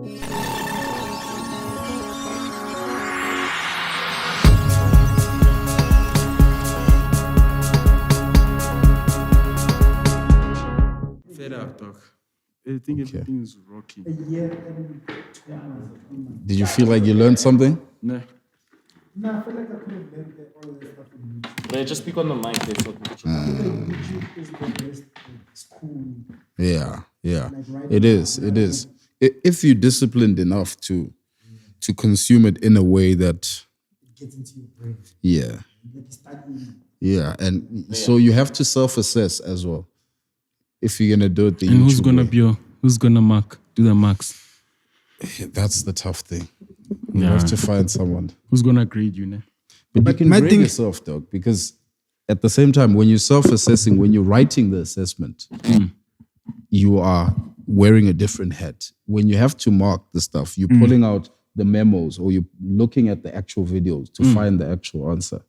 Fed up, dog. I think everything is rocky. Did you feel like you learned something? No. No, I feel like I could have learned all of this stuff in YouTube. Ray, just speak on the mic. They're talking. YouTube is the best school. Yeah. Like right It is. If you're disciplined enough to consume it in a way that It gets into your brain. yeah. Like you start eating. Yeah, and so you have to self-assess as well. If you're gonna do it the And who's YouTube gonna way. who's gonna do the marks? That's the tough thing. You Yeah. have to find someone. Who's gonna grade you, ne? But you can my grade thing- yourself, dog, because at the same time, when you're self-assessing, when you're writing the assessment, you are wearing a different hat. When you have to mark the stuff, you're pulling out the memos or you're looking at the actual videos to find the actual answer.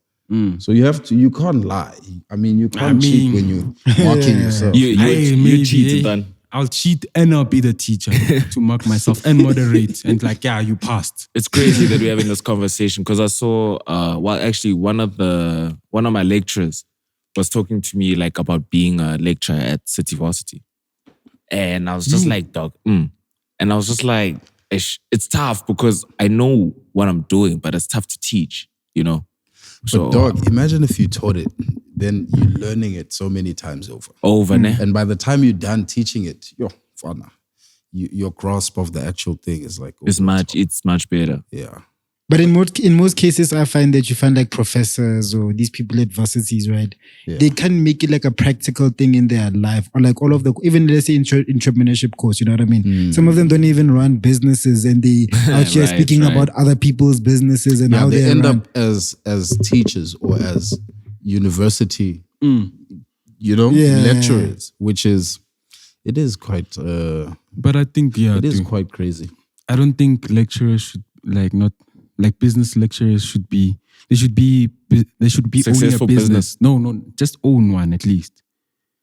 So you can't lie. I mean, you can't cheat when you're marking yourself. You maybe, cheated, man. I'll cheat and I'll be the teacher to mark myself and moderate and like, yeah, you passed. It's crazy that we're having this conversation because I saw, actually one of my lecturers was talking to me like about being a lecturer at City Varsity. And I was just like, dog, And I was just like, it's tough because I know what I'm doing, but it's tough to teach, you know? So, But dog, imagine if you taught it, then you're learning it so many times over. ne? And by the time you're done teaching it, your grasp of the actual thing is like It's much better. Yeah. But in most cases, I find that you find like professors or these people at varsities, right? Yeah. They can make it like a practical thing in their life, or like all of the, even let's say entrepreneurship course, you know what I mean? Some of them don't even run businesses and they out here Right, speaking right. about other people's businesses and how they they end run. up as teachers or as university, lecturers, which is, it is quite, But I think, it is quite crazy. I don't think lecturers should business lecturers should be owning a Successful business. No, just own one at least.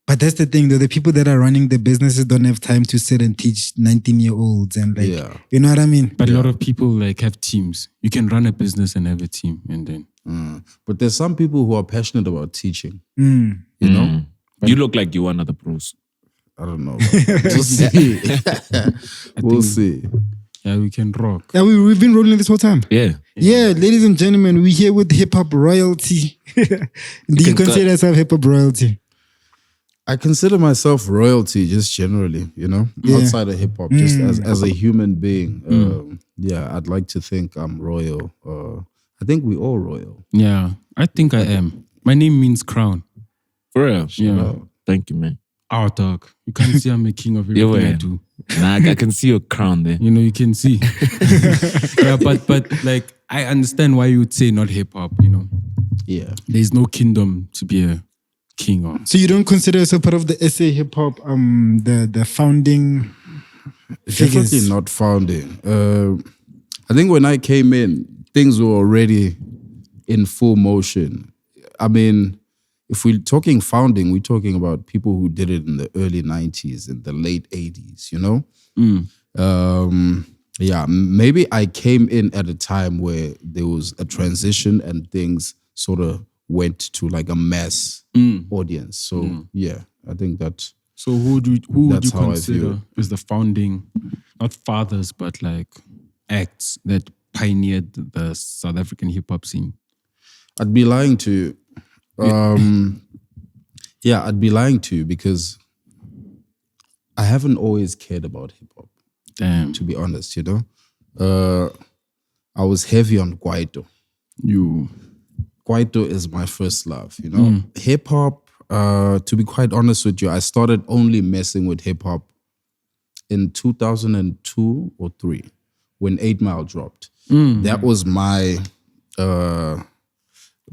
But that's the thing, though. The people that are running the businesses don't have time to sit and teach 19-year-olds and like, you know what I mean? But a lot of people like have teams. You can run a business and have a team, and then But there's some people who are passionate about teaching, Mm. you know? You look like you one of the pros. I don't know. We'll see. We'll see. yeah, we can rock. Yeah, we've been rolling this whole time. Yeah. Yeah, ladies and gentlemen, we're here with hip hop royalty. Do you consider yourself hip hop royalty? I consider myself royalty just generally, outside of hip hop, just as a human being. I'd like to think I'm royal. I think we all royal. Yeah, I think I am. My name means crown. For real. Yeah. Thank you, man. Our dog. You can't see I'm a king of everything I do. Nah, I can see your crown there. You know, you can see. Yeah, but like I understand why you would say not hip hop. Yeah. There's no kingdom to be a king on. So you don't consider yourself part of the SA hip hop, the founding figures? Definitely not founding. I think when I came in, things were already in full motion. I mean, if we're talking founding, we're talking about people who did it in the early 90s and the late 80s, maybe I came in at a time where there was a transition and things sort of went to like a mass audience. So I think that. So who would you That's how I consider view is the founding, not fathers, but like acts that pioneered the South African hip hop scene? I'd be lying to you. I'd be lying to you because I haven't always cared about hip hop. Damn. To be honest, I was heavy on Kwaito. Kwaito is my first love, Hip hop, to be quite honest with you, I started only messing with hip hop in 2002 or 3 when 8 Mile dropped. That was my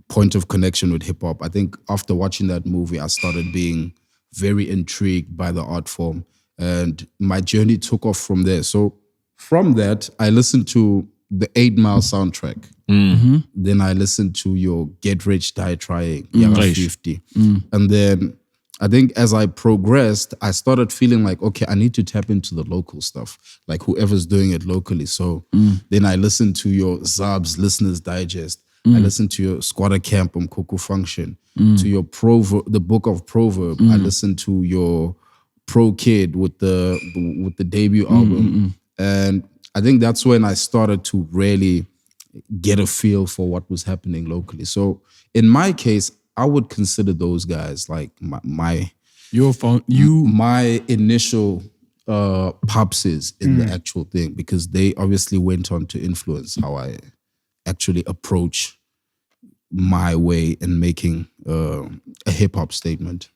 point of connection with hip hop. I think after watching that movie, I started being very intrigued by the art form, and my journey took off from there. So from that, I listened to the 8 Mile soundtrack. Then I listened to your Get Rich Die Trying, Young 50. And then I think as I progressed, I started feeling like, okay, I need to tap into the local stuff, like whoever's doing it locally. So then I listened to your Zab's Listeners Digest. I listened to your Squatter Camp Coco Function, to your the Book of Proverb. I listened to your Pro Kid with the debut album. And I think that's when I started to really get a feel for what was happening locally. So in my case, I would consider those guys like my initial popses in the actual thing, because they obviously went on to influence how I actually approach my way in making a hip hop statement.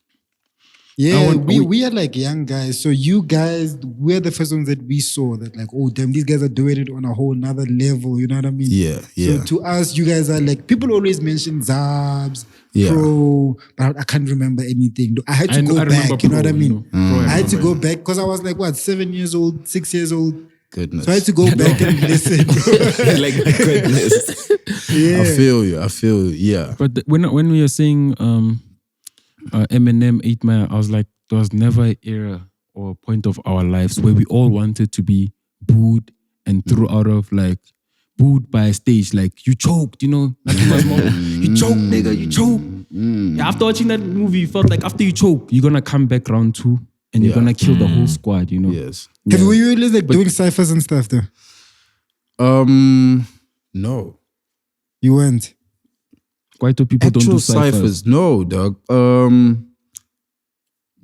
Yeah, we are like young guys. So you guys, we're the first ones that we saw that like, oh damn, these guys are doing it on a whole nother level. You know what I mean? Yeah. So to us, you guys are like, people always mention Zabs, Yeah. Pro, but I can't remember anything. I had to go back. You know what I mean? I had to go back because I was like, what, 7 years old, 6 years old. Goodness. So I had to go back and listen. Like, my goodness. Yeah. I feel you. Yeah. But when we were saying Eminem 8 Mile, I was like, there was never an era or a point of our lives where we all wanted to be booed and threw out of, like, booed by a stage, like, you choked, you know, like, you choked, nigga, you choked. Yeah, after watching that movie, you felt like after you choke, you're gonna come back round 2 and you're gonna kill the whole squad, you know. Yes. Were you really like doing ciphers and stuff though? No. You weren't? Quite a people don't do ciphers. No, dog.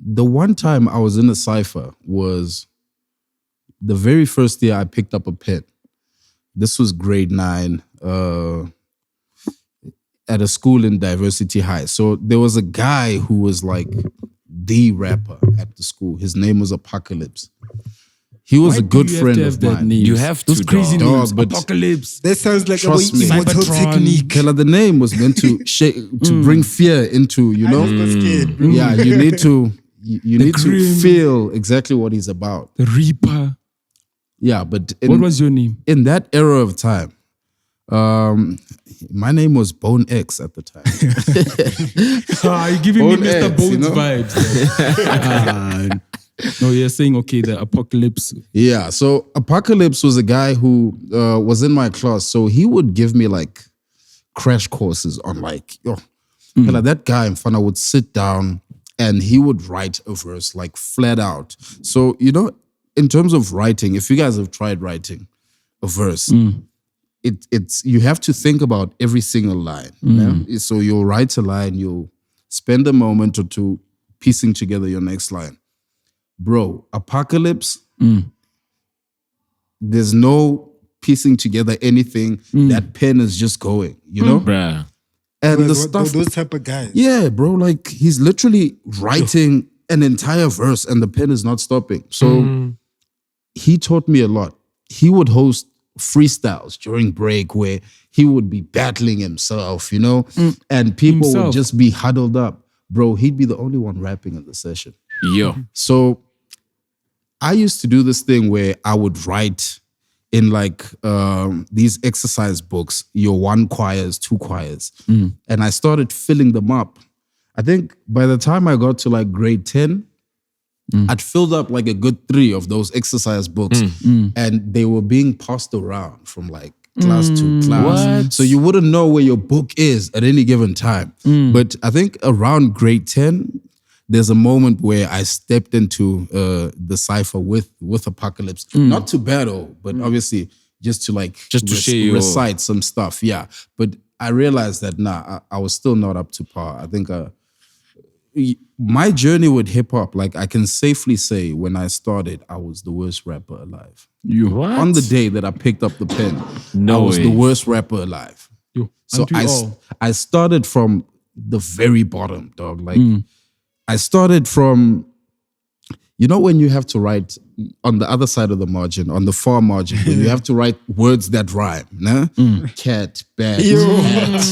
The one time I was in a cipher was the very first year I picked up a pen. This was grade 9 at a school in Diversity High. So there was a guy who was like the rapper at the school. His name was Apocalypse. He was a good friend of mine. You have to, those crazy dog. names. But Apocalypse. That sounds like a Trust me. immortal Cybertron. technique. Killer, the name was meant to to bring fear into, you know. I just got scared, bro. Yeah, you need to Grim. feel exactly what he's about. The Reaper. Yeah, but What was your name? in that era of time, my name was Bone X at the time. You're giving Bone me Mr. X, Bones you know? vibes. No, you're saying, okay, the apocalypse. Yeah, so Apocalypse was a guy who was in my class. So he would give me like crash courses on like, like that guy in front, I would sit down and he would write a verse like flat out. So, you know, in terms of writing, if you guys have tried writing a verse, it's you have to think about every single line. Yeah? So you'll write a line, you'll spend a moment or two piecing together your next line. Bro, Apocalypse, there's no piecing together anything. That pen is just going, you know? Bruh. And the Those stuff, type of guys. yeah, bro, like he's literally writing an entire verse and the pen is not stopping. So he taught me a lot. He would host freestyles during break where he would be battling himself, you know, and people would just be huddled up. Bro, he'd be the only one rapping in the session. Yo. So I used to do this thing where I would write in like these exercise books, your 1 choirs, 2 choirs. And I started filling them up. I think by the time I got to like grade 10, I'd filled up like a good 3 of those exercise books and they were being passed around from like class to class. What? So you wouldn't know where your book is at any given time. But I think around grade 10, there's a moment where I stepped into the cipher with Apocalypse, not to battle, but obviously just to like share recite some stuff. Yeah, but I realized that I was still not up to par. I think my journey with hip hop, like I can safely say, when I started, I was the worst rapper alive. What? On the day that I picked up the pen, No I was way. the worst rapper alive. So I started from the very bottom, dog. Like I started from, you know, when you have to write on the other side of the margin, on the far margin, when you have to write words that rhyme, nah? Cat, bat, cat.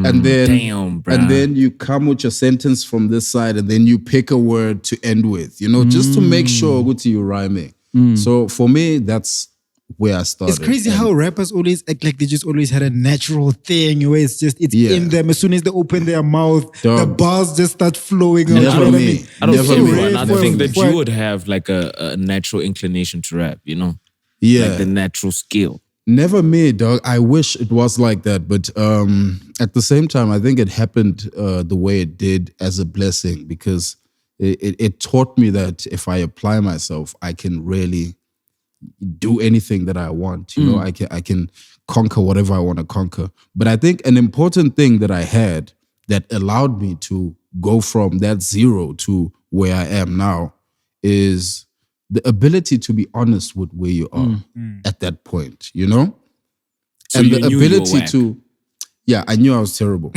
And then, Damn, bruh. and then you come with your sentence from this side, and then you pick a word to end with, you know, just to make sure what you're rhyming. So for me, that's where I started. It's crazy And how rappers always act like they just always had a natural thing where it's Yeah. in them. As soon as they open their mouth, Dog. the bars just start flowing out. Never You know what I me. mean? I don't Never feel me. you, and I Never think me. that you would have like a natural inclination to rap, you know? yeah, Like the natural skill. never me, dog. I wish it was like that, but at the same time, I think it happened the way it did as a blessing because it taught me that if I apply myself, I can really do anything that I want. You know, I can conquer whatever I want to conquer. But I think an important thing that I had that allowed me to go from that zero to where I am now is the ability to be honest with where you are at that point, you know? So and you the knew you were ability whack. to, yeah, I knew I was terrible.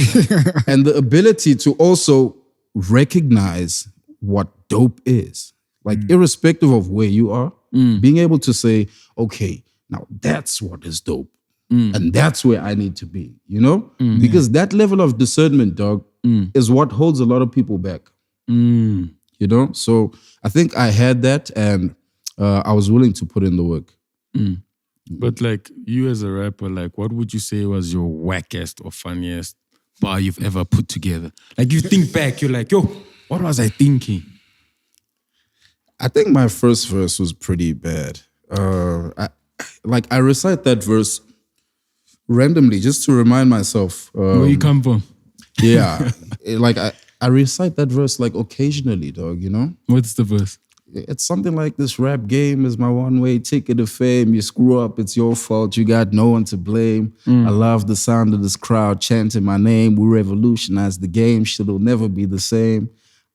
And the ability to also recognize what dope is. Like, irrespective of where you are, being able to say, okay, now that's what is dope. And that's where I need to be, you know? Because that level of discernment, dog, is what holds a lot of people back. You know? So I think I had that and I was willing to put in the work. But like you as a rapper, like what would you say was your wackest or funniest bar you've ever put together? Like you think back, you're like, yo, what was I thinking? I think my first verse was pretty bad. I recite that verse randomly just to remind myself. Where you come from? Yeah. I recite that verse like occasionally, dog, you know? What's the verse? It's something like this rap game is my one-way ticket to fame. You screw up, it's your fault. You got no one to blame. I love the sound of this crowd chanting my name. We revolutionized the game. Shit'll never be the same.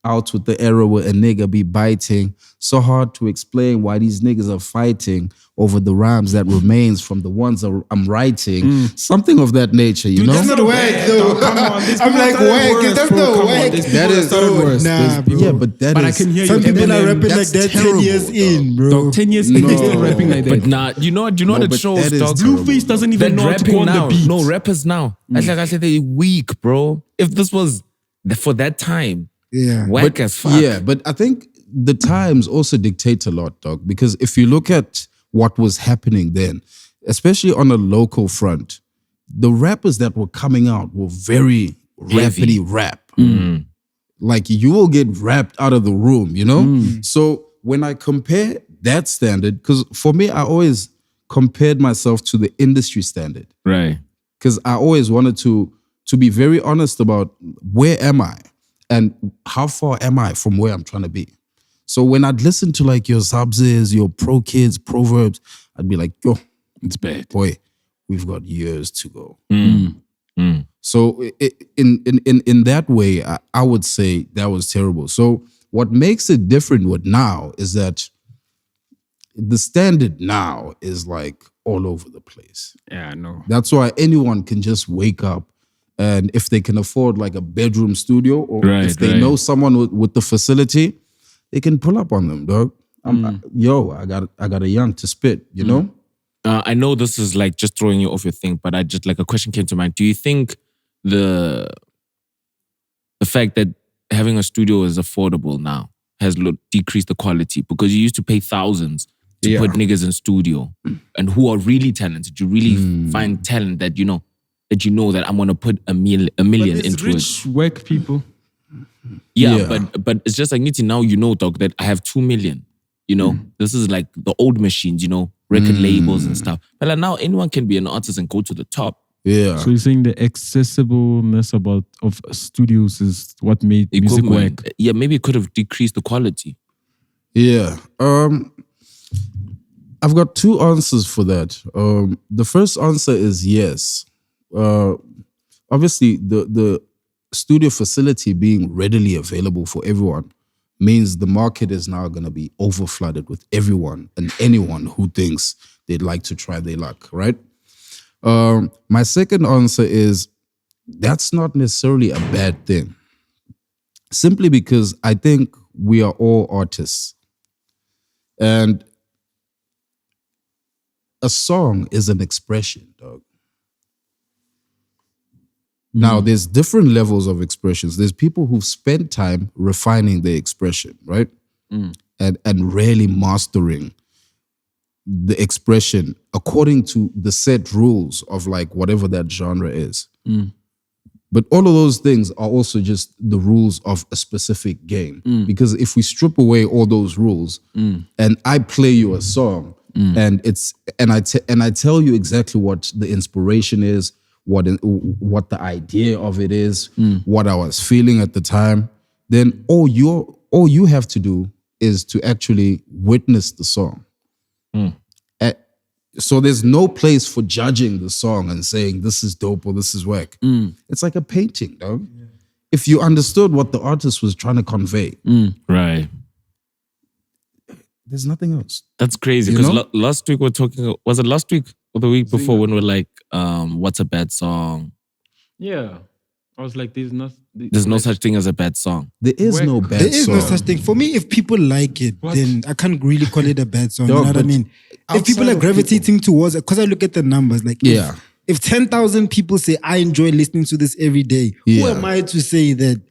Out with the era where a nigga be biting. So hard to explain why these niggas are fighting over the rhymes that remains from the ones I'm writing. Something of that nature, you know? That's not whack, though. Come on, I'm like, whack. That's not whack. That is Nah, bro. Yeah, but that But I is- can hear Some you. people are Eminem, rapping like that's that 10 terrible, years dog. in, bro. Dog, 10 years in, they're still rapping like that. But nah, you know what No, it but shows, that is dog? terrible. Blueface doesn't even That know how to go rapping on now. the beat. No, rappers now. I said they weak, bro. If this was for that time, Yeah. whack as fuck. Yeah, but I think the times also dictate a lot, dog. Because if you look at what was happening then, especially on a local front, the rappers that were coming out were very rapidy rap. Like you will get rapped out of the room, you know? So when I compare that standard, because for me, I always compared myself to the industry standard. Right. Because I always wanted to be very honest about where am I and how far am I from where I'm trying to be. So when I'd listen to like your Subs, your Pro Kids, Proverbs, I'd be like, yo, It's bad. boy, we've got years to go. So in that way, I would say that was terrible. So what makes it different with now is that the standard now is like all over the place. Yeah, I know. That's why anyone can just wake up and if they can afford like a bedroom studio or Right, if they right. know someone with the facility, they can pull up on them, dog. I got a young to spit, you know? I know this is like just throwing you off your thing, but I just like a question came to mind. Do you think the fact that having a studio is affordable now has decreased the quality? Because you used to pay thousands to Yeah. put niggas in studio and who are really talented. You really find talent that you know that I'm gonna put a million But it's into it. rich, work people. Yeah, Yeah. but it's just like Niti, now you know, dog, that I have 2 million. You know, this is like the old machines, you know, record labels and stuff. But like now anyone can be an artist and go to the top. Yeah. So you're saying the accessibleness of studios is what made music Equipment. work? Yeah, maybe it could have decreased the quality. Yeah. I've got two answers for that. The first answer is yes. Obviously, the studio facility being readily available for everyone means the market is now going to be overflooded with everyone and anyone who thinks they'd like to try their luck, right? My second answer is that's not necessarily a bad thing. Simply because I think we are all artists. And a song is an expression, dog. Now, there's different levels of expressions. There's people who've spent time refining their expression, right? And really mastering the expression according to the set rules of like whatever that genre is. But all of those things are also just the rules of a specific game. Because if we strip away all those rules and I play you a song and I tell you exactly what the inspiration is, what the idea of it is, what I was feeling at the time, then all you have to do is to actually witness the song. So there's no place for judging the song and saying this is dope or this is whack. It's like a painting, dog. Yeah. If you understood what the artist was trying to convey, right, there's nothing else. That's crazy because last week we're talking. Was it last week or the week before when we're like, what's a bad song? Yeah, I was like, there's no such thing as a bad song. There is no bad song. There is no such thing. For me, if people like it, then I can't really call it a bad song. You know what I mean? If people are gravitating towards it, because I look at the numbers, like if 10,000 people say, I enjoy listening to this every day, who am I to say that?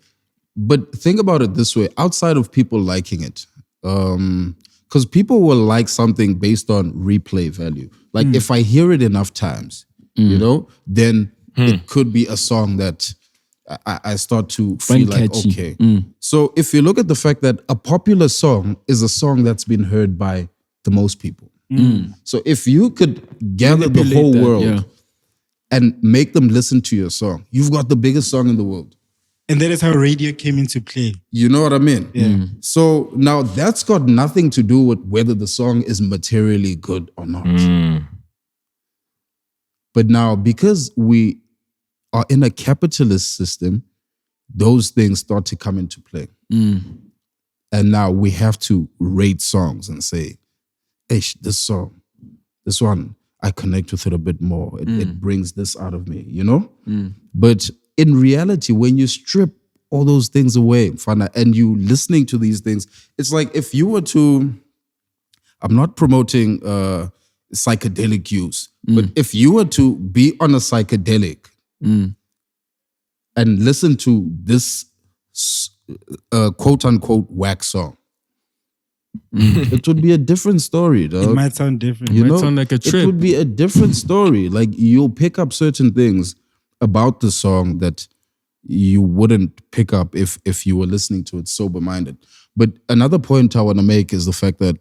But think about it this way, outside of people liking it, because people will like something based on replay value. Like if I hear it enough times, then it could be a song that I start to feel like, okay. So if you look at the fact that a popular song is a song that's been heard by the most people. So if you could gather the whole world and make them listen to your song, you've got the biggest song in the world. And that is how radio came into play. You know what I mean? Yeah. So now that's got nothing to do with whether the song is materially good or not. But now because we are in a capitalist system, those things start to come into play. And now we have to rate songs and say, hey, this one, I connect with it a bit more. It brings this out of me, But in reality, when you strip all those things away, and you listening to these things, it's like if you were to, I'm not promoting psychedelic use, but if you were to be on a psychedelic and listen to this quote unquote whack song, it would be a different story, dog. It might sound different. It might sound like a trip. It would be a different story. Like you'll pick up certain things about the song that you wouldn't pick up if you were listening to it sober-minded. But another point I want to make is the fact that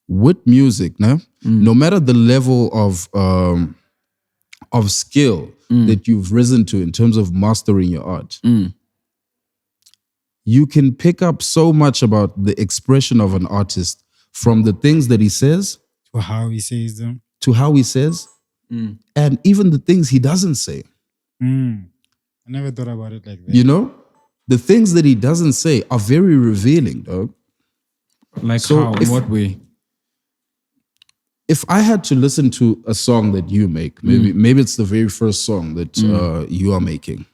with music, no matter the level of skill that you've risen to in terms of mastering your art, you can pick up so much about the expression of an artist from the things that he says To how he says them. And even the things he doesn't say. I never thought about it like that. The things that he doesn't say are very revealing, dog. Like so how? In what way? If I had to listen to a song that you make, maybe it's the very first song that you are making,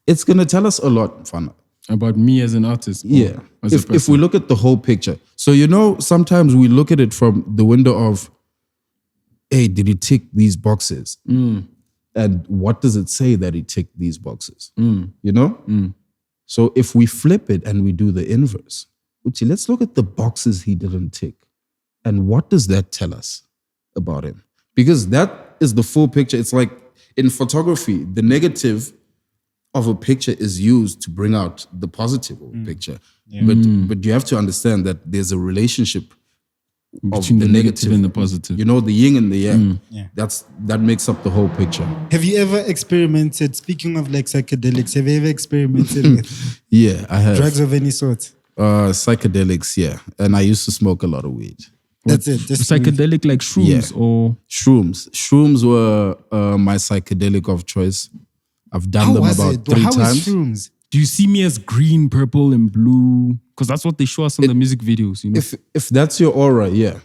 it's going to tell us a lot, Fana. About me as an artist? Yeah. If we look at the whole picture. So, sometimes we look at it from the window of, hey, did he tick these boxes? And what does it say that he ticked these boxes? So if we flip it and we do the inverse, let's look at the boxes he didn't tick. And what does that tell us about him? Because that is the full picture. It's like in photography, the negative of a picture is used to bring out the positive of a picture. Yeah. But you have to understand that there's a relationship between the negative and the positive. The yin and the yang. That makes up the whole picture. Have you ever experimented, speaking of like psychedelics, have you ever experimented with Yeah, I have. drugs of any sort? Psychedelics, yeah. And I used to smoke a lot of weed. That's it. Just psychedelic like shrooms or shrooms. Shrooms were my psychedelic of choice. I've done them about 3 How times. is shrooms? do you see me as green, purple, and blue? Because that's what they show us on the music videos. If that's your aura, yeah.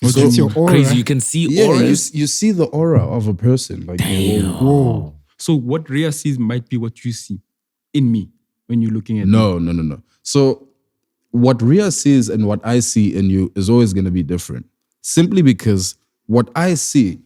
So it's your aura. Crazy, you can see auras. You see the aura of a person. Like, whoa. So what Rhea sees might be what you see in me when you're looking at me. No. So what Rhea sees and what I see in you is always going to be different. Simply because what I see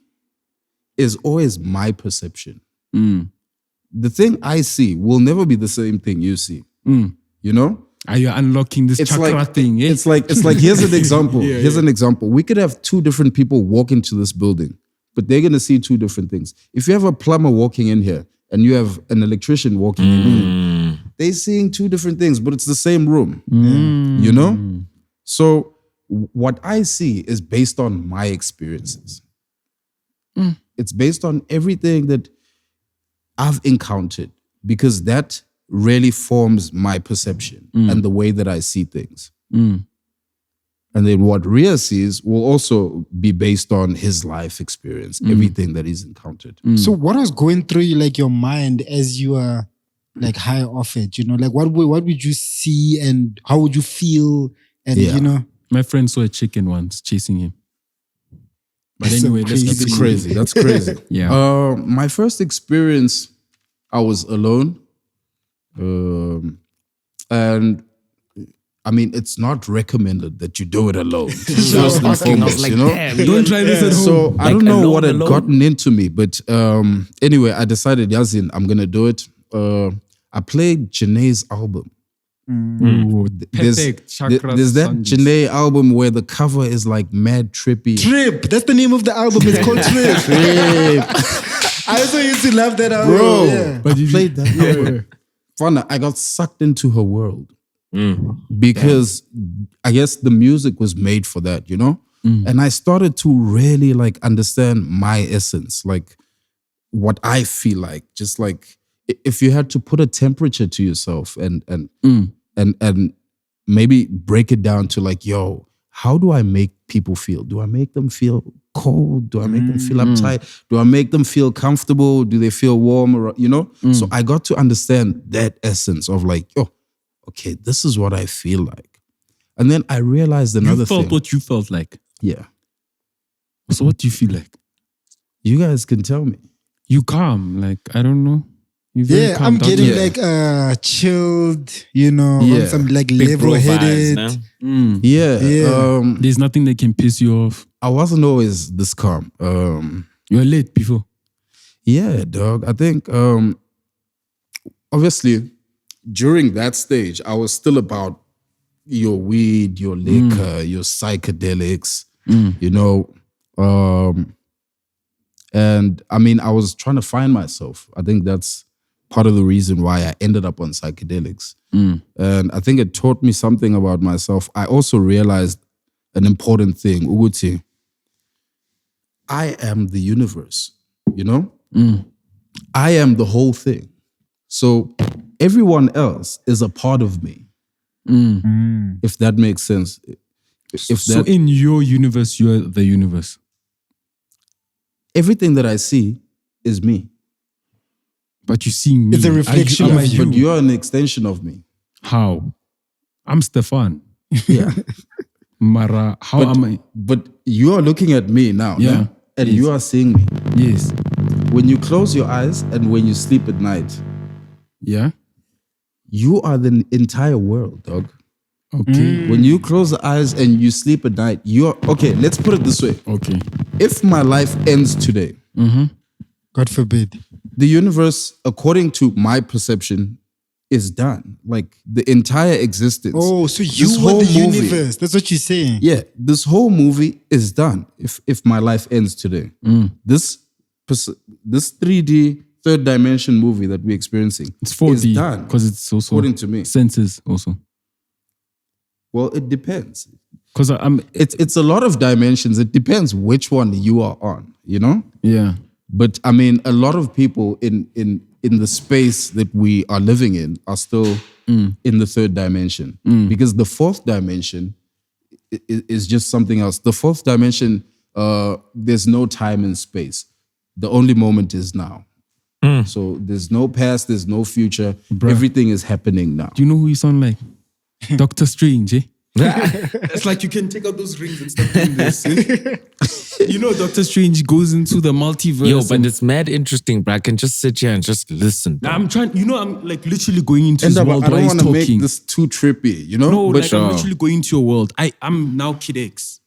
is always my perception. The thing I see will never be the same thing you see. You know? Are you unlocking this chakra thing? Eh? It's like here's an example. Here's an example. We could have two different people walk into this building, but they're gonna see two different things. If you have a plumber walking in here and you have an electrician walking in here, they're seeing two different things, but it's the same room. You know? So what I see is based on my experiences. It's based on everything that I've encountered, because that really forms my perception and the way that I see things. And then what Rhea sees will also be based on his life experience, everything that he's encountered. So what was going through like your mind as you are like high off it? You know, like what would you see and how would you feel? And you know, my friend saw a chicken once chasing him. But That's anyway, let's crazy. keep Crazy. That's crazy. Yeah. My first experience, I was alone. And I mean, it's not recommended that you do it alone. First and foremost, you know? Don't try this at home. So I don't know what had gotten into me, but anyway, I decided, Yazin, I'm gonna do it. I played Janae's album. Ooh, perfect. Chakras There's that Sundays. Janae album where the cover is like mad trippy. Trip. That's the name of the album. It's called Trip. I also used to love that album. Bro, Yeah. but you played that album. Fun, I got sucked into her world because I guess the music was made for that, you know? And I started to really like understand my essence, like what I feel like, just like if you had to put a temperature to yourself and maybe break it down to like, yo, how do I make people feel? Do I make them feel cold? Do I make them feel uptight? Do I make them feel comfortable? Do they feel warm? Or, you know? So I got to understand that essence of like, oh, okay, this is what I feel like. And then I realized another You felt thing. what you felt like. Yeah. So what do you feel like? You guys can tell me. You calm. Like, I don't know. You very Yeah, calm I'm down. getting Yeah. like chilled, you know, on Yeah. some like Big bro level-headed. vibes, nah? Yeah. Yeah. There's nothing that can piss you off. I wasn't always this calm. You were late before. Yeah, dog. I think obviously during that stage, I was still about your weed, your liquor, your psychedelics, you know. And I mean, I was trying to find myself. I think that's part of the reason why I ended up on psychedelics. And I think it taught me something about myself. I also realized an important thing. Uguti, I am the universe, you know? I am the whole thing. So everyone else is a part of me. If that makes sense. So in your universe, you're the universe. Everything that I see is me. But you see me. It's a reflection Am of I you. But you're an extension of me. How? I'm Stefan. Yeah. Mara, how am I? But you are looking at me now. Yeah. No? And you are seeing me. Yes. When you close your eyes and when you sleep at night, Yeah. you are the entire world, dog. Okay. When you close the eyes and you sleep at night, you're okay. Let's put it this way. Okay. If my life ends today, God forbid. the universe, according to my perception, is done. Like the entire existence. Oh, so you This were whole the movie- universe. That's what you're saying. Yeah, this whole movie is done. If my life ends today, this 3D third dimension movie that we're experiencing It's 4D is done. because it's also According to me. senses also. Well, it depends. Because I'm It's a lot of dimensions. It depends which one you are on. You know. yeah. But I mean, a lot of people in the space that we are living in are still in the third dimension because the fourth dimension is just something else. The fourth dimension, there's no time and space. The only moment is now. So there's no past, there's no future. Everything is happening now. Do you know who you sound like? Doctor Strange, eh? It's like you can take out those rings and start doing this. Eh? You know, Doctor Strange goes into the multiverse. Yo, but it's mad interesting, bro. I can just sit here and just listen. Now I'm trying, you know, I'm like literally going into And his I world while don't he's want to make talking. this too trippy, you know? No, but like I'm literally going into your world. I'm now Kid X.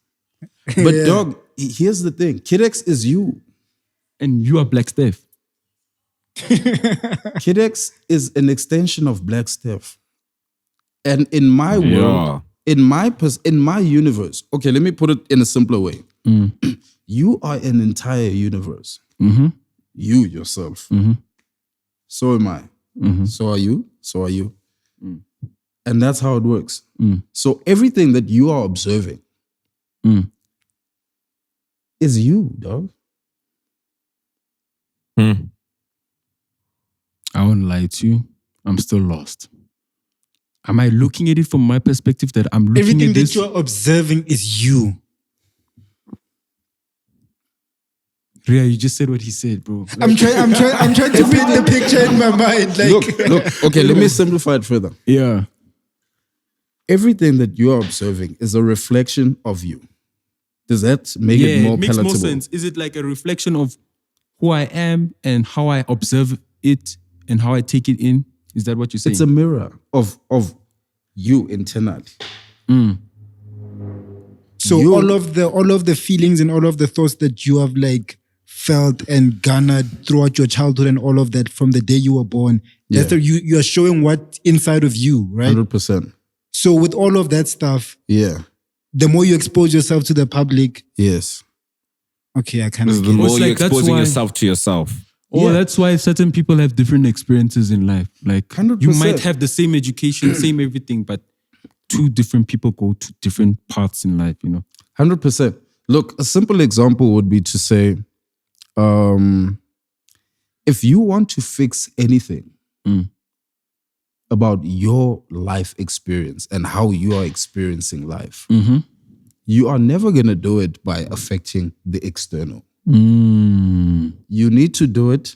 but dog, here's the thing. Kid X is you. And you are Black Steph. Kid X is an extension of Black Steph. And in my world, in my universe, okay, let me put it in a simpler way. You are an entire universe. You yourself. So am I. So are you. So are you. And that's how it works. So everything that you are observing is you, dog. I won't lie to you. I'm still lost. Am I looking at it from my perspective that I'm looking Everything at this? that you're observing is you. Ria, you just said what he said, bro. Like, I'm trying to paint the picture in my mind. Like, Look. Okay, let me simplify it further. yeah. Everything that you are observing is a reflection of you. Does that make it more makes palatable? more sense. Is it like a reflection of who I am and how I observe it and how I take it in? Is that what you're saying? It's a mirror of you internally. so all of the feelings and all of the thoughts that you have like felt and garnered throughout your childhood and all of that from the day you were born, that's you are showing what inside of you, right? 100%. So with all of that stuff, Yeah. the more you expose yourself to the public, Yes. okay, I kind of The more It's you're like, that's exposing why- yourself to yourself. Oh, Yeah. that's why certain people have different experiences in life. Like 100%. you might have the same education, same everything, but two different people go to different paths in life, 100%. Look, a simple example would be to say, if you want to fix anything about your life experience and how you are experiencing life, you are never going to do it by affecting the external. You need to do it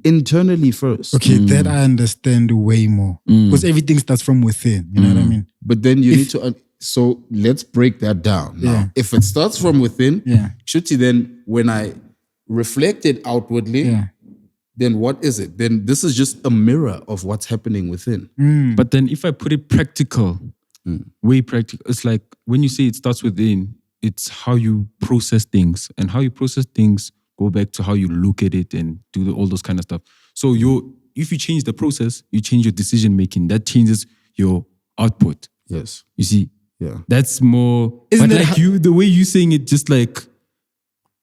internally first. Okay, that I understand way more. Because everything starts from within. You know what I mean? But then you need to... So let's break that down. Now, Yeah. if it starts from within, Yeah. Shuti, then when I reflect it outwardly, then what is it? Then this is just a mirror of what's happening within. But then if I put it practical, way practical, it's like when you say it starts within, it's how you process things. And how you process things go back to how you look at it and do all those kind of stuff. So if you change the process, you change your decision making. That changes your output. Yes. You see? Yeah. That's more... Isn't but that like the way you saying it, just like...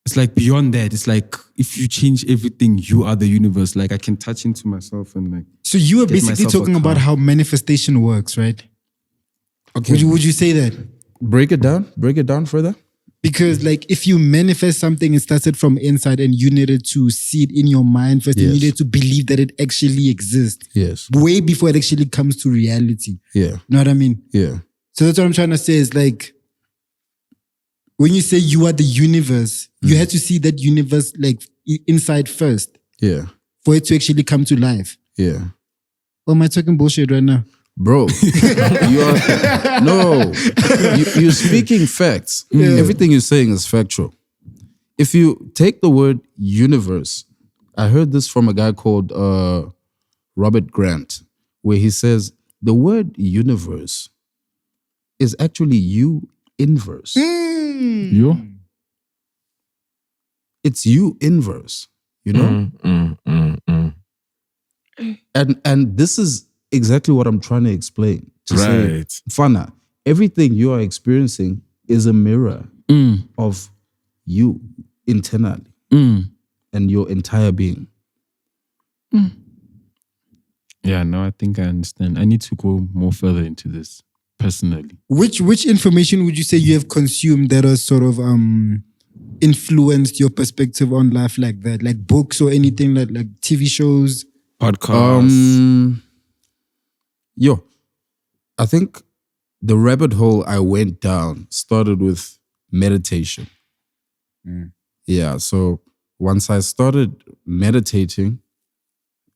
It's like beyond that. It's like if you change everything, you are the universe. Like I can touch into myself and like... So you were Get basically myself a talking about car. how manifestation works, right? Okay. Would you say that? Break it down further. Because like if you manifest something, it started from inside and you needed to see it in your mind first. You Yes. needed to believe that it actually exists. Yes. Way before it actually comes to reality. Yeah. You know what I mean? Yeah. So that's what I'm trying to say is like, when you say you are the universe, you had to see that universe like inside first Yeah. for it to actually come to life. Yeah. Or am I talking bullshit right now? Bro, you're speaking facts. Everything you're saying is factual. If you take the word universe, I heard this from a guy called Robert Grant, where he says the word universe is actually you inverse. You? It's you inverse, you know? And this is exactly what I'm trying to explain. To say, Right. Fana, everything you are experiencing is a mirror of you internally and your entire being. Yeah, no, I think I understand. I need to go more further into this personally. Which information would you say you have consumed that has sort of influenced your perspective on life like that? Like books or anything like TV shows? Podcasts. I think the rabbit hole I went down started with meditation. Yeah, so once I started meditating,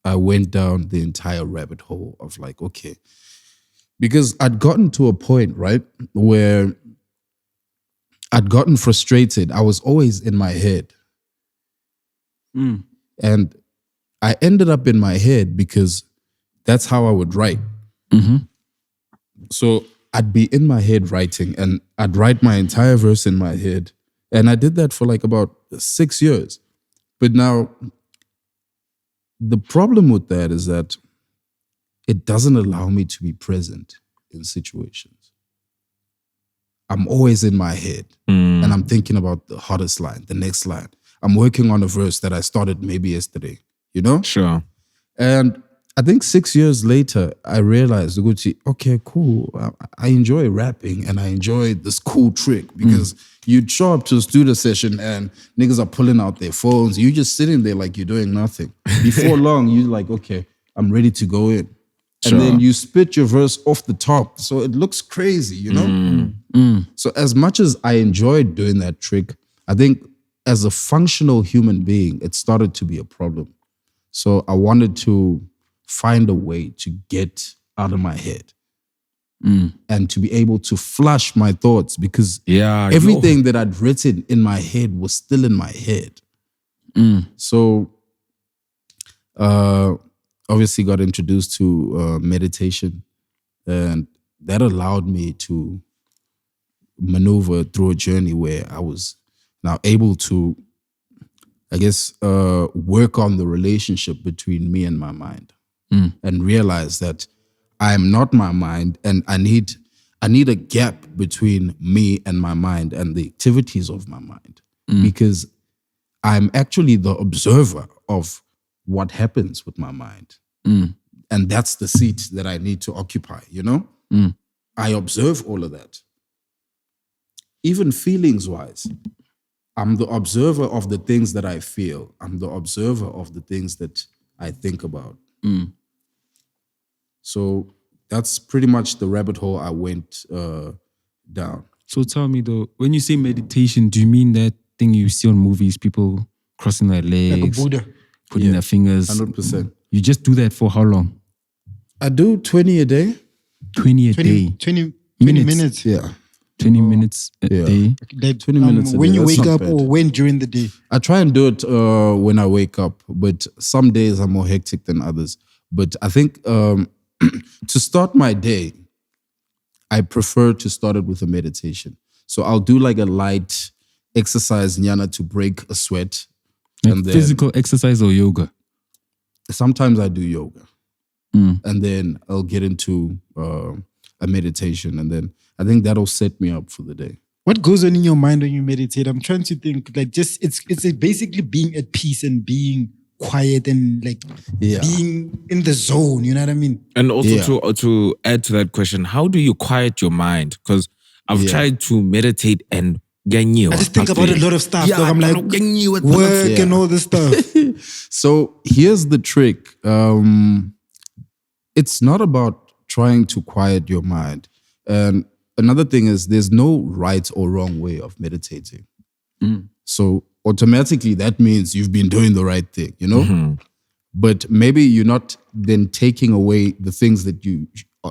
I went down the entire rabbit hole of like, okay, because I'd gotten to a point, right, where I'd gotten frustrated. I was always in my head. And I ended up in my head because that's how I would write. So I'd be in my head writing and I'd write my entire verse in my head. And I did that for like about 6 years. But now the problem with that is that it doesn't allow me to be present. in situations. I'm always in my head and I'm thinking about the hottest line, the next line. I'm working on a verse that I started maybe yesterday, you know? Sure. And I think 6 years later, I realized, okay, cool. I enjoy rapping and I enjoy this cool trick because you'd show up to a studio session and niggas are pulling out their phones. You're just sitting there like you're doing nothing. Before long, you're like, okay, I'm ready to go in. And then you spit your verse off the top. So it looks crazy, you know? So as much as I enjoyed doing that trick, I think as a functional human being, it started to be a problem. So I wanted to find a way to get out of my head and to be able to flush my thoughts because everything that I'd written in my head was still in my head. So obviously got introduced to meditation, and that allowed me to maneuver through a journey where I was now able to, I guess, work on the relationship between me and my mind. And realize that I am not my mind, and I need a gap between me and my mind and the activities of my mind, because I'm actually the observer of what happens with my mind, and that's the seat that I need to occupy. You know, I observe all of that, even feelings-wise. I'm the observer of the things that I feel. I'm the observer of the things that I think about. So that's pretty much the rabbit hole I went down. So tell me though, when you say meditation, do you mean that thing you see on movies, people crossing their legs, like a Buddha, putting their fingers? 100%. You just do that for how long? I do 20 a day. 20 a day. 20 minutes. Yeah. 20 minutes a day. Like, 20 minutes a when day, you that's wake not up bad. or when during the day? I try and do it when I wake up, but some days are more hectic than others. But I think to start my day, I prefer to start it with a meditation. So I'll do like a light exercise, nyana, to break a sweat. Like and then physical exercise or yoga? sometimes I do yoga. And then I'll get into a meditation. And then I think that'll set me up for the day. What goes on in your mind when you meditate? I'm trying to think, like, just it's basically being at peace and being quiet and like being in the zone. You know what I mean? And also to add to that question, how do you quiet your mind? Because I've tried to meditate and I just think about a lot of stuff. Yeah, dog. I'm like, work and all this stuff. So here's the trick. It's not about trying to quiet your mind. And another thing is there's no right or wrong way of meditating. So automatically that means you've been doing the right thing, you know? But maybe you're not then taking away the things that you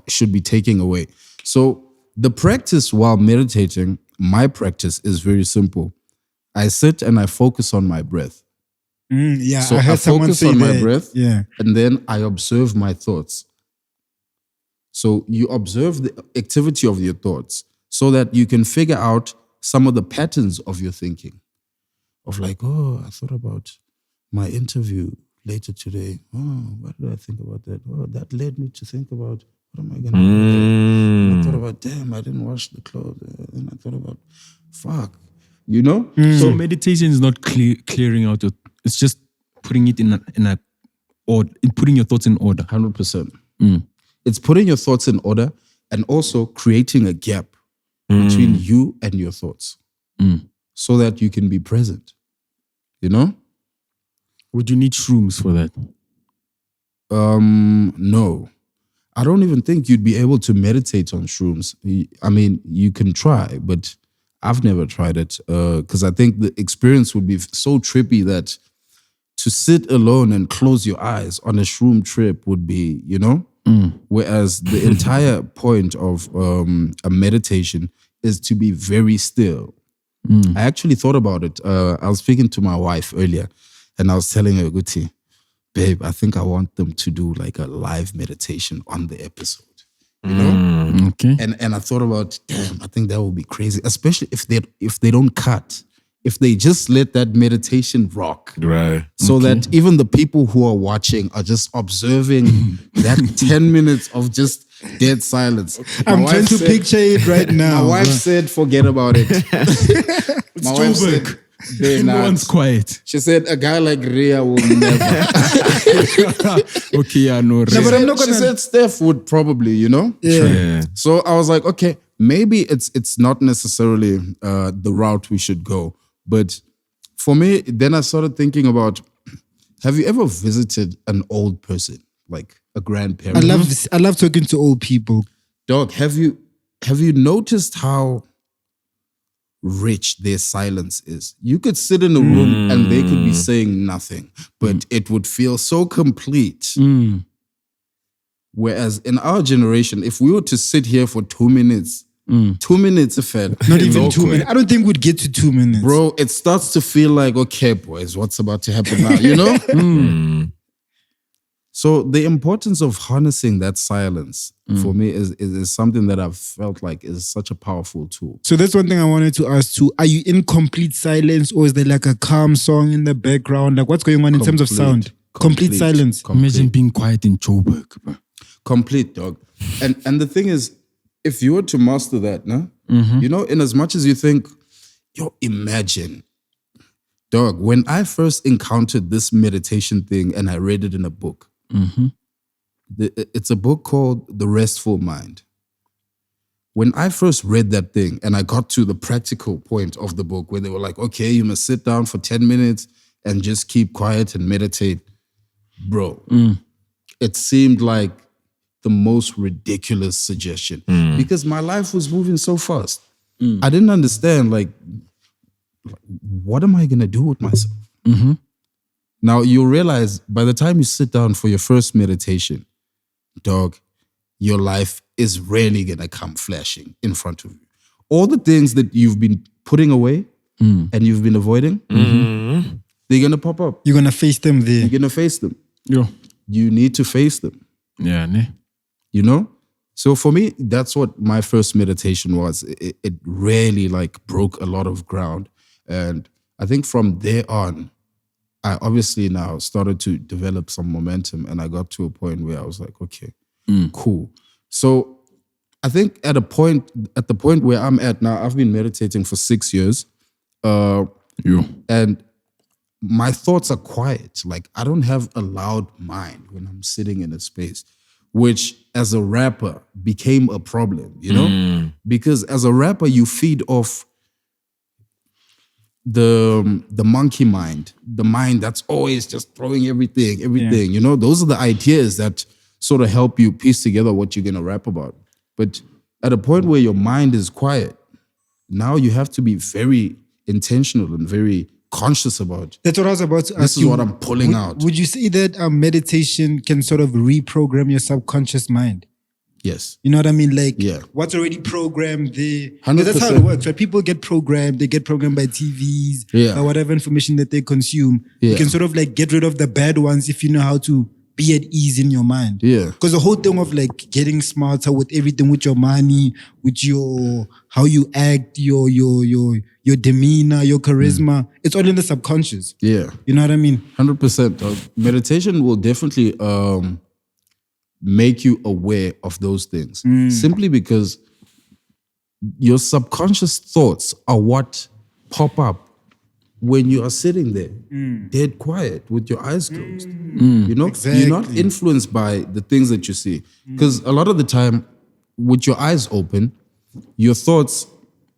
should be taking away. So the practice while meditating, my practice is very simple. I sit and I focus on my breath. So I heard someone focus say on my that. breath, Yeah. and then I observe my thoughts. So you observe the activity of your thoughts so that you can figure out some of the patterns of your thinking. Of like, oh, I thought about my interview later today. Oh, what did I think about that? Oh, that led me to think about what am I going to do? And I thought about, damn, I didn't wash the clothes. And I thought about, fuck, you know? So meditation is not clearing out your, it's just putting it putting your thoughts in order. 100%. It's putting your thoughts in order and also creating a gap between you and your thoughts so that you can be present, you know? Would you need shrooms for that? No. I don't even think you'd be able to meditate on shrooms. I mean, you can try, but I've never tried it because I think the experience would be so trippy that to sit alone and close your eyes on a shroom trip would be, you know? Whereas the entire point of a meditation is to be very still. I actually thought about it. I was speaking to my wife earlier and I was telling her, Guti, babe, I think I want them to do like a live meditation on the episode. You know? Okay. And I thought about, damn, I think that would be crazy, especially if they don't cut. If they just let that meditation rock. Right. So that even the people who are watching are just observing that 10 minutes of just Dead silence. I'm trying to picture it right now. My wife said, forget about it. My wife said, no one's quiet. She said, a guy like Rhea will never. Okay, yeah, no. No, but I'm not She gonna. said Steph would probably, Yeah. So I was like, okay, maybe it's not necessarily the route we should go. But for me, then I started thinking about, have you ever visited an old person, like a grandparent? I love talking to old people. Dog, have you noticed how rich their silence is? You could sit in a room and they could be saying nothing, but it would feel so complete. Whereas in our generation, if we were to sit here for 2 minutes, 2 minutes of it, Not even 2 minutes. I don't think we'd get to 2 minutes. bro, it starts to feel like, okay, boys, what's about to happen now? You know? So the importance of harnessing that silence for me is something that I've felt like is such a powerful tool. So that's one thing I wanted to ask too. Are you in complete silence or is there like a calm song in the background? Like what's going on in terms of sound? Complete silence. Imagine being quiet in Joburg, bro. Complete, dog. And the thing is, if you were to master that, you know, in as much as you think, yo, imagine, dog, when I first encountered this meditation thing and I read it in a book, it's a book called The Restful Mind. When I first read that thing and I got to the practical point of the book where they were like, okay, you must sit down for 10 minutes and just keep quiet and meditate. Bro, it seemed like the most ridiculous suggestion because my life was moving so fast. I didn't understand, like, what am I going to do with myself? Now, you realize by the time you sit down for your first meditation, dog, your life is really going to come flashing in front of you. All the things that you've been putting away and you've been avoiding, they're going to pop up. You're going to face them there. You're going to face them. Yeah. You need to face them. Yeah, ne? You know? So for me, that's what my first meditation was. It really like broke a lot of ground. And I think from there on, I obviously now started to develop some momentum and I got to a point where I was like, okay, cool. So I think at the point where I'm at now, I've been meditating for 6 years. And my thoughts are quiet. Like I don't have a loud mind when I'm sitting in a space, which as a rapper became a problem, you know? Because as a rapper, you feed off the monkey mind, the mind that's always just throwing everything, you know? Those are the ideas that sort of help you piece together what you're going to rap about. But at a point where your mind is quiet, now you have to be very intentional and very conscious about. That's what I was about to ask you. This is what I'm pulling out. Would you say that meditation can sort of reprogram your subconscious mind? Yes. You know what I mean? Like, Yeah. what's already programmed there. 100%. That's how it works, right? People get programmed. They get programmed by TVs, by whatever information that they consume. You can sort of like get rid of the bad ones if you know how to be at ease in your mind. Yeah. Because the whole thing of like getting smarter with everything, with your money, with your how you act, your demeanor, your charisma, it's all in the subconscious. Yeah. You know what I mean? 100%. Meditation will definitely make you aware of those things. Simply because your subconscious thoughts are what pop up when you are sitting there, dead quiet with your eyes closed. You know, you're not influenced by the things that you see. Because a lot of the time, with your eyes open, your thoughts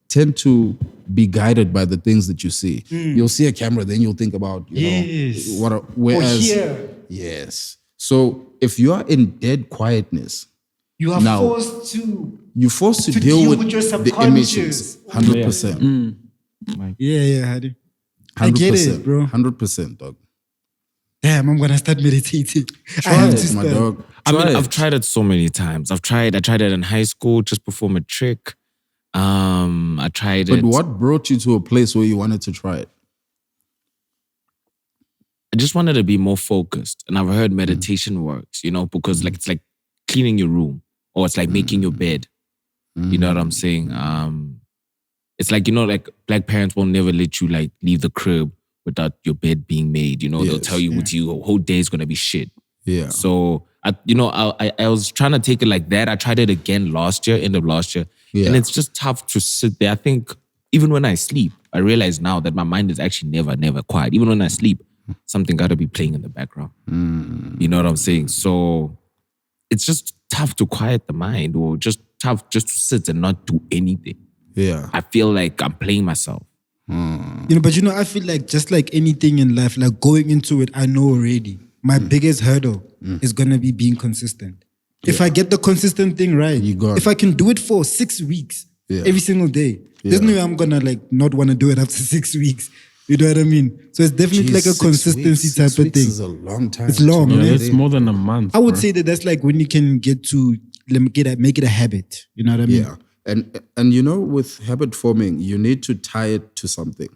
tend to be guided by the things that you see. You'll see a camera, then you'll think about, you know, whereas, yes. So if you are in dead quietness, you are now, forced to deal with your the images. 100%. Yeah, Hadi. I get it, bro. 100%, dog. Damn, I'm gonna start meditating. Try it, my dog. I've tried it so many times. I tried it in high school just before matric. I tried it. But what brought you to a place where you wanted to try it? I just wanted to be more focused. And I've heard meditation works, you know, because like it's like cleaning your room or it's like making your bed. You know what I'm saying? It's like, you know, like black parents will never let you like leave the crib without your bed being made. You know, they'll tell you with you, a whole day is going to be shit. Yeah. So, I was trying to take it like that. I tried it again end of last year. Yeah. And it's just tough to sit there. I think even when I sleep, I realize now that my mind is actually never quiet. Even when I sleep, something got to be playing in the background. You know what I'm saying? So it's just tough to quiet the mind, or just tough just to sit and not do anything. Yeah. I feel like I'm playing myself. But I feel like just like anything in life, like going into it, I know already my biggest hurdle is gonna be being consistent. If I get the consistent thing right, if I can do it for 6 weeks, every single day, there's no way I'm gonna like not want to do it after 6 weeks. You know what I mean? So it's definitely like a consistency type of thing. Is a long time. It's long. Yeah, it's more than a month. I would say that's like when you can get to make it a habit. You know what I mean? Yeah. And with habit forming, you need to tie it to something.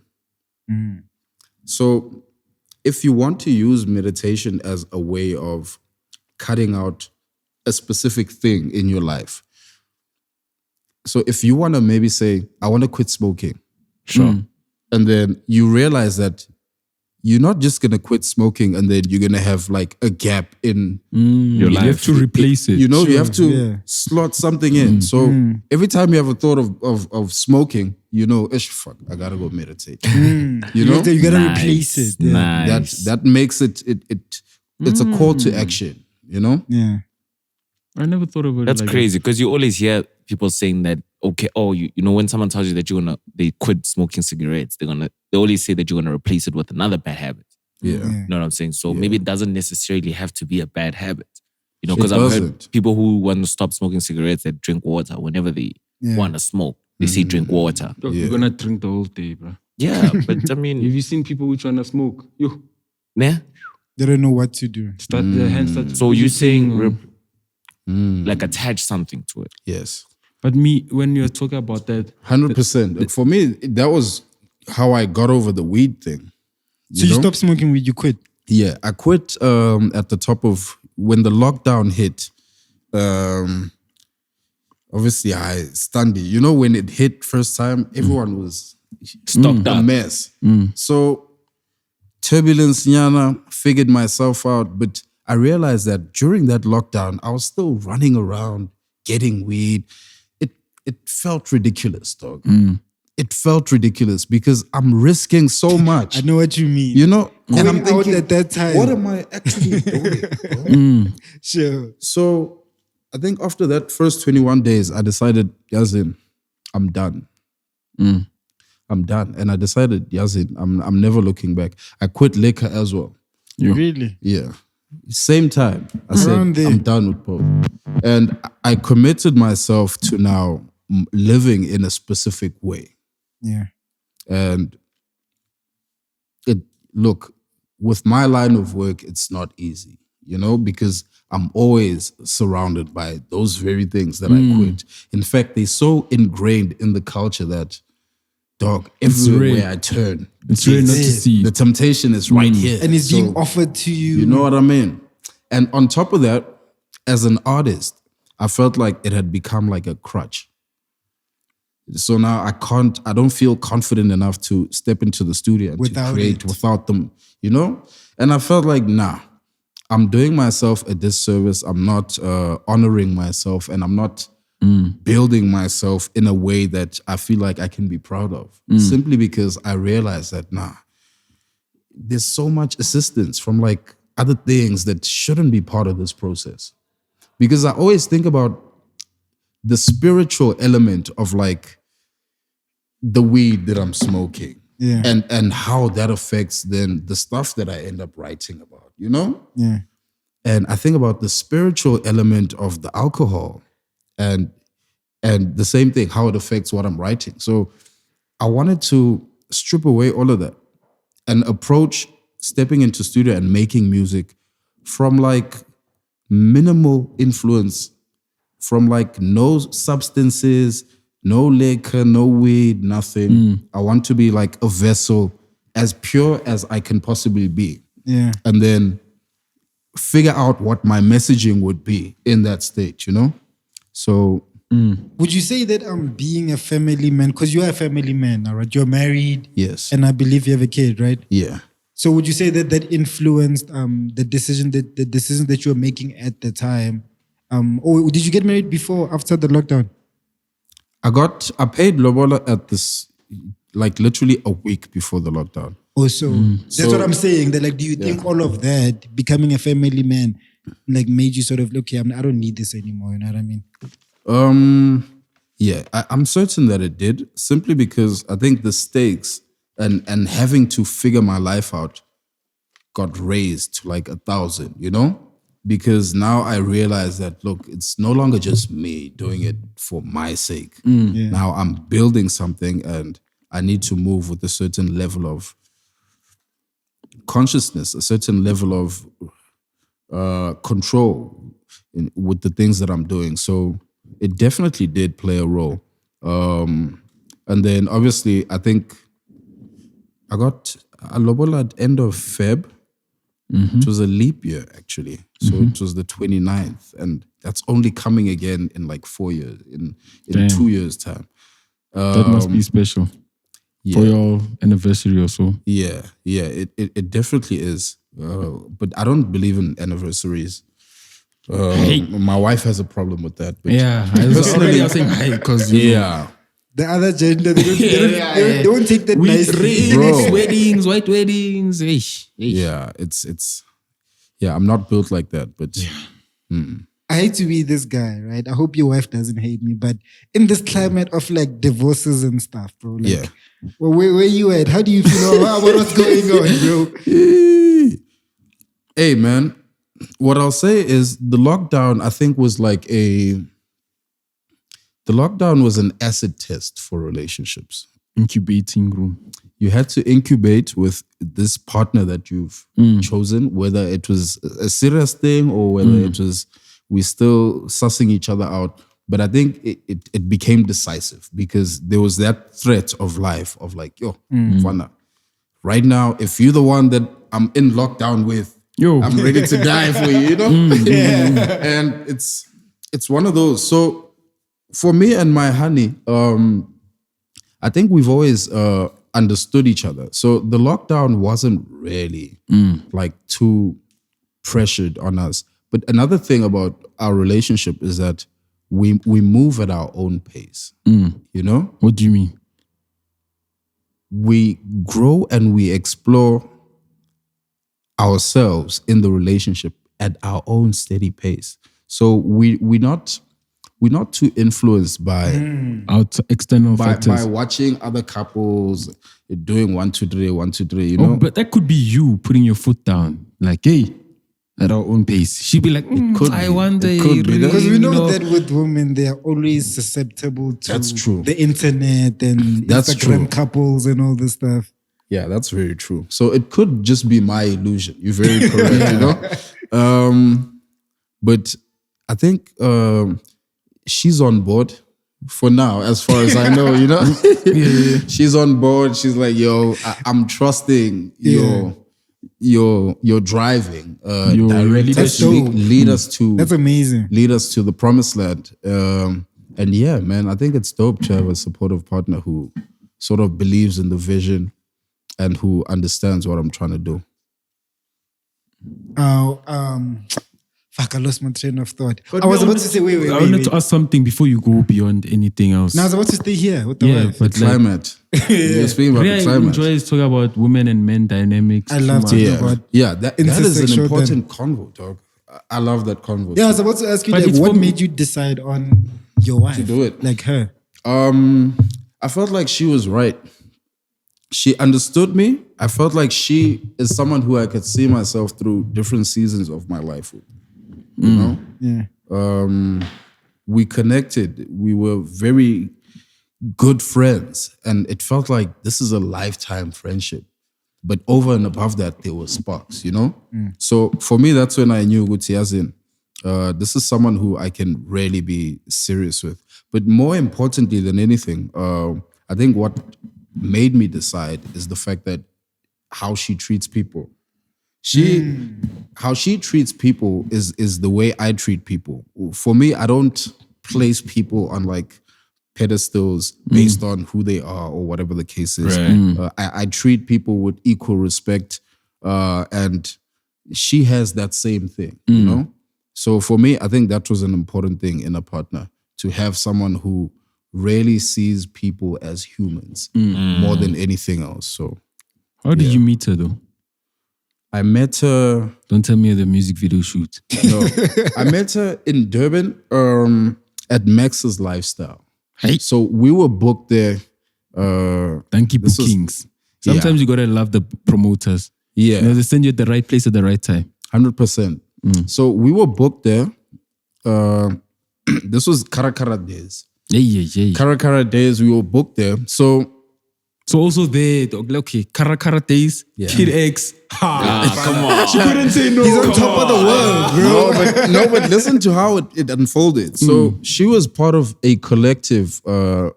So if you want to use meditation as a way of cutting out a specific thing in your life. So if you want to maybe say, I want to quit smoking. Sure. And then you realize that you're not just going to quit smoking and then you're going to have like a gap in your life. You have to replace it. You have to slot something in. So every time you have a thought of smoking, fuck, I got to go meditate. You got to replace it. Yeah. Nice. That makes it's a call to action, Yeah. I never thought of it. That's like crazy, because you always hear people saying that, okay, when someone tells you that they quit smoking cigarettes, they always say that you're gonna replace it with another bad habit. Yeah. You know what I'm saying? So maybe it doesn't necessarily have to be a bad habit. Because I've heard people who want to stop smoking cigarettes that drink water whenever they want to smoke. They say drink water. Dog, you're gonna drink the whole day, bro. Yeah, but I mean, have you seen people who trying to smoke? yeah. They don't know what to do. Start their hands. So you're saying like attach something to it. Yes. But when you're talking about that, 100%. For me, that was how I got over the weed thing. So you stopped smoking weed, you quit? Yeah, I quit at the top of when the lockdown hit. Obviously, I stunned it. When it hit first time, everyone was Stocked up. a mess. So turbulence, figured myself out. But I realized that during that lockdown, I was still running around, getting weed. It felt ridiculous, dog. It felt ridiculous because I'm risking so much. I know what you mean. And I'm thinking, at that time. what am I actually doing? Sure. So I think after that first 21 days, I decided, Yazin, I'm done. I'm done. And I decided, Yazin, I'm never looking back. I quit liquor as well. Really? Yeah. Same time. I said, Around there. I'm done with both. And I committed myself to now living in a specific way. Yeah. And look, with my line of work, it's not easy, because I'm always surrounded by those very things that I quit. In fact, they're so ingrained in the culture that, dog, everywhere I turn, it's rare not to see. the temptation is right here. And it's being offered to you. You know what I mean? And on top of that, as an artist, I felt like it had become like a crutch. So now I don't feel confident enough to step into the studio and to create without them, And I felt like, I'm doing myself a disservice. I'm not honoring myself, and I'm not building myself in a way that I feel like I can be proud of. Simply because I realized that, there's so much assistance from like other things that shouldn't be part of this process. Because I always think about the spiritual element of like the weed that I'm smoking, and how that affects then the stuff that I end up writing about, Yeah. And I think about the spiritual element of the alcohol, and the same thing, how it affects what I'm writing. So I wanted to strip away all of that and approach stepping into studio and making music from like minimal influence, from like no substances, no liquor, no weed, nothing. I want to be like a vessel as pure as I can possibly be. Yeah. And then figure out what my messaging would be in that state, So would you say that being a family man, because you are a family man, all right? You're married. yes. And I believe you have a kid, right? Yeah. So would you say that that influenced the decisions that you were making at the time? Or did you get married before, after the lockdown? I paid lobola at this, like literally a week before the lockdown. Oh, so that's what I'm saying. That like, do you think all of that, becoming a family man, like made you sort of, okay, I don't need this anymore, you know what I mean? Yeah, I'm certain that it did, simply because I think the stakes and having to figure my life out got raised to like 1,000, you know? Because now I realize that, look, it's no longer just me doing it for my sake. Now I'm building something and I need to move with a certain level of consciousness, a certain level of control with the things that I'm doing. So it definitely did play a role. And then obviously, I think I got a lobola at end of Feb. It was a leap year, actually. So it was the 29th. And that's only coming again in like 4 years, in 2 years' time. That must be special for your anniversary or so. Yeah, it definitely is. But I don't believe in anniversaries. My wife has a problem with that. But I was saying because The other gender, they don't take that nicely. rings, weddings, white weddings. yeah, it's I'm not built like that. But I hate to be this guy, right? I hope your wife doesn't hate me, but in this climate of like divorces and stuff, bro. Like, well, where you at? How do you feel about what's going on, bro? Hey, man, what I'll say is the lockdown, I think, was like the lockdown was an acid test for relationships. Incubating room. You had to incubate with this partner that you've chosen, whether it was a serious thing or whether it was we still sussing each other out. But I think it became decisive because there was that threat of life of like, yo, Fana, right now, if you're the one that I'm in lockdown with, I'm ready to die for you, you know? And it's one of those. So for me and my honey, I think we've always understood each other. So the lockdown wasn't really like too pressured on us. But another thing about our relationship is that we move at our own pace. You know? What do you mean? We grow and we explore ourselves in the relationship at our own steady pace. So we're not too influenced by external factors. By watching other couples doing 1, 2, 3, 1, 2, 3, you know? But that could be you putting your foot down, like, hey, at our own pace. She'd be like, I wonder. Because we know that with women, they are always susceptible to the internet and Instagram couples and all this stuff. Yeah, that's very true. So it could just be my illusion. You're very correct, you know? But I think she's on board for now, as far as I know, you know? She's on board. She's like, yo, I'm trusting your driving. Lead us to that's amazing. Lead us to the promised land. And yeah, man, I think it's dope to have a supportive partner who sort of believes in the vision and who understands what I'm trying to do. Fuck, I lost my train of thought. I was about to say, wait. I wanted to ask something before you go beyond anything else. No, I was about to stay here. What the wife? But climate. You're speaking about the climate. I enjoy talking about women and men dynamics. I love talking about that is an important convo, dog. I love that convo. Yeah, I was about to ask you, like, what made you decide on your wife? To do it. Like her. I felt like she was right. She understood me. I felt like she is someone who I could see myself through different seasons of my life with. You know? Yeah. We connected. We were very good friends. And it felt like this is a lifetime friendship. But over and above that, there were sparks, you know? So for me, that's when I knew Gutiazin. This is someone who I can really be serious with. But more importantly than anything, I think what made me decide is the fact that how she treats people. How she treats people is the way I treat people. For me, I don't place people on like pedestals based on who they are or whatever the case is. I treat people with equal respect. and she has that same thing, you know? So for me, I think that was an important thing in a partner, to have someone who really sees people as humans more than anything else. So how did you meet her though? I met her. Don't tell me the music video shoot. No, I met her in Durban at Max's Lifestyle. Hey. So we were booked there. Thank you, this was- bookings. Sometimes you gotta love the promoters. Yeah, You know, they send you at the right place at the right time. 100%. So we were booked there. This was Caracara days. Yeah. Caracara days, we were booked there. So Also there, dog, okay, Caracara days, Kid X. Come on. She couldn't say no. He's on top of the world, bro. no, but listen to how it unfolded. So she was part of a collective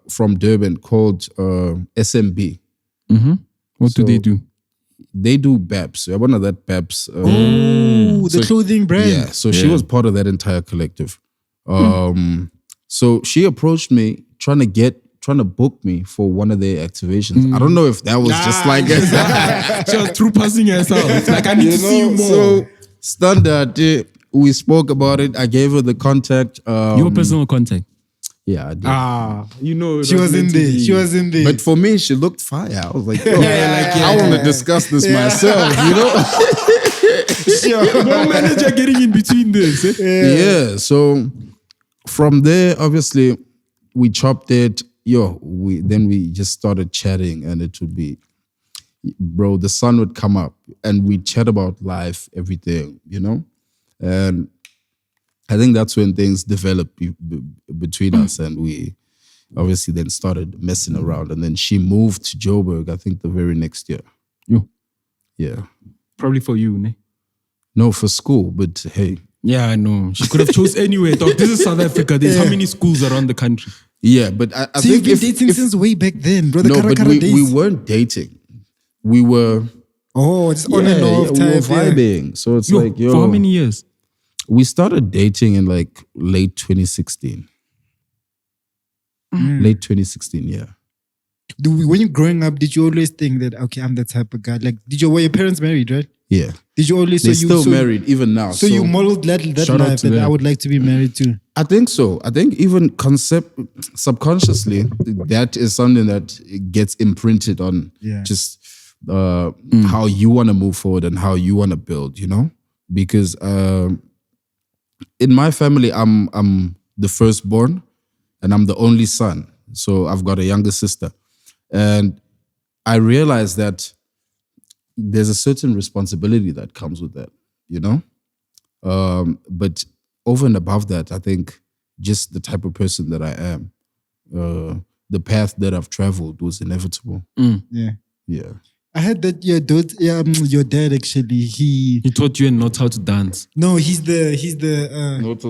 from Durban called SMB. What do they do? They do BAPS. One of that BAPS. The clothing brand. Yeah, so she was part of that entire collective. So she approached me trying to book me for one of their activations. I don't know if that was just like She was through passing herself. It's like, I need to see you more. So standard, we spoke about it. I gave her the contact. Your personal contact. Yeah, I did. You know, She was in there. She was in there. But for me, she looked fire. I was like, I want to discuss this myself, you know? No manager getting in between this. Yeah. So from there, obviously, we chopped it. Then we just started chatting, and it would be, bro, the sun would come up and we'd chat about life, everything, you know? And I think that's when things developed between us, and we obviously then started messing around. And then she moved to Joburg, I think the very next year. Yo, Yeah. probably for you, ne? No, for school, but hey. Yeah, I know. She could have chose anywhere, dog. This is South Africa. There's how many schools around the country? Yeah, but I So think you've been dating since way back then, bro. The no, but Caracara days. we weren't dating. We were It's on and off we were type. Yeah. vibing. So it's like, For how many years? We started dating in like late 2016. Late 2016, yeah. When you growing up, did you always think that, okay, I'm the type of guy? Like, were your parents married, right? Yeah. Did you always? They're still married even now. So you modeled that shout out life to that them. I would like to be married to. I think so. I think even subconsciously, that is something that gets imprinted on just how you want to move forward and how you want to build, you know? Because in my family, I'm the firstborn and I'm the only son. So I've got a younger sister. And I realized that there's a certain responsibility that comes with that, you know? But over and above that, I think just the type of person that I am, the path that I've traveled was inevitable. Yeah. Yeah. I heard that your dad actually, he taught you not how to dance. no, he's the he was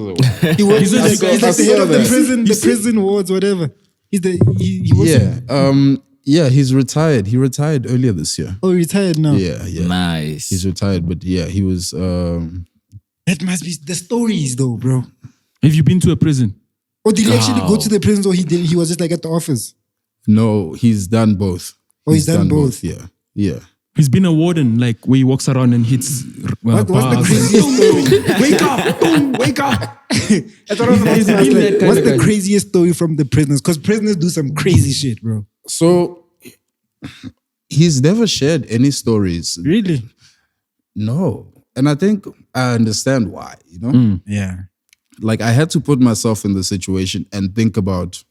He's he's like I the head of the that. prison, the prison wards, whatever. He's the he was Yeah, he's retired. He retired earlier this year. retired now. Yeah. Nice. He's retired, but yeah, he was. That must be the stories though, bro. Have you been to a prison? Or did he actually go to the prison, or he was just like at the office? No, he's done both. Oh, he's done both. Yeah. He's been a warden, like where he walks around and hits. What's the bars. craziest story? Wake up! Boom! Wake up! That's what I was about to ask, like, what's the craziest story from the prisoners? Because prisoners do some crazy shit, bro. So he's never shared any stories. Really? No. And I think I understand why, you know? Yeah. Like I had to put myself in the situation and think about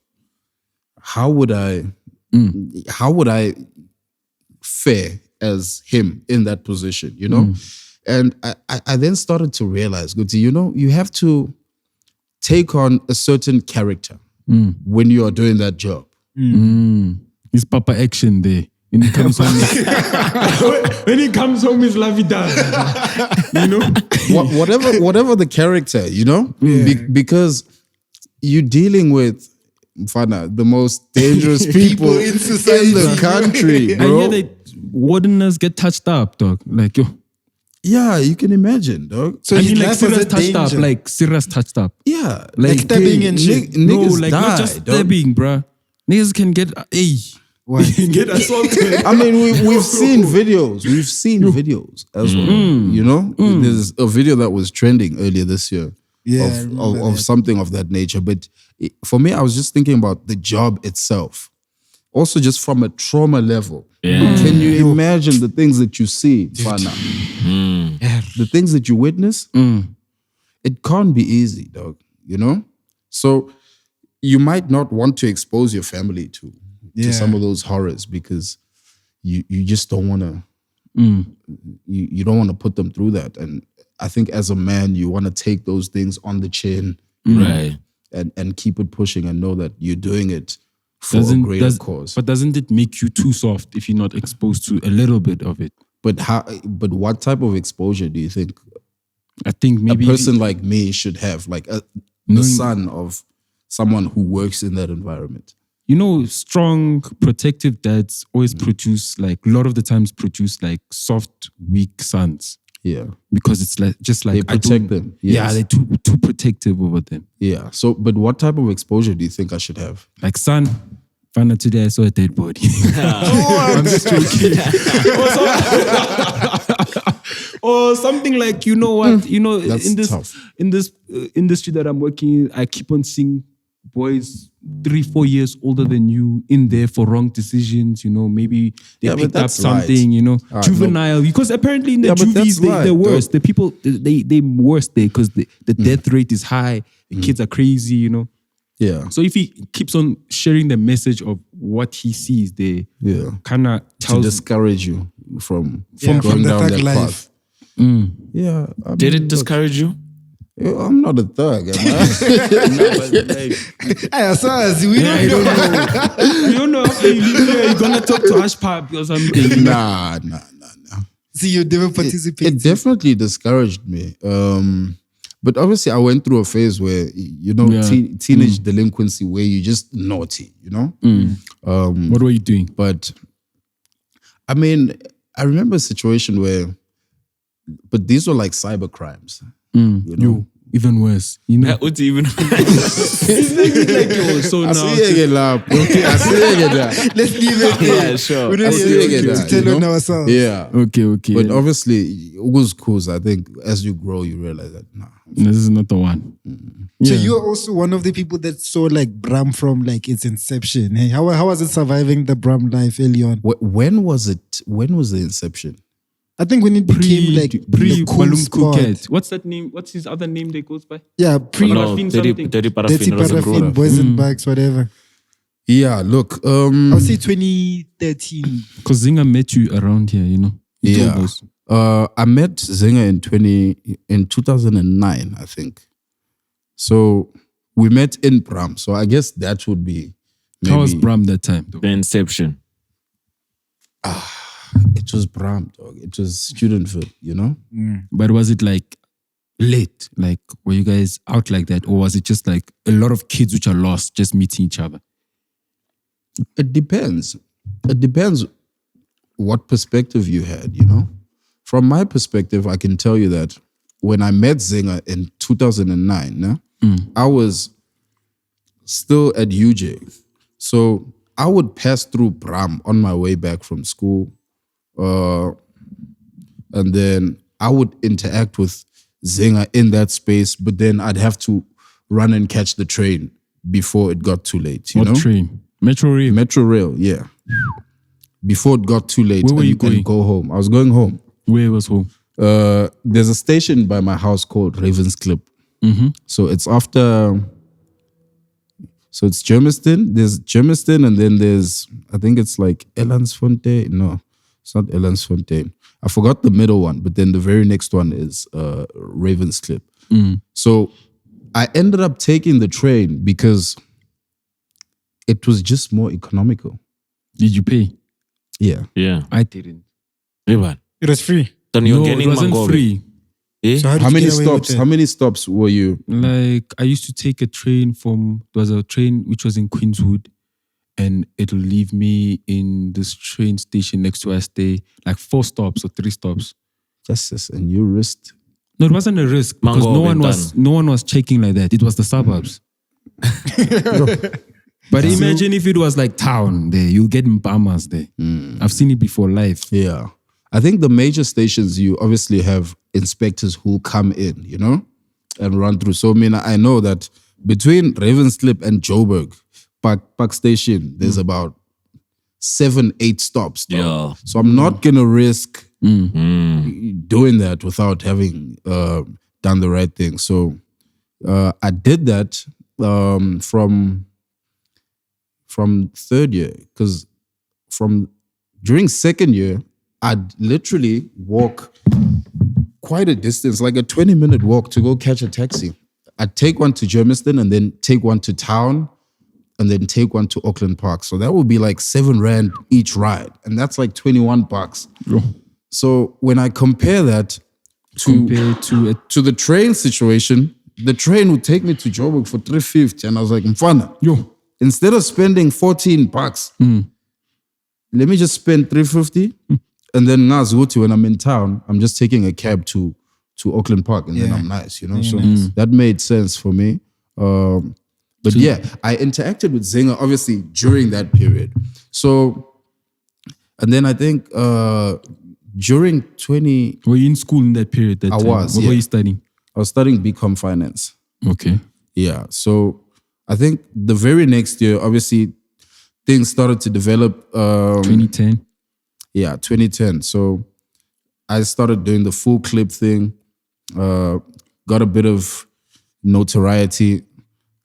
how would I fare as him in that position, you know? And I then started to realize, Guti, you know, you have to take on a certain character when you are doing that job. It's Papa action there. When he comes home, when he comes home, it's lovey-dovey. You know, whatever the character, you know, because you're dealing with Mfana, the most dangerous people in the country, I bro. hear that wardeners get touched up, dog. Like yo, Yeah, you can imagine, dog. So I his mean, like life was serious a touched up, danger. like serious touched up. Yeah, Like stabbing and shit. No, Niggas like die, not just dog. stabbing, bruh. Niggas can get What? Get assaulted. I mean, we've seen videos. We've seen videos as well. You know, there's a video that was trending earlier this year Yeah, I of remember that. something of that nature. But for me, I was just thinking about the job itself. Also, just from a trauma level. Can you imagine the things that you see, Fana? The things that you witness? It can't be easy, dog. You know? So you might not want to expose your family to some of those horrors because you just don't want to you don't want to put them through that. And I think as a man, you want to take those things on the chin, Right. and keep it pushing and know that you're doing it for a greater cause. But doesn't it make you too soft if you're not exposed to a little bit of it? But what type of exposure do you think I think maybe a person like me should have, like the son of someone who works in that environment? You know, strong, protective dads always produce, like, a lot of the times produce like soft, weak sons. Yeah. Because it's like just like They protect them. Yeah, Yes. they're too protective over them. Yeah. So, but what type of exposure do you think I should have? Like, son, found out today I saw a dead body. I'm just joking. Or something like, you know what? You know, That's in this tough. industry that I'm working in, I keep on seeing boys 3-4 years older than you in there for wrong decisions. You know, maybe they Yeah, but picked up that's light. something. You know, Alright, juvenile. Because apparently in the Yeah, but that's juvies light, they're worse. though. The people they worse there because the death rate is high. The kids are crazy. You know. Yeah. So if he keeps on sharing the message of what he sees, they Yeah. kind of To tells discourage you from from going the down thug that life. path. Yeah. I Did mean, it discourage you? look, I'm not a thug, am I? Hey, SARS, we don't know. you don't know after you leave here, you're gonna talk to Ash Pub or something. nah. See, you never participate. It definitely discouraged me. But obviously, I went through a phase where, you know, Yeah. teenage delinquency, where you're just naughty, you know? What were you doing? But I mean, I remember a situation where, but these were like cyber crimes. You know? Even worse. You know, That would even. so I now see you again, lap. Okay, I see you again. Let's leave it there. Yeah, sure. We I don't see need you to again. that, tell you on know? ourselves. Yeah. okay. But obviously, it was cool. So I think as you grow, you realize that, nah. this is not the one. So you're also one of the people that saw like Bram from like its inception. Hey, how was it surviving the Bram life early on? When was it? When was the inception? I think when it became like Pre the cool Balloon spot. Coquette. What's that name? What's his other name that goes by? Yeah, pre No, Paraffin dirty something. Dirty paraffin. Paraffin, Boys and Bags, whatever. Yeah, look. I would say 2013. Because Zinga met you around here, you know. He told Yeah. us. I met Zinga in 2009, I think. So we met in Pram. So I guess that would be How was maybe- Bram that time, though? The inception. It was Pram, dog. It was Studentville, you know? But was it like late? Like, were you guys out like that? Or was it just like a lot of kids which are lost just meeting each other? It depends. It depends what perspective you had, you know? From my perspective, I can tell you that when I met Zinga in 2009, I was still at UJ. So I would pass through Bram on my way back from school. And then I would interact with Zinga in that space, but then I'd have to run and catch the train before it got too late, you What know? train? Metro Rail. Metro Rail, yeah. Before it got too late. Where were you and going? go home. I was going home. Where was home? There's a station by my house called Ravens Clip. So it's after. So it's Germiston. There's Germiston, and then there's, I think it's like Elandsfontein. No, it's not Elandsfontein. I forgot the middle one, but then the very next one is Ravens Clip. So I ended up taking the train because it was just more economical. Did you pay? Yeah. Yeah. I didn't. Rivan. It was free. Then you're No, getting it wasn't Mangobe. free. Eh? So how did How you many get away with stops? it? How many stops were you? Like, I used to take a train there was a train which was in Queenswood, and it'll leave me in this train station next to where I stay, like 4 stops or 3 stops. Justice, and you risked. No, it wasn't a risk because Mango no one was checking like that. It was the suburbs. But imagine if it was like town there, you'll get Mpamas there. I've seen it before live. Yeah. I think the major stations, you obviously have inspectors who come in, you know, and run through. So, I know that between Ravensklip and Joburg, Park Station, there's about 7-8 stops. Dog. Yeah. So I'm not going to risk doing that without having done the right thing. So I did that from third year, because during second year, I'd literally walk quite a distance, like a 20-minute walk to go catch a taxi. I'd take one to Germiston and then take one to town and then take one to Auckland Park. So that would be like 7 Rand each ride. And that's like 21 bucks. Yo. So when I compare that to the train situation, the train would take me to Joburg for 350. And I was like, Mfana, instead of spending 14 bucks, let me just spend 350. And then when I'm in town, I'm just taking a cab to Auckland Park and then I'm nice, you know? So that made sense for me. But I interacted with Zinger obviously during that period. So, and then I think during 20... Were you in school in that period? That time? Was, What were you studying? I was studying BCom Finance. Okay. Yeah, so I think the very next year, obviously, things started to develop. 2010? Yeah, 2010. So I started doing the full clip thing, got a bit of notoriety.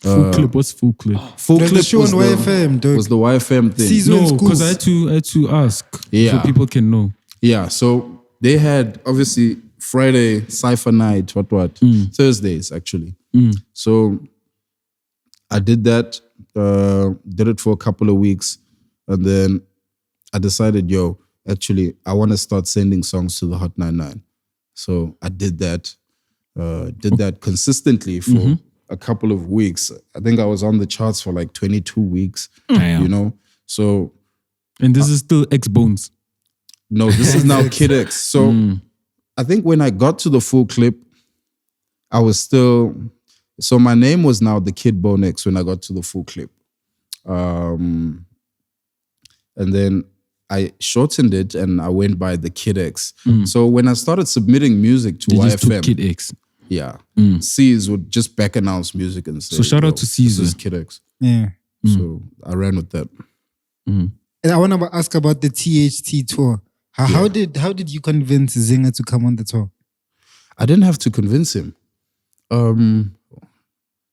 Full clip? What's full clip? Full There's clip the show on YFM, dog. was the YFM thing. Season in No, schools. because I had to ask so people can know. Yeah, so they had obviously Friday, Cypher Night, Thursdays actually. So I did that, did it for a couple of weeks, and then I decided, actually, I want to start sending songs to the Hot 99. So I did that consistently for a couple of weeks. I think I was on the charts for like 22 weeks, you know? So... And this is still X-Bones. No, this is now Kid X. So I think when I got to the full clip, I was still... So my name was now the Kid Bone X when I got to the full clip. And then I shortened it and I went by the Kid X. So when I started submitting music to They YFM... just took Kid X. Yeah. C's would just back announce music and say... So shout out to C's. This is Kid X. Yeah. So I ran with that. And I want to ask about the THT tour. How did you convince Zinger to come on the tour? I didn't have to convince him.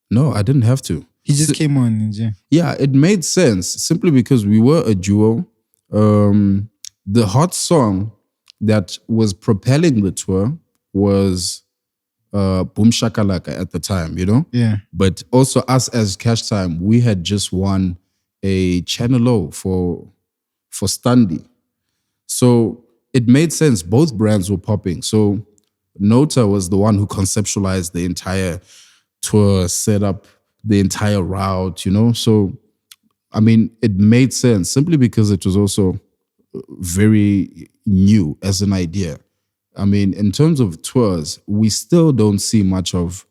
No, I didn't have to. He just came on. Yeah, it made sense simply because we were a duo. The hot song that was propelling the tour was Boom Shakalaka at the time, you know? Yeah. But also us as CashTime, we had just won a Channel O for Standi. So it made sense. Both brands were popping. So Nota was the one who conceptualized the entire tour, set up the entire route, you know? So, I mean, it made sense simply because it was also very new as an idea. I mean, in terms of tours, we still don't see much of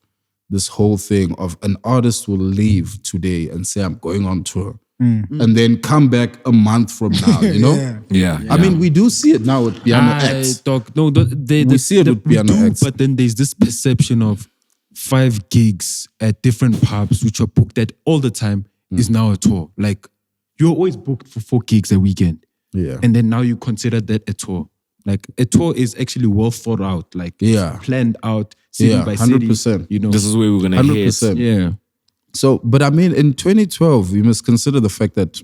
this whole thing of an artist will leave today and say, I'm going on tour. And then come back a month from now, you know? Yeah. I mean, we do see it now with Piano X. We see it with Piano X. But then there's this perception of 5 gigs at different pubs, which are booked at all the time, is now a tour. Like, you're always booked for 4 gigs a weekend. Yeah. And then now you consider that a tour. Like, a tour is actually well thought out, like planned out, city by city. 100%. You know, This is where we're gonna hit. 100%. yeah. So, but I mean, in 2012, you must consider the fact that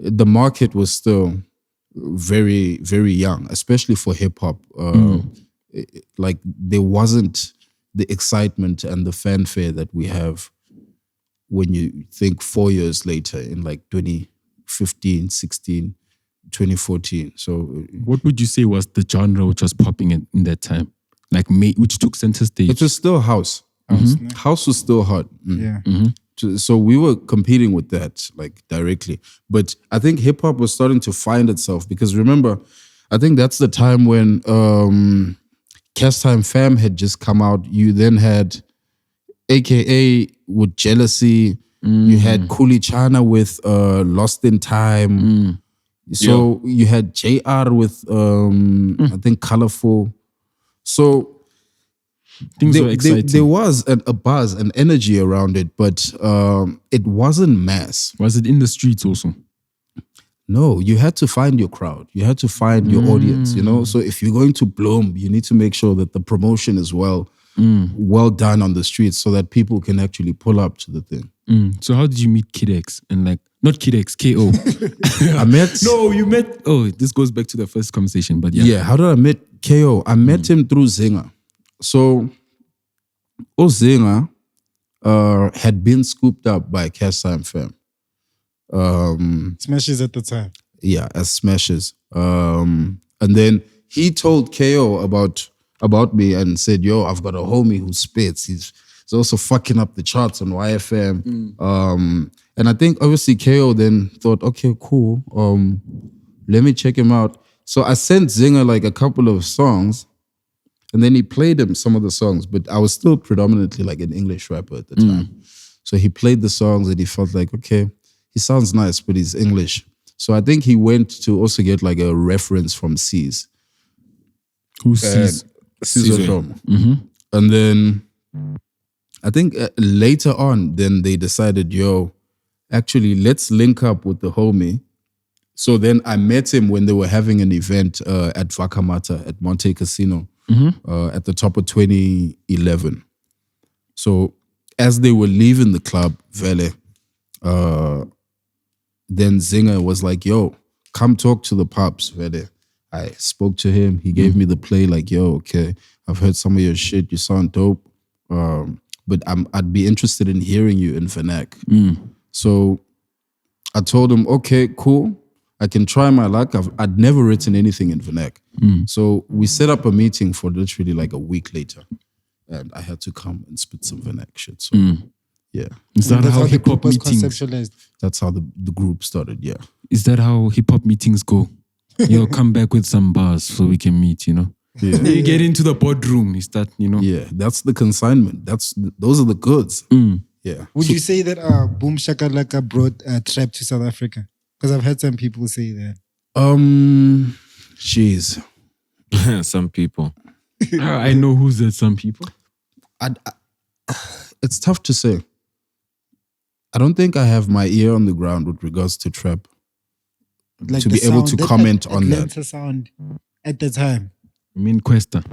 the market was still very, very young, especially for hip hop. Like, there wasn't the excitement and the fanfare that we have when you think 4 years later in like 2015, 16, 2014. So, What would you say was the genre which was popping in that time? Like, which took center stage? it was still house. House was still hot. Yeah. So we were competing with that, like, directly. But I think hip hop was starting to find itself because remember, I think that's the time when CashTime Fam had just come out. You then had AKA with Jealousy. You had Kulichana with Lost in Time. So you had JR with I think Colorful. So Things were exciting. there was a buzz, an energy around it, but it wasn't mass. Was it in the streets also? No, you had to find your crowd. You had to find your audience, you know? So if you're going to bloom, you need to make sure that the promotion is well done on the streets so that people can actually pull up to the thing. So how did you meet Kid X? And like, not Kid X, KO. I met... No, you met... Oh, this goes back to the first conversation, but yeah. Yeah, how did I meet KO? I met him through Zinger. So, Zinger had been scooped up by CashTime fam. Smashes at the time. Yeah, as Smashes. And then he told KO about me and said, yo, I've got a homie who spits. He's also fucking up the charts on YFM. And I think obviously KO then thought, okay, cool. Let me check him out. So I sent Zinger like a couple of songs and then he played him some of the songs, but I was still predominantly like an English rapper at the time. So he played the songs and he felt like, okay, he sounds nice, but he's English. So I think he went to also get like a reference from C's. Who's C's? And then I think later on, then they decided, yo, actually, let's link up with the homie. So then I met him when they were having an event at Vakamata at Monte Casino at the top of 2011. So as they were leaving the club, Vele, then Zinger was like, yo, come talk to the pops, Vele. I spoke to him. He gave me the play like, yo, okay, I've heard some of your shit. You sound dope. But I'd be interested in hearing you in Vernac. So I told him, okay, cool. I can try my luck. I'd never written anything in Vernac. So we set up a meeting for literally like a week later. And I had to come and spit some Vernac shit. So yeah. Is that how hip hop was meetings? conceptualized? That's how the group started, yeah. Is that how hip hop meetings go? You'll come back with some bars so we can meet, you know? Yeah. You get into the boardroom, you start, you know? Yeah, that's the consignment. Those are the goods. Yeah. Would you say that Boom Shakalaka brought trap to South Africa? Because I've heard some people say that. Jeez. Some people. I know who's that, some people. It's tough to say. I don't think I have my ear on the ground with regards to trap. Like to the be able to sound, comment on Atlanta that. sound at the time. I mean, Questa.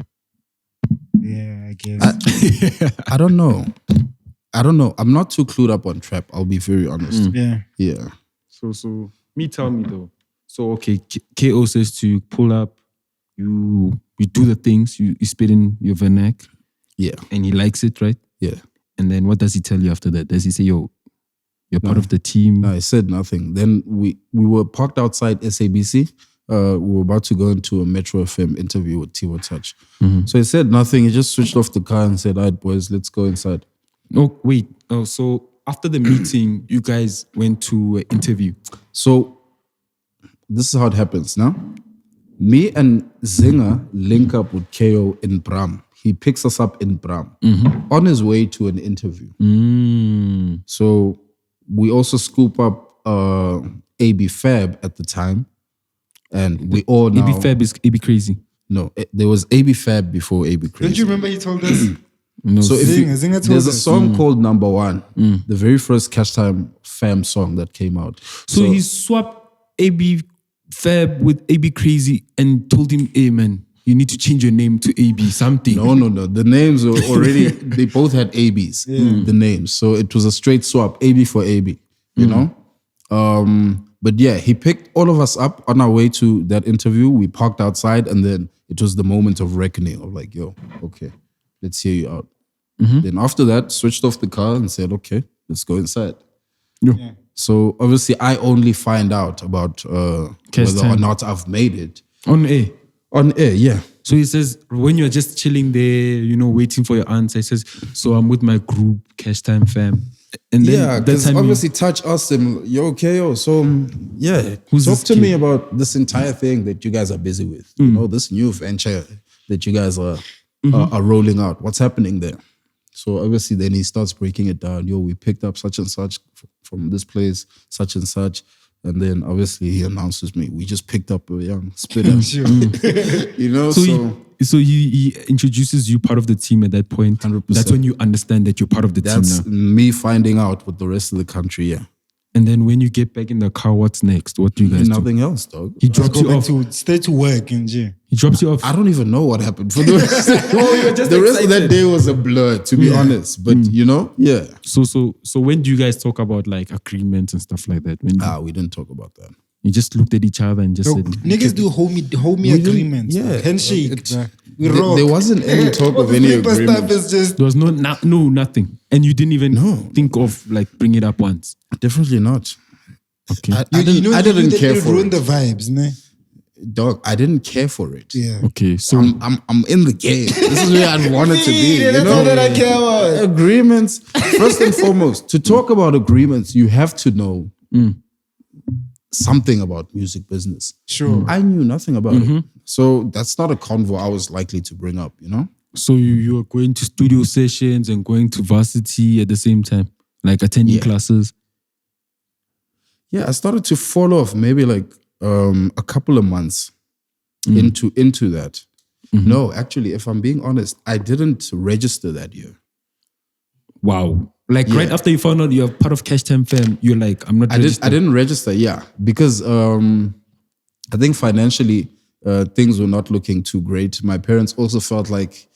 Yeah, I guess. I don't know. I'm not too clued up on trap. I'll be very honest. Yeah. So me tell me though. So okay, KO says to pull up, you do the things, you spit in your vernac. Yeah. And he likes it, right? Yeah. And then what does he tell you after that? Does he say, yo, you're part of the team? No, I said nothing. Then we were parked outside SABC. We were about to go into a Metro FM interview with Tiwa Touch. So he said nothing. He just switched off the car and said, all right, boys, let's go inside. Oh, wait. Oh, so after the meeting, you guys went to an interview. So this is how it happens now. Me and Zinger link up with KO in Bram. He picks us up in Bram on his way to an interview. So we also scoop up AB Fab at the time. And we all now... AB Fab is AB Crazy. No, there was AB Fab before AB Crazy. Don't you remember he told us? No. So if Zinger told there's a us. song called Number One, the very first CashTime fam song that came out. So he swapped AB Fab with AB Crazy and told him, hey man, you need to change your name to AB something. No. The names were already, they both had ABs, the names. So it was a straight swap, AB for AB, you know? But yeah, he picked all of us up on our way to that interview. We parked outside and then it was the moment of reckoning of like, yo, okay, let's hear you out. Then after that, switched off the car and said, okay, let's go inside. Yeah. So obviously I only find out about whether or not I've made it. On air. On air, yeah. So he says, when you're just chilling there, you know, waiting for your answer, he says, so I'm with my group, CashTime fam. And then Yeah, because obviously Touch asked him, you okay, yo? So yeah, Who's talk this to kid? me about this entire thing that you guys are busy with. You know, this new venture that you guys are rolling out. What's happening there? So obviously then he starts breaking it down. Yo, we picked up such and such from this place, such and such. And then obviously he announces me, we just picked up a young spitter. You know, so he introduces you part of the team at that point. 100%. That's when you understand that you're part of the team that's now. me finding out with the rest of the country, yeah. And then when you get back in the car, what's next? What do you guys do? Nothing else, dog. He drops you off. Stay to work and He drops you off. I don't even know what happened for the rest. The rest of that day was a blur, to be honest. But you know, yeah. So when do you guys talk about like agreements and stuff like that? When We didn't talk about that. you just looked at each other and just said, niggas do homie agreements. Yeah. Handshake. We There, rock. there wasn't any talk of any Paper stuff agreement. is just there was nothing. And you didn't even think of like bring it up once. Definitely not. Okay. I didn't care for ruin it. the vibes, ne? Dog, I didn't care for it. Yeah. Okay. So I'm in the game. This is where I wanted to be. You That's know? all that I care about. Agreements. First and foremost, to talk about agreements, you have to know something about music business. Sure. I knew nothing about it. So that's not a convo I was likely to bring up, you know? So you are going to studio sessions and going to varsity at the same time, like attending classes. Yeah, I started to fall off maybe like a couple of months into that. No, actually, if I'm being honest, I didn't register that year. Wow. Like right after you found out you're part of CashTime fam, you're like, I'm not registered. I didn't register, because I think financially things were not looking too great. My parents also felt like,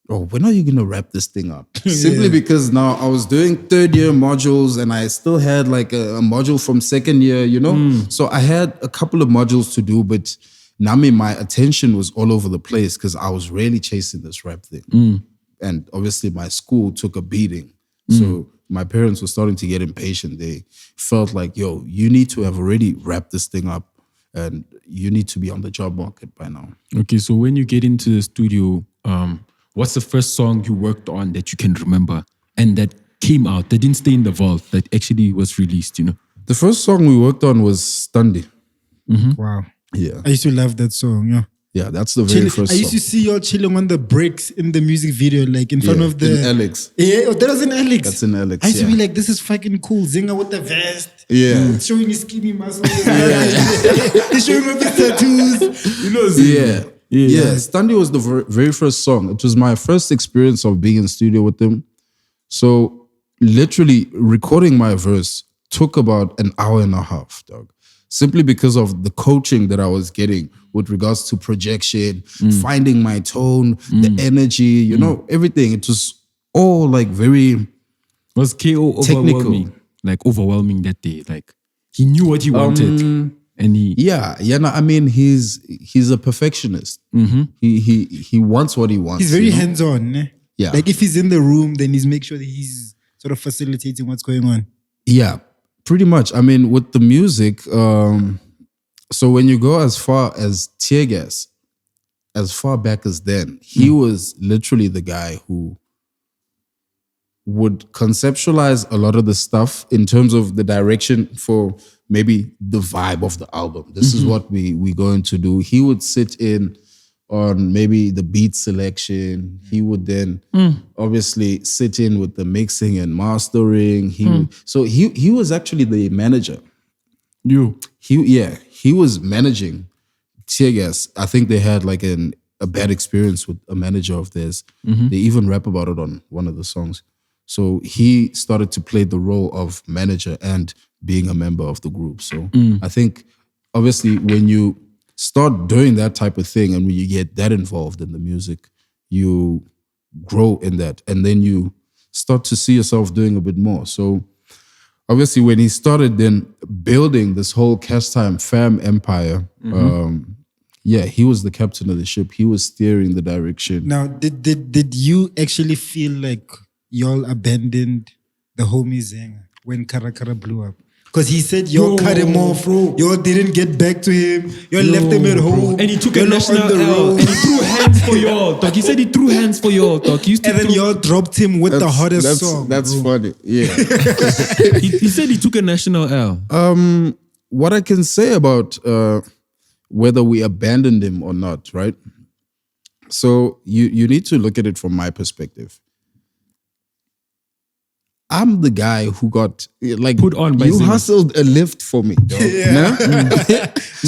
oh, when are you going to wrap this thing up? Simply because now I was doing third year modules and I still had like a module from second year, you know? So I had a couple of modules to do, but Nami, my attention was all over the place because I was really chasing this rap thing. And obviously my school took a beating. So my parents were starting to get impatient. They felt like, yo, you need to have already wrapped this thing up and you need to be on the job market by now. Okay, so when you get into the studio, what's the first song you worked on that you can remember and that came out, that didn't stay in the vault, that actually was released, you know? The first song we worked on was Stundy. Wow. Yeah. I used to love that song, yeah. Yeah, that's the very first I used song. to see y'all chilling on the bricks in the music video, like in front of the... in Alex. Yeah, that was in Alex. That's in Alex, I used to be yeah. like, this is fucking cool. Zinga with the vest. Yeah. Showing his skinny muscles. He's showing off his tattoos. You know, Zinga. Yeah. Stundy was the very first song. It was my first experience of being in studio with them. So literally recording my verse took about an hour and a half, dog. Simply because of the coaching that I was getting with regards to projection, finding my tone, the energy, you know, everything. It was all like very... Was KO overwhelming? Like overwhelming that day? Like he knew what he wanted and he... Yeah, no, I mean, he's a perfectionist. He wants what he wants. He's very you know? hands-on. Ne? Yeah. Like if he's in the room, then he's make sure that he's sort of facilitating what's going on. Yeah, pretty much. I mean, with the music, so when you go as far as Tear Gas, as far back as then, he was literally the guy who would conceptualize a lot of the stuff in terms of the direction for maybe the vibe of the album. This is what we're going to do. He would sit in on maybe the beat selection. He would then obviously sit in with the mixing and mastering. So he was actually the manager. He was managing Tear Gas. I think they had like a bad experience with a manager of theirs. They even rap about it on one of the songs. So he started to play the role of manager and being a member of the group. So I think obviously when you start doing that type of thing and when you get that involved in the music, you grow in that and then you start to see yourself doing a bit more. So obviously when he started then building this whole CashTime fam empire, he was the captain of the ship. He was steering the direction. Now, did you actually feel like y'all abandoned the homie Zenga when Caracara blew up? Because he said y'all cut him off, y'all didn't get back to him, y'all left him at home. And he took a national L and he threw hands for y'all, dog. He said he threw hands for y'all, dog. And then y'all dropped him with the hottest song. That's funny, yeah. he said he took a national L. What I can say about whether we abandoned him or not, right? So you need to look at it from my perspective. I'm the guy who got like Put on by you singers. hustled a lift for me, dog.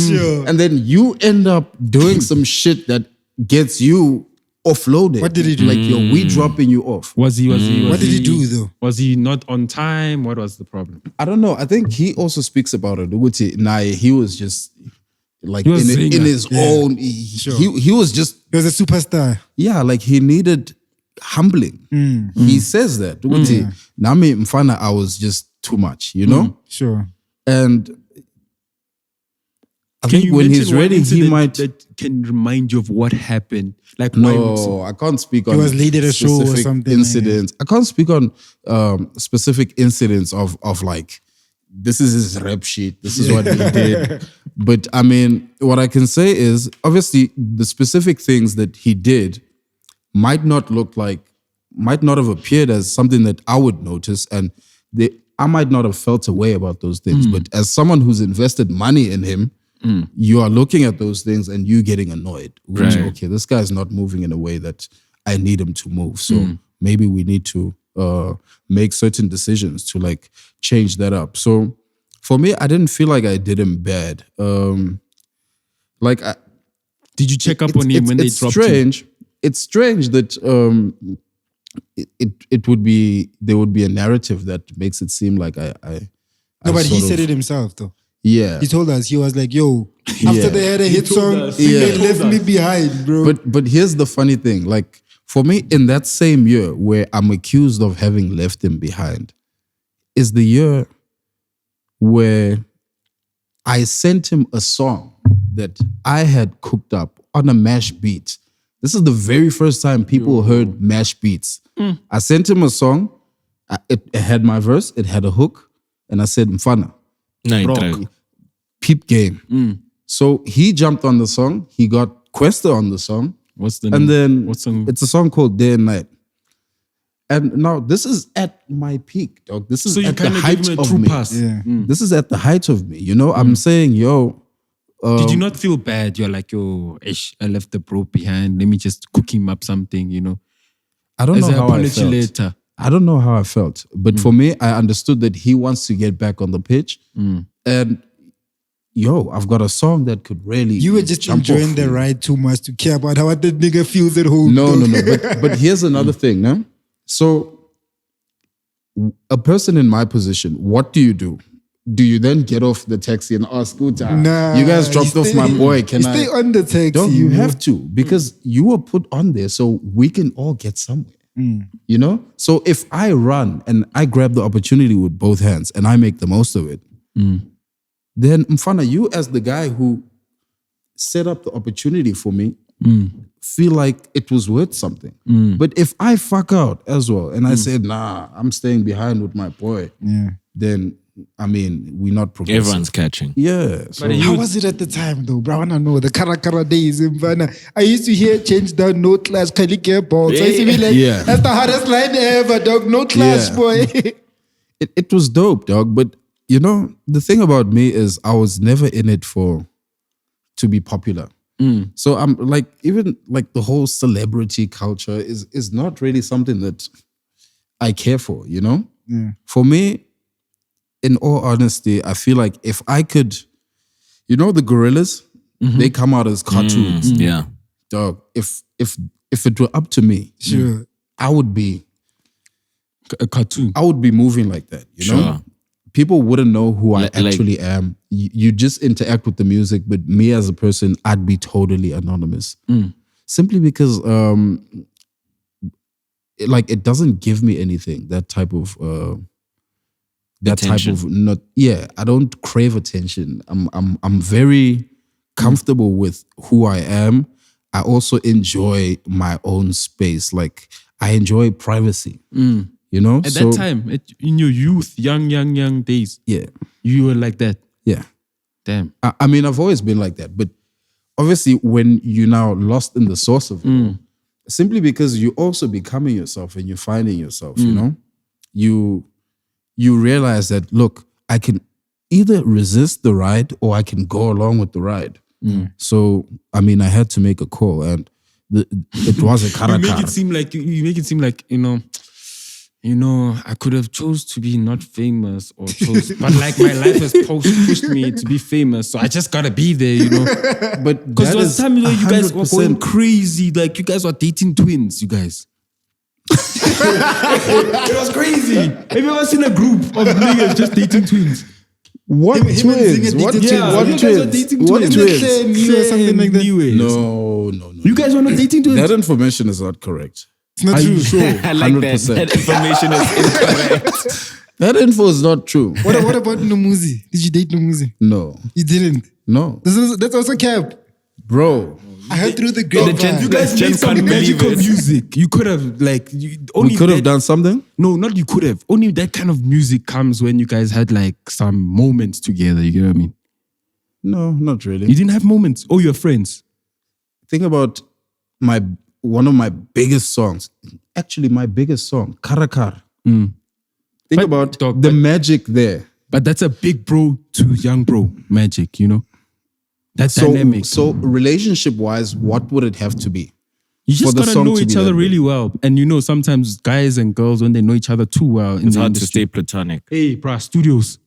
Sure. And then you end up doing some shit that gets you offloaded. What did he do? Like we dropping you off. What did he do though? Was he not on time? What was the problem? I don't know. I think he also speaks about it. He was just like He was in his own. He was just He was a superstar. like he needed humbling. He says that. Nami mfana, I was just too much, you know? Sure. And I Can think you when mention he's one ready, he incident might. that can remind you of what happened. Like No, I can't speak on was late at a show or specific something like incidents. I can't speak on specific incidents of like, this is his rap sheet. This is what he did. But I mean, what I can say is obviously the specific things that he did might not have appeared as something that I would notice, and I might not have felt a way about those things. But as someone who's invested money in him, you are looking at those things and you getting annoyed. Which, okay, this guy's not moving in a way that I need him to move. So maybe we need to make certain decisions to like change that up. So for me, I didn't feel like I did him bad. did you check up on him when they dropped him? It's strange that there would be a narrative that makes it seem like I No, but he sort said of- it himself though. Yeah. He told us, he was like, yo, after they had a hit song, they left me behind, bro. But here's the funny thing. Like for me, in that same year where I'm accused of having left him behind, is the year where I sent him a song that I had cooked up on a mash beat. This is the very first time people heard mash beats. I sent him a song. It had my verse. It had a hook. And I said, Mfana, peep game. So he jumped on the song. He got Questa on the song. What's the name? And then What song? it's a song called Day and Night. And now this is at my peak, dog. This is So you at the kind of height gave him a of true me. pass. Yeah. This is at the height of me. You know, I'm saying, yo, Did you not feel bad? You're like, yo, I left the bro behind. Let me just cook him up something, you know? I don't As know an how I apology felt. later. I don't know how I felt. But for me, I understood that he wants to get back on the pitch. And yo, I've got a song that could really You were just jump enjoying off the me. ride too much to care about how the nigga feels at home. No. dog. But here's another thing, no? So a person in my position, what do you do? Do you then get off the taxi and ask, Uta, Nah, you guys dropped you off stay- my boy, can you I? stay on the taxi? Dog, you bro. have to, because you were put on there so we can all get somewhere. You know? So if I run and I grab the opportunity with both hands and I make the most of it, then Mfana, you as the guy who set up the opportunity for me, feel like it was worth something. But if I fuck out as well and I said, nah, I'm staying behind with my boy, then I mean, we're not progressing. Everyone's catching. Yeah. So How was it at the time though, bro? I wanna know the Caracara days in Ghana. I used to hear change down no clash, Kalike ball. So I used to be like, Yeah. that's the hardest line ever, dog. No clash, Yeah. boy. it was dope, dog. But you know, the thing about me is I was never in it to be popular. So I'm like, even like the whole celebrity culture is not really something that I care for, you know? For me, in all honesty, I feel like if I could, you know, the gorillas, they come out as cartoons. Yeah. Dog, if it were up to me, Sure. I would be A cartoon. moving like that, you know? Sure. People wouldn't know who I Like- actually am. You just interact with the music, but me as a person, I'd be totally anonymous. Simply because it doesn't give me anything. That type of Attention. I don't crave attention. I'm very comfortable with who I am. I also enjoy my own space. Like I enjoy privacy. You know? At that time, in your youth, young days, Yeah. you were like that. Yeah. Damn. I mean, I've always been like that, but obviously, when you're now lost in the source of it, all, simply because you're also becoming yourself and you're finding yourself, you know, you realize that, look, I can either resist the ride or I can go along with the ride. So, I mean, I had to make a call, and it was a You make Caracara. it seem like you know, You know, I could have chose to be not famous or chose, but like my life has pushed me to be famous, so I just gotta be there, you know. But Because there was a time, you know, you guys were going 100%. crazy, like you guys were dating twins, you guys. It was crazy. Have you ever seen a group of niggas just dating twins? What Him and twins? Zinger What dated twins? twins. What you guys are twins? dating What twins. twins? Claire knew or something like that. No. You guys were not dating twins. That information is not correct. It's not Are true. you sure? I like that. 100%. That information is incorrect. That info is not true. What about Nomuzi? Did you date Nomuzi? No. You didn't. No. That's also cap. Bro. I heard through the grapevine. You guys Jen made some can't believe magical it. music. You could have like only We could have that- done something? No, not you could have. Only that kind of music comes when you guys had like some moments together. You get what I mean? No, not really. You didn't have moments. Oh, you're friends. Think about one of my biggest songs. Actually, my biggest song, Caracara. Think But, about dog, the magic there. But that's a big bro to young bro magic, you know? That's dynamic. So relationship-wise, what would it have to be? You for just the gotta song know to each be other that big. really well. And you know, sometimes guys and girls, when they know each other too well in It's the hard to industry. stay platonic. Hey, bruh, studios.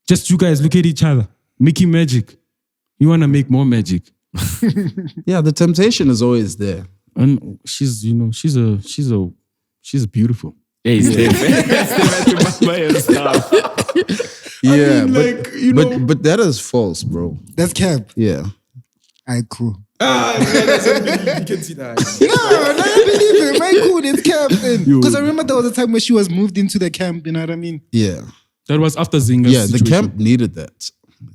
Just you guys look at each other, making magic. You wanna make more magic. Yeah, the temptation is always there. And she's beautiful. Hey, Steph. Steph had to buy her stuff. Yeah, mean, but, like, you know- but that is false, bro. That's cap. Yeah. Alright, cool. You can see that. No, I believe it. My cool, it's cap. Yo. Because I remember there was a time where she was moved into the camp. You know what I mean? Yeah. That was after Zinga's Yeah, the situation. camp needed that.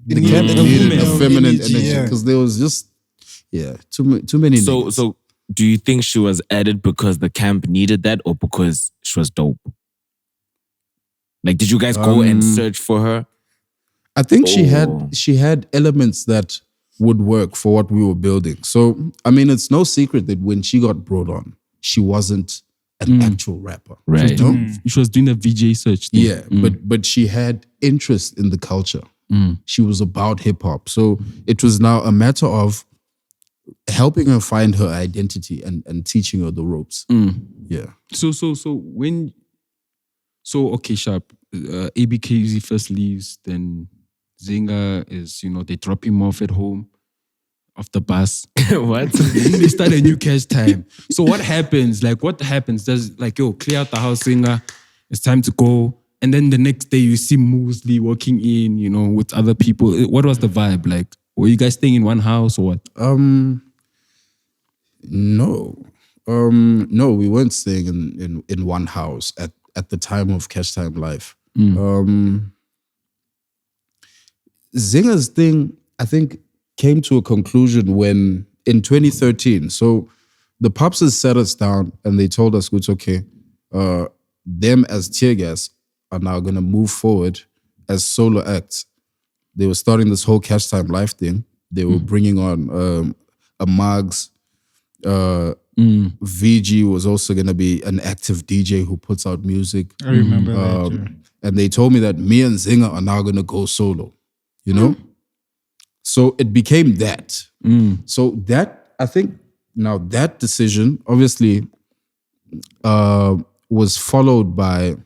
The needed camp a needed woman a feminine energy, energy yeah. because there was just, too many niggas. So do you think she was added because the camp needed that or because she was dope? Like, did you guys go and search for her? I think Oh. she had elements that would work for what we were building. So, I mean, it's no secret that when she got brought on, she wasn't an actual rapper. Right. You know? She was doing a VJ search thing. Yeah, but she had interest in the culture. She was about hip hop. So it was now a matter of helping her find her identity and teaching her the ropes. Yeah. So okay, Sharp. ABKZ first leaves, then Zinga is, you know, they drop him off at home, off the bus. What? Then they start a new CashTime. So what happens? Like, what happens? Does like, yo, clear out the house, Zinga. It's time to go. And then the next day you see Moosley walking in, you know, with other people. What was the vibe? Like, were you guys staying in one house or what? No. No, we weren't staying in one house at the time of CashTime Live. Zinga's thing, I think, came to a conclusion when in 2013. So the Popses sat us down and they told us, it's okay, them as Tear Gas are now going to move forward as solo acts. They were starting this whole CashTime Live thing. They were bringing on a Mugs. VG was also going to be an active DJ who puts out music. I remember that. Yeah. And they told me that me and Zinga are now going to go solo, you know? So it became that. So that, I think, now that decision obviously was followed by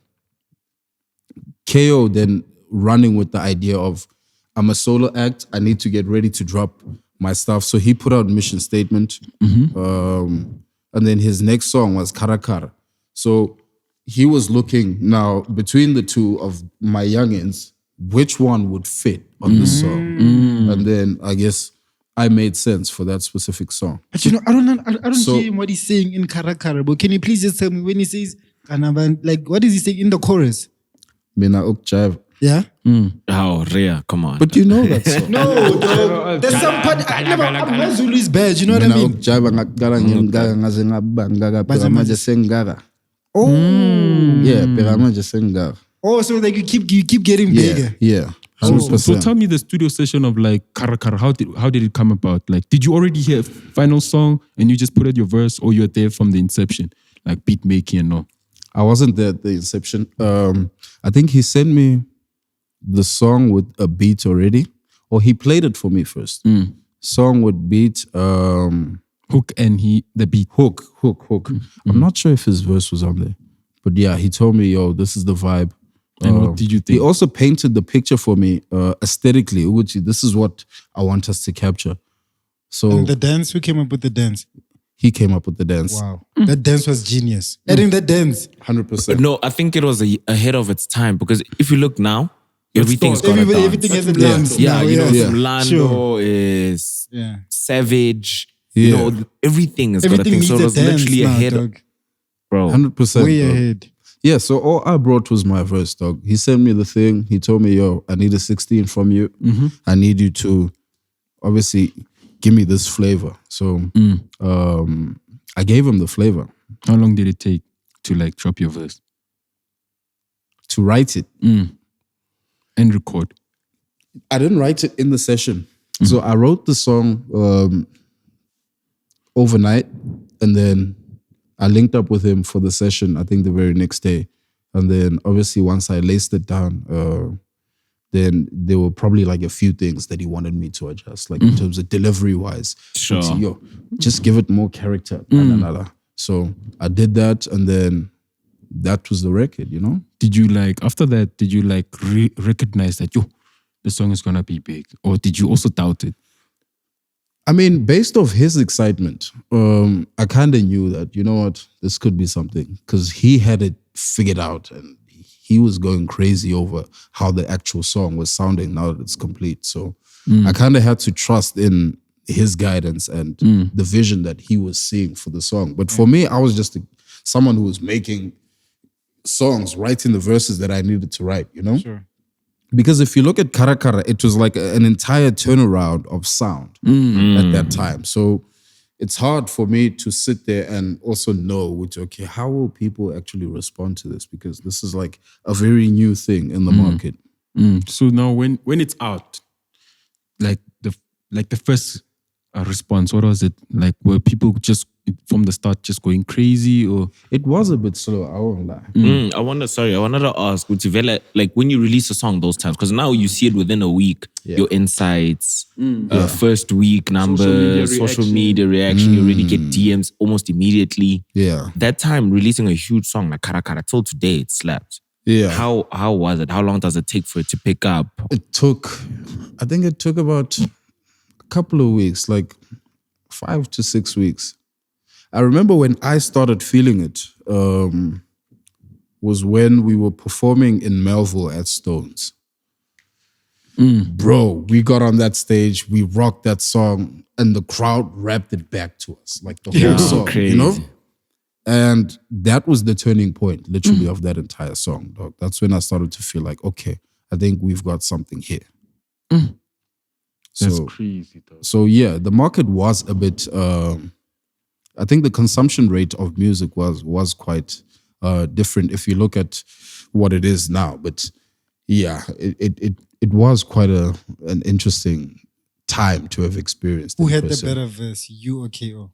KO then running with the idea of, I'm a solo act, I need to get ready to drop my stuff. So he put out Mission Statement. And then his next song was Caracara. So he was looking now between the two of my youngins, which one would fit on the song. And then I guess I made sense for that specific song. But you know, I don't So- hear him what he's saying in Caracara. But can you please just tell me when he says, like, what is he saying in the chorus? Mina Ukjive. Yeah? Oh, Rhea, come on. But you know that song. No, dog. There's some part. My Zulu is bad. You know what I Mina mean? Ukjive ngakudala ngengaga ngaze ngaba ngaga phela manje sengaga. Oh. Yeah, phela manje sengaga. Oh, so like you keep getting bigger. Yeah. So 100%. tell me the studio session of like Caracara. How did it come about? Like, did you already hear a final song and you just put out your verse, or you're there from the inception, like beat making and all? I wasn't there at the inception. I think he sent me the song with a beat already, or he played it for me first. Song with beat, Hook and the beat. hook. I'm not sure if his verse was on there, But yeah, he told me, yo, this is the vibe. And what did you think? He also painted the picture for me aesthetically, which this is what I want us to capture. So And the dance, who came up with the dance? he came up with the dance. Wow. That dance was genius. Adding that dance. 100%. No, I think it was ahead of its time because if you look now, everything's got a Everybody, dance. everything has a Yeah. dance. Yeah, now, you know, Yeah. from Lando is Yeah. Savage. Yeah. You know, everything is Everything got a thing. So needs it a was dance literally now, ahead, dog. bro. 100%. Way bro. ahead. Yeah, so all I brought was my verse, dog. He sent me the thing. He told me, yo, I need a 16 from you. I need you to obviously give me this flavor. So I gave him the flavor How long did it take to like drop your verse to write it. and record? I didn't write it in the session. So I wrote the song overnight, and then I linked up with him for the session, I think the very next day. And then obviously once I laced it down, then there were probably like a few things that he wanted me to adjust, like in terms of delivery wise. Sure. Yo, just give it more character. So I did that, and then that was the record, you know? Did you like, after that, did you like recognize that, yo, the song is gonna be big? Or did you also doubt it? I mean, based off his excitement, I kind of knew that, you know what, this could be something, because he had it figured out and he was going crazy over how the actual song was sounding now that it's complete. So I kind of had to trust in his guidance and the vision that he was seeing for the song. But for me, I was just someone who was making songs, writing the verses that I needed to write, you know? Sure. Because if you look at Caracara, it was like an entire turnaround of sound at that time. So it's hard for me to sit there and also know, which, okay, how will people actually respond to this? Because this is like a very new thing in the market. So now when it's out, like the first response, what was it? Like, were people just from the start just going crazy, or? It was a bit slow, I won't lie. I wanted to ask, like when you release a song those times, because now you see it within a week, your insights, first week numbers, social media reaction, you already get DMs almost immediately. Yeah. That time releasing a huge song like Caracara, till today it slaps. Yeah. How was it? How long does it take for it to pick up? I think it took about a couple of weeks, like 5 to 6 weeks. I remember when I started feeling it was when we were performing in Melville at Stones. Bro, we got on that stage, we rocked that song, and the crowd rapped it back to us, like the whole song, you know? And that was the turning point, literally, of that entire song, dog. That's when I started to feel like, okay, I think we've got something here. That's So, crazy, though. so yeah, the market was a bit. I think the consumption rate of music was quite different if you look at what it is now. But yeah, it was quite an interesting time to have experienced. Who in had the person. better verse, you or KO?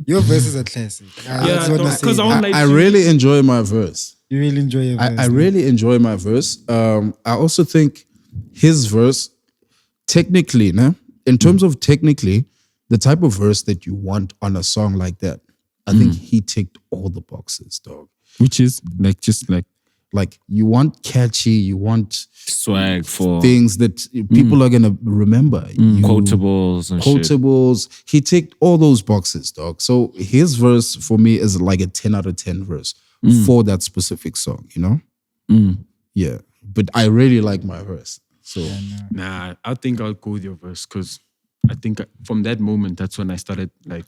Your verses are classic. because I really enjoy my verse. You really enjoy your verse. I really enjoy my verse. I also think his verse, technically, in terms of technically, the type of verse that you want on a song like that, I think he ticked all the boxes, dog. Which is like just Like you want catchy, you want Swag for things that people are gonna remember. quotables and shit. Quotables. He ticked all those boxes, dog. So his verse for me is like a 10 out of 10 verse for that specific song, you know? Yeah. But I really like my verse. So nah, I think I'll go with your verse, because I think from that moment, that's when I started like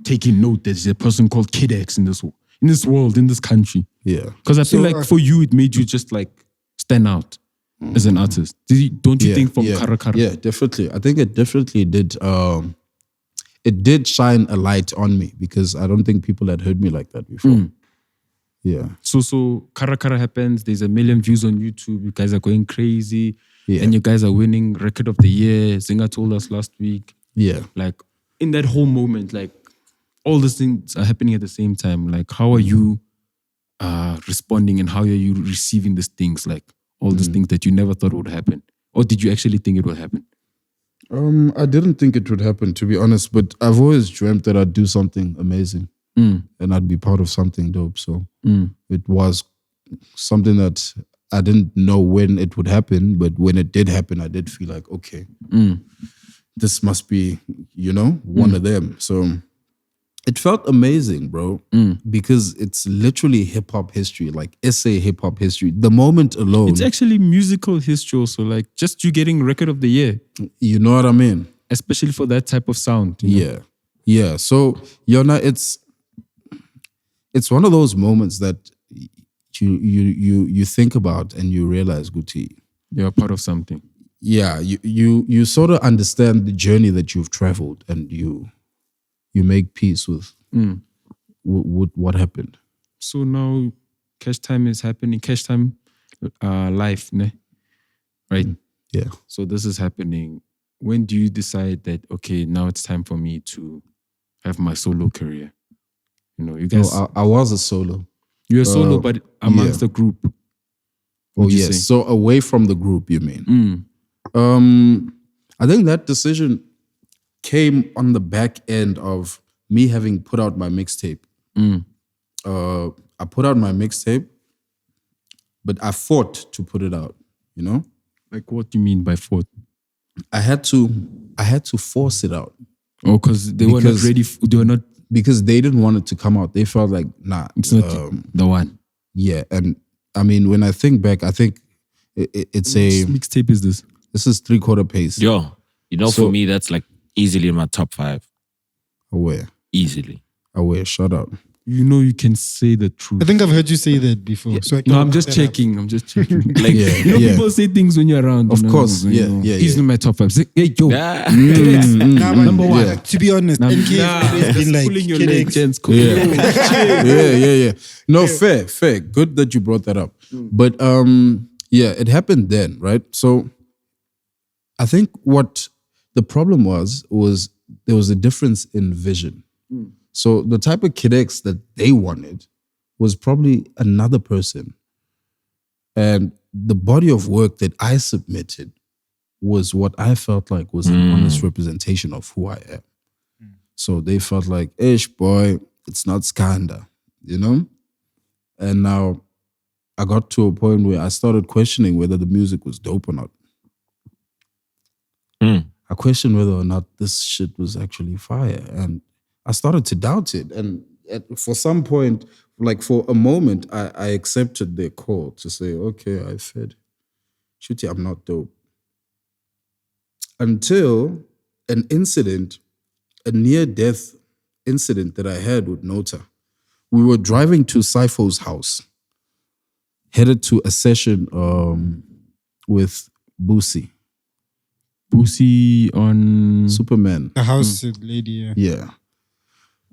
taking note there's a person called Kid X in this world, in this country. yeah. Because I feel like for you, it made you just like stand out as an artist. Don't you think from Caracara? Yeah, definitely. I think it definitely did. It did shine a light on me because I don't think people had heard me like that before. Yeah. So Caracara happens. There's 1 million views on YouTube. You guys are going crazy. Yeah. And you guys are winning Record of the Year. Zinga told us last week. Yeah. Like in that whole moment, like all these things are happening at the same time. Like how are you responding, and how are you receiving these things? Like all these things that you never thought would happen, or did you actually think it would happen? I didn't think it would happen, to be honest, but I've always dreamt that I'd do something amazing and I'd be part of something dope. So it was something that I didn't know when it would happen, but when it did happen, I did feel like, okay, this must be, one of them. So it felt amazing, bro, because it's literally hip hop history, like SA hip hop history. The moment alone. It's actually musical history also, like just you getting record of the year. You know what I mean? Especially for that type of sound. you know? Yeah. So, Yona, it's one of those moments that you think about and you realize, Guti. You're a part of something. Yeah, you sort of understand the journey that you've traveled and you make peace with what happened. So now CashTime is happening. CashTime live, ne? Right? Yeah. So this is happening. When do you decide that, okay, now it's time for me to have my solo career? You guys... No, I was a solo. You're a solo, but amongst the group. Oh, yes. So away from the group, you mean? I think that decision came on the back end of me having put out my mixtape. I put out my mixtape, but I fought to put it out, Like, what do you mean by fought? I had to force it out. Oh, because they were not ready. They were not... Because they didn't want it to come out. They felt like, nah. It's not the one. Yeah, and I mean, when I think back, I think it's Which mixtape is this? This is 3/4 pace. Yo, for me, that's like easily in my top 5. Aware. Easily. Shout out. You can say the truth. I think I've heard you say that before. So I'm just checking. Like, Yeah. people say things when you're around. Of course. Yeah. He's in my top 5. Say, hey, yo. Number one. Yeah. To be honest, NK has been like Pulling your leg, gents. Yeah. No, fair. Good that you brought that up. But it happened then, right? So I think what the problem was there was a difference in vision. So the type of Kid that they wanted was probably another person. And the body of work that I submitted was what I felt like was an honest representation of who I am. So they felt like, ish, boy, it's not Skanda, And now I got to a point where I started questioning whether the music was dope or not. I questioned whether or not this shit was actually fire. And I started to doubt it. And for some point, like for a moment, I accepted their call to say, okay, I fed. Shooty, I'm not dope. Until an incident, a near-death incident that I had with Nota. We were driving to Sipho's house, headed to a session with Boosie. Boosie on... Superman. the house lady. Yeah. Yeah.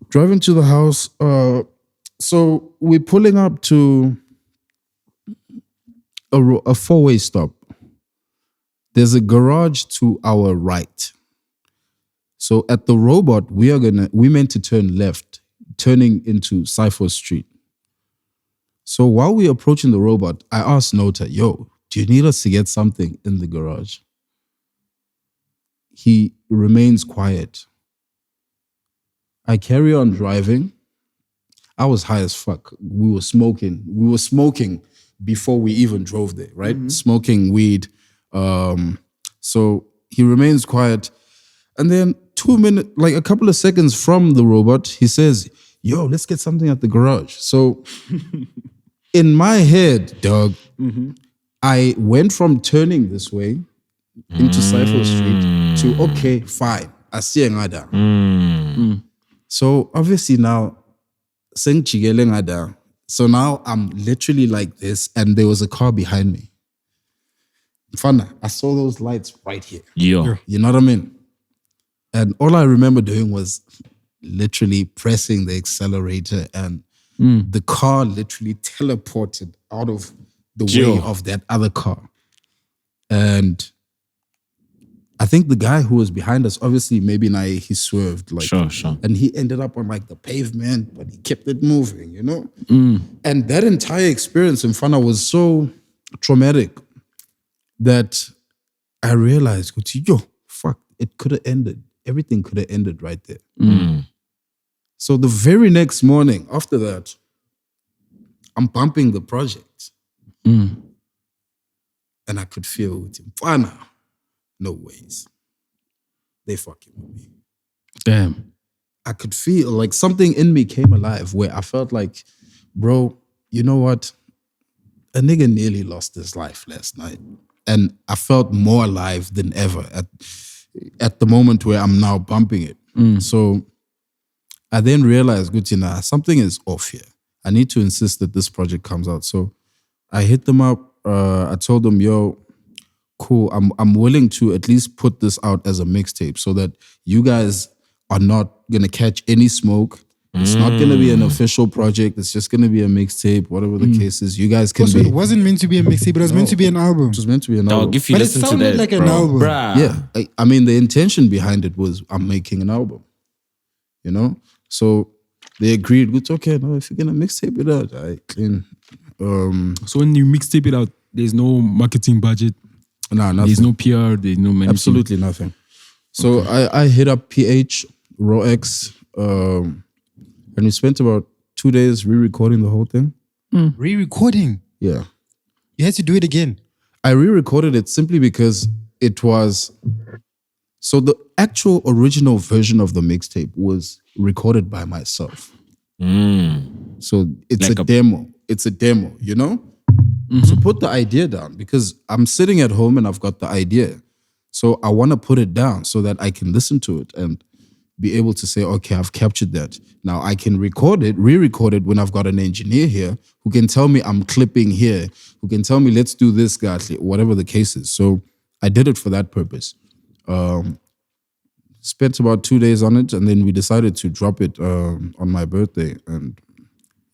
Driving to the house. So we're pulling up to a four-way stop. There's a garage to our right. So at the robot, we meant to turn left, turning into Cypher Street. So while we're approaching the robot, I asked Nota, yo, do you need us to get something in the garage? He remains quiet. I carry on driving. I was high as fuck. We were smoking before we even drove there, right? Smoking weed. So he remains quiet. And then 2 minutes, like a couple of seconds from the robot, he says, yo, let's get something at the garage. So in my head, dog, I went from turning this way into Cypher Street to, okay, fine. I see ngada. So obviously now, sing chigele ngada. So now I'm literally like this, and there was a car behind me. Fana, I saw those lights right here. Yo. You know what I mean? And all I remember doing was literally pressing the accelerator, and the car literally teleported out of the way of that other car. And I think the guy who was behind us, obviously, maybe he swerved. Like, Sure. And he ended up on like the pavement, but he kept it moving, And that entire experience in Fana was so traumatic that I realized, yo, fuck, it could have ended. Everything could have ended right there. So the very next morning after that, I'm bumping the project. And I could feel with him, no ways. They fucking with me. Damn. I could feel like something in me came alive where I felt like, bro, you know what? A nigga nearly lost his life last night. And I felt more alive than ever at the moment where I'm now bumping it. So I then realized, good, something is off here. I need to insist that this project comes out. So I hit them up. I told them, yo, cool, I'm willing to at least put this out as a mixtape so that you guys are not going to catch any smoke. It's not going to be an official project. It's just going to be a mixtape, whatever the case is. You guys can So be... it wasn't meant to be a mixtape, it was meant to be an album. It was meant to be an album. Dog, if you But it listen to sounded that, like an bro, album. bruh. Yeah, I mean, the intention behind it was I'm making an album, you know? So they agreed, it's okay, no, if you're going to mixtape it out, So when you mixtape it out, there's no marketing budget. nah, nothing. There's no PR. There's no management. Absolutely nothing. So I hit up PH, RawX, and we spent about 2 days re-recording the whole thing. Re-recording. Yeah. You had to do it again. I re-recorded it simply because it was... So the actual original version of the mixtape was recorded by myself. So it's Like a demo. It's a demo, you know? So put the idea down because I'm sitting at home and I've got the idea. So I want to put it down so that I can listen to it and be able to say, okay, I've captured that. Now I can record it, re-record it when I've got an engineer here who can tell me I'm clipping here, who can tell me, let's do this, guys, whatever the case is. So I did it for that purpose. Spent about 2 days on it and then we decided to drop it on my birthday. And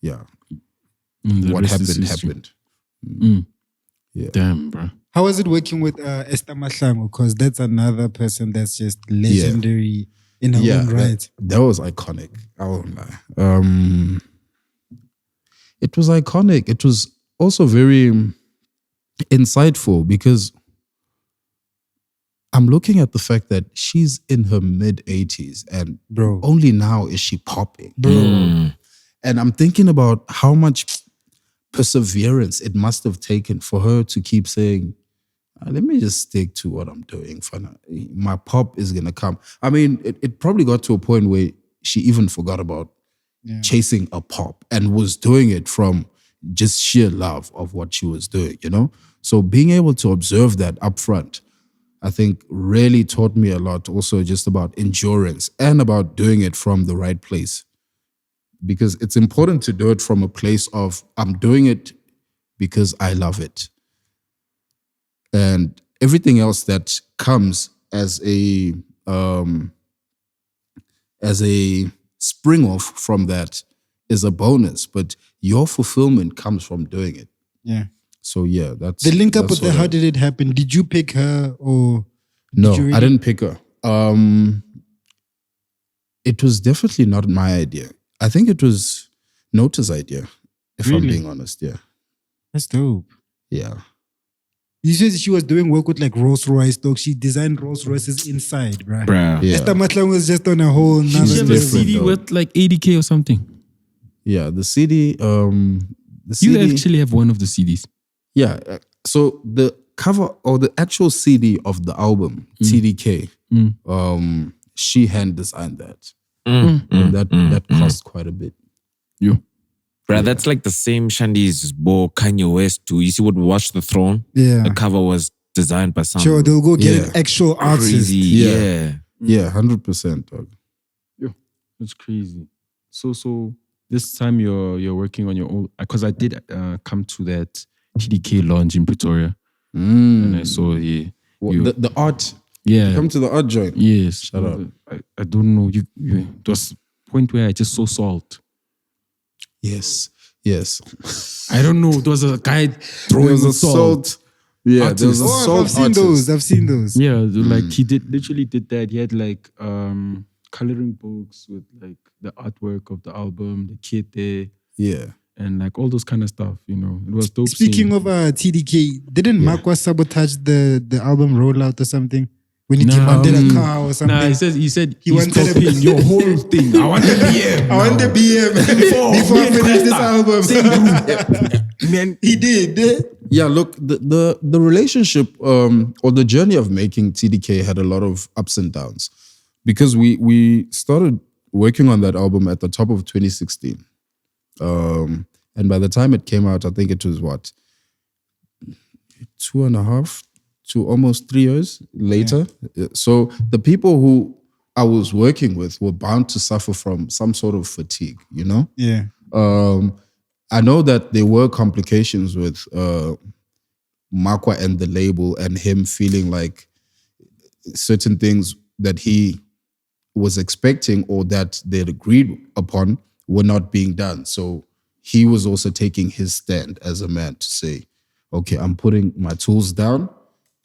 yeah, what happened. Yeah. Damn, bro. How was it working with Esther Mahlangu? Because that's another person that's just legendary in her own right. That was iconic. I won't lie. It was iconic. It was also very insightful because I'm looking at the fact that she's in her mid-80s and only now is she popping. And I'm thinking about how much perseverance it must have taken for her to keep saying, let me just stick to what I'm doing for now. My pop is going to come. I mean, it probably got to a point where she even forgot about chasing a pop and was doing it from just sheer love of what she was doing, you know? So being able to observe that up front, I think really taught me a lot also just about endurance and about doing it from the right place. Because it's important to do it from a place of, I'm doing it because I love it. And everything else that comes as a spring off from that is a bonus. But your fulfillment comes from doing it. Yeah. So yeah, that's... The link up with her, how did it happen? Did you pick her or... No, I didn't pick her. It was definitely not my idea. I think it was Nota's idea, if I'm being honest, yeah. That's dope. Yeah. You said she was doing work with like Rolls Royce, dog. She designed Rolls Royces inside, bruh. Yeah. Esther Mahlangu was just on a whole nother She have a level. CD worth like 80K or something. Yeah, the CD... You actually have one of the CDs. Yeah, so the cover or the actual CD of the album, TDK, she hand designed that. And that cost quite a bit. Bruh, that's like the same Shandy's Bo Kanye West too. You see what Watch the Throne? Yeah. The cover was designed by some Sure, they'll go get an actual artist. crazy. Yeah. Yeah, 100%, dog. That's crazy. So this time you're working on your own, because I did come to that TDK launch in Pretoria, and I saw The art. Yeah, Come to the art joint. yes. Shout out. I don't know. It was a point where I just saw salt. Yes. I don't know. There was a guy throwing There was a salt. Yeah, there was a salt I've seen artist. those. I've seen those. Yeah, like he literally did that. He had like coloring books with like the artwork of the album, the kit there. Yeah. And like all those kind of stuff, you know. It was dope. Speaking of TDK, didn't Makwa sabotage the album rollout or something? When he demanded a car or something. Nah, he said He he's wanted a- copying your whole thing. I want the BM. I want the BM before I finish this album. Man, He did. Yeah, look, the relationship or the journey of making TDK had a lot of ups and downs because we started working on that album at the top of 2016. And by the time it came out, I think it was 2.5 to almost 3 years later. Yeah. So the people who I was working with were bound to suffer from some sort of fatigue, you know? Yeah. I know that there were complications with Makwa and the label and him feeling like certain things that he was expecting or that they'd agreed upon were not being done. So he was also taking his stand as a man to say, okay, I'm putting my tools down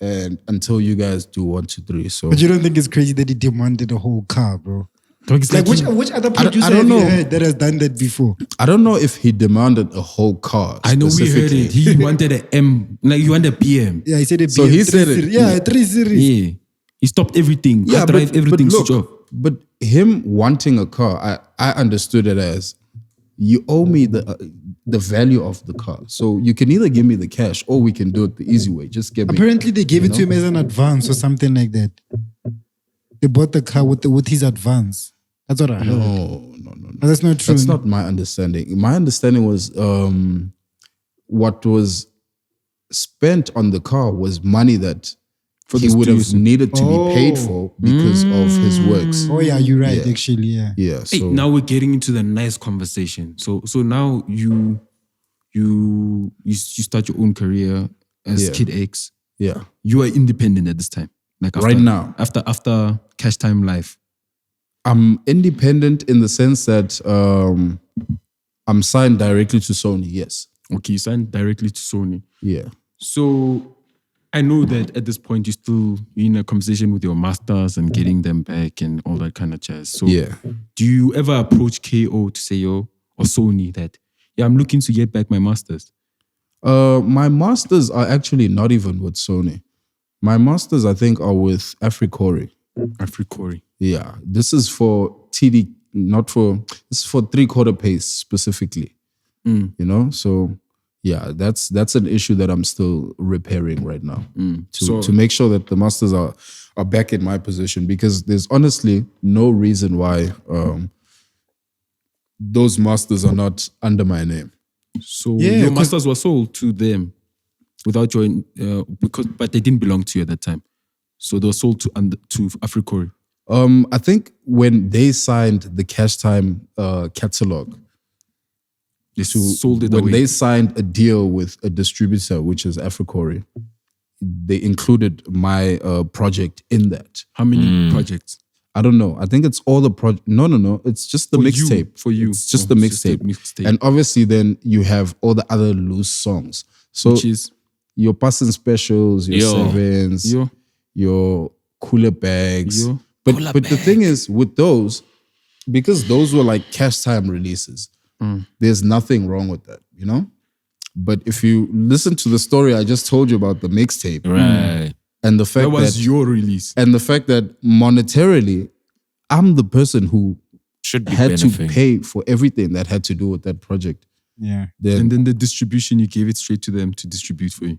and until you guys do 1, 2, 3. So, But you don't think it's crazy that he demanded a whole car, bro? it's Like which other producer don't have you know. heard that has done that before? I don't know if he demanded a whole car. I know we heard specifically. it. He wanted an M, like you want a PM. Yeah, he said a So he said it. Yeah, 3 series. Yeah. He stopped everything. Yeah, Hard drive, everything switch off. But him wanting a car, I understood it as you owe me the value of the car. So you can either give me the cash or we can do it the easy way. Just give me. Apparently they gave it to him as an advance or something like that. They bought the car with his advance. That's what I heard. No. But that's not true. That's not my understanding. My understanding was what was spent on the car was money that he the would have studio. needed to be paid for because of his works. Oh yeah, you're right. Actually, yeah. Yeah. Hey, So now we're getting into the nice conversation. So now you start your own career as Yeah. Kid X. yeah. You are independent at this time. Like Right now. After CashTime Live. I'm independent in the sense that I'm signed directly to Sony. Yes. Okay, you signed directly to Sony. Yeah. So I know that at this point you're in a conversation with your masters and getting them back and all that kind of jazz. So Yeah. do you ever approach KO to say, or Sony that, yeah, I'm looking to get back my masters? My masters are actually not even with Sony. My masters, I think, are with Africori. Africori. Yeah. This is for TD, this is for 3/4 pace specifically. You know? So yeah, that's an issue that I'm still repairing right now. To make sure that the masters are back in my position, because there's honestly no reason why those masters are not under my name. So Yeah, your 'cause- masters were sold to them without your but they didn't belong to you at that time. So they were sold to Africori. I think when they signed the CashTime catalog, They sold it when away. they signed a deal with a distributor, which is Africori, they included my project in that. How many projects? I don't know. I think it's all the project. No. It's just the For you, mixtape. for you. It's just Oh, the it's just the mixtape. mixtape. And obviously then you have all the other loose songs. So Which is your passing specials, your Yo. sevens, Yo. your cooler bags. Yo. But Cooler the thing is with those, because those were like cash time releases, there's nothing wrong with that, you know? But if you listen to the story I just told you about the mixtape Right. and the fact That was your release. and the fact that monetarily, I'm the person who Should be had to benefiting. pay for everything that had to do with that project. Yeah. Then And then the distribution, you gave it straight to them to distribute for you.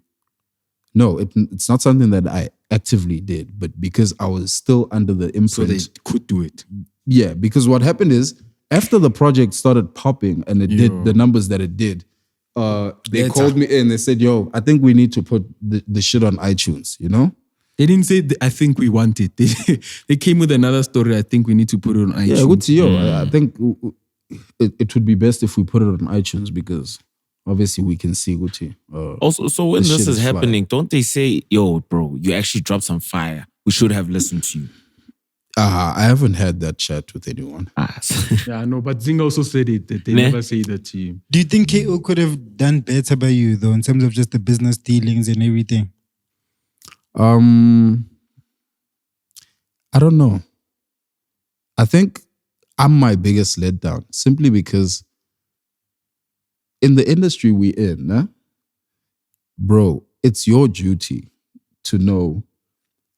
no, it's not something that I actively did, but because I was still under the imprint. So they could do it. Yeah, because what happened is after the project started popping and it did the numbers that it did, they called me in. They said, "Yo, I think we need to put the shit on iTunes." You know? They didn't say, I think we want it. They came with another story. I think we need to put it on iTunes. Yeah, good to you. I think it would be best if we put it on iTunes because obviously we can see Gucci. Also, so when The this shit is is fly. happening, don't they say, yo, bro, you actually dropped some fire. We should have listened to you. I haven't had that chat with anyone. Yeah, I know. But Zinga also said it, that they Nah. never say that to you. Do you think KO could have done better by you though, in terms of just the business dealings and everything? I don't know. I think I'm my biggest letdown simply because in the industry we're in, bro, it's your duty to know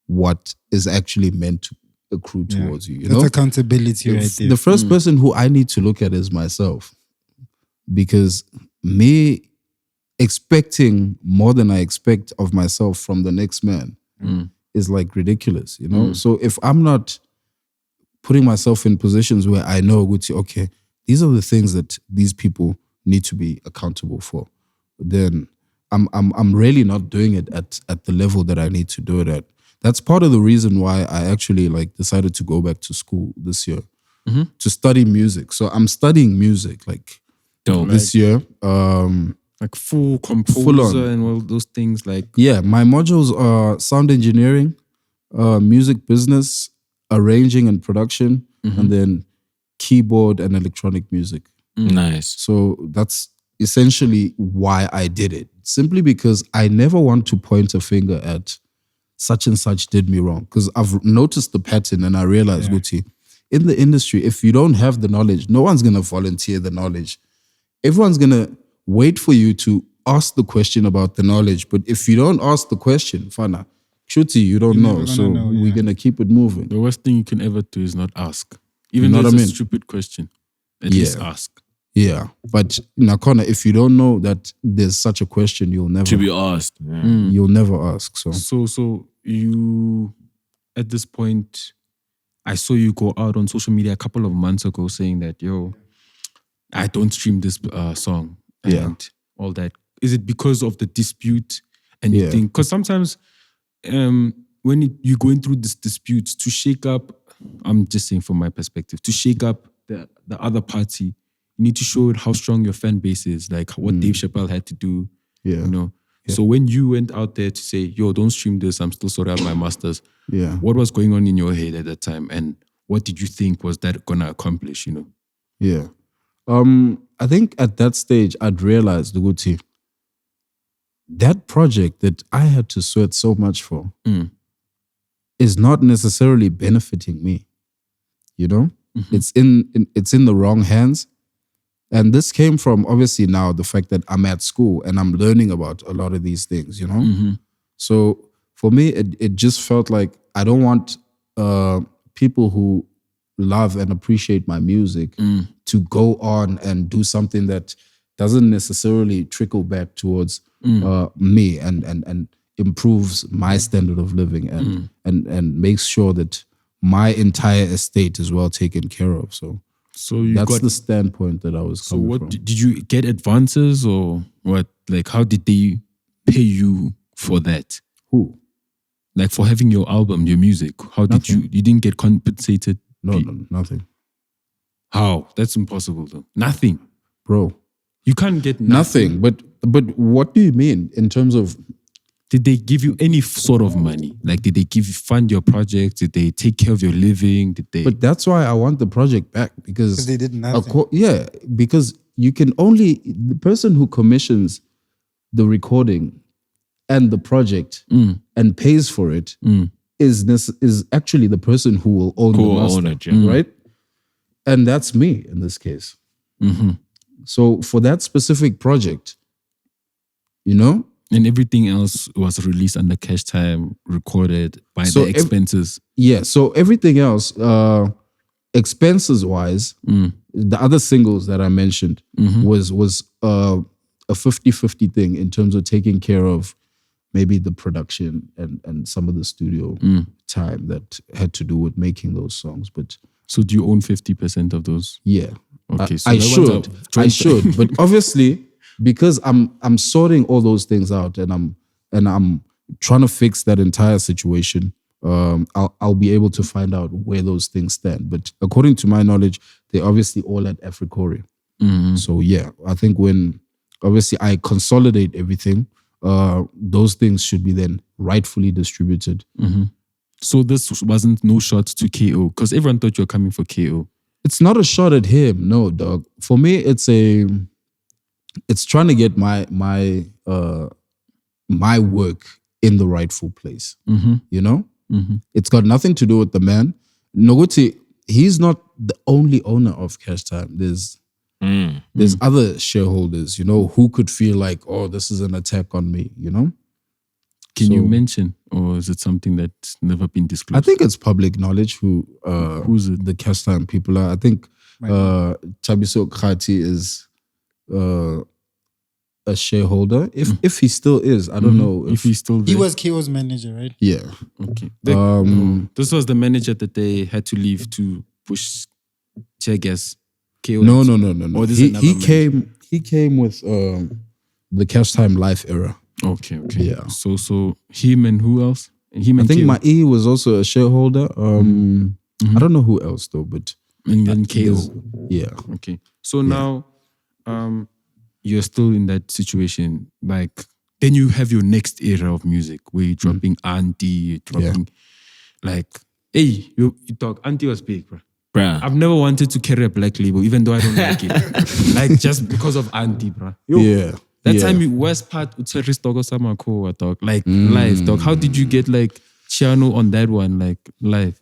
what is actually meant to accrue towards you. That's accountability right there. The first person who I need to look at is myself, because me expecting more than I expect of myself from the next man is like ridiculous, you know? So if I'm not putting myself in positions where I know, okay, these are the things that these people need to be accountable for, then I'm really not doing it at the level that I need to do it at. That's part of the reason why I actually like decided to go back to school this year to study music. So I'm studying music like this year. Like full composer Full-on. and all those things. Like Yeah, my modules are sound engineering, music business, arranging and production, and then keyboard and electronic music. Nice. So that's essentially why I did it. Simply because I never want to point a finger at such and such did me wrong. Because I've noticed the pattern and I realized, Guti, in the industry, if you don't have the knowledge, no one's going to volunteer the knowledge. Everyone's going to wait for you to ask the question about the knowledge. But if you don't ask the question, Fana, Shuti, you don't know. So we're going to keep it moving. the worst thing you can ever do is not ask. Even know though what it's I a mean? stupid question. At least ask. Yeah. But Nakona, if you don't know that there's such a question, you'll never To be asked. you'll never ask. So So you, at this point, I saw you go out on social media a couple of months ago saying that, yo, I don't stream this song and all that. Is it because of the dispute and you think, because sometimes when you're going through this dispute, to shake up, I'm just saying from my perspective, to shake up the other party, you need to show how strong your fan base is, like what Dave Chappelle had to do, you know. So when you went out there to say, yo, don't stream this, I'm still sorry about my masters. What was going on in your head at that time? And what did you think was that gonna accomplish, you know? Yeah. I think at that stage, I'd realized, Guti, that project that I had to sweat so much for is not necessarily benefiting me. You know? It's in the wrong hands. And this came from obviously now the fact that I'm at school and I'm learning about a lot of these things, you know? So for me, it just felt like I don't want people who love and appreciate my music to go on and do something that doesn't necessarily trickle back towards me and improves my standard of living and makes sure that my entire estate is well taken care of. So that's the standpoint that I was coming from. Did you get advances or what? Like, how did they pay you for that? Who? Like for having your album, your music. How did you didn't get compensated? No, nothing. How? That's impossible though. Nothing. Bro. You can't get nothing. But what do you mean in terms of... Did they give you any sort of money? Like, did they fund your project? Did they take care of your living? But that's why I want the project back, because they did nothing. Because you can only... The person who commissions the recording and the project and pays for it is actually the person who will own the master, right? And that's me in this case. So for that specific project, you know... And everything else was released under CashTime, recorded by the expenses. So everything else, expenses-wise, the other singles that I mentioned was a 50-50 thing in terms of taking care of maybe the production and some of the studio time that had to do with making those songs. But so do you own 50% of those? Yeah. Okay, so I should. But obviously... Because I'm sorting all those things out and I'm trying to fix that entire situation, I'll be able to find out where those things stand. But according to my knowledge, they're obviously all at Africori. So yeah, I think when obviously I consolidate everything, those things should be then rightfully distributed. So this wasn't no shot to KO, because everyone thought you were coming for KO. It's not a shot at him, no, dog. For me, it's trying to get my work in the rightful place. You know? It's got nothing to do with the man. Noguti, he's not the only owner of CashTime. There's other shareholders, you know, who could feel like, oh, this is an attack on me, you know? Can you mention, or is it something that's never been disclosed? I think it's public knowledge who's the CashTime people are. I think Chabiso Khati is a shareholder. If he still is, I don't know if he's still there. He was KO's manager, right? Yeah. Okay. This was the manager that they had to leave to push Chegas. KO. No. Or this He came with the CashTime Life era. Okay. Yeah. So him and who else? And him I and think KO. Mai was also a shareholder. I don't know who else though, but And then KO. Yeah. Okay. So now you're still in that situation. Like, then you have your next era of music where you're dropping Auntie, you're dropping like, hey, you talk, Auntie was big, bro. Bruh. I've never wanted to carry a black label, even though I don't like it. Like, just because of Auntie, bro. That time you worst part Utseris Togo Samako talk. Like live dog. How did you get like Chiano on that one? Like live?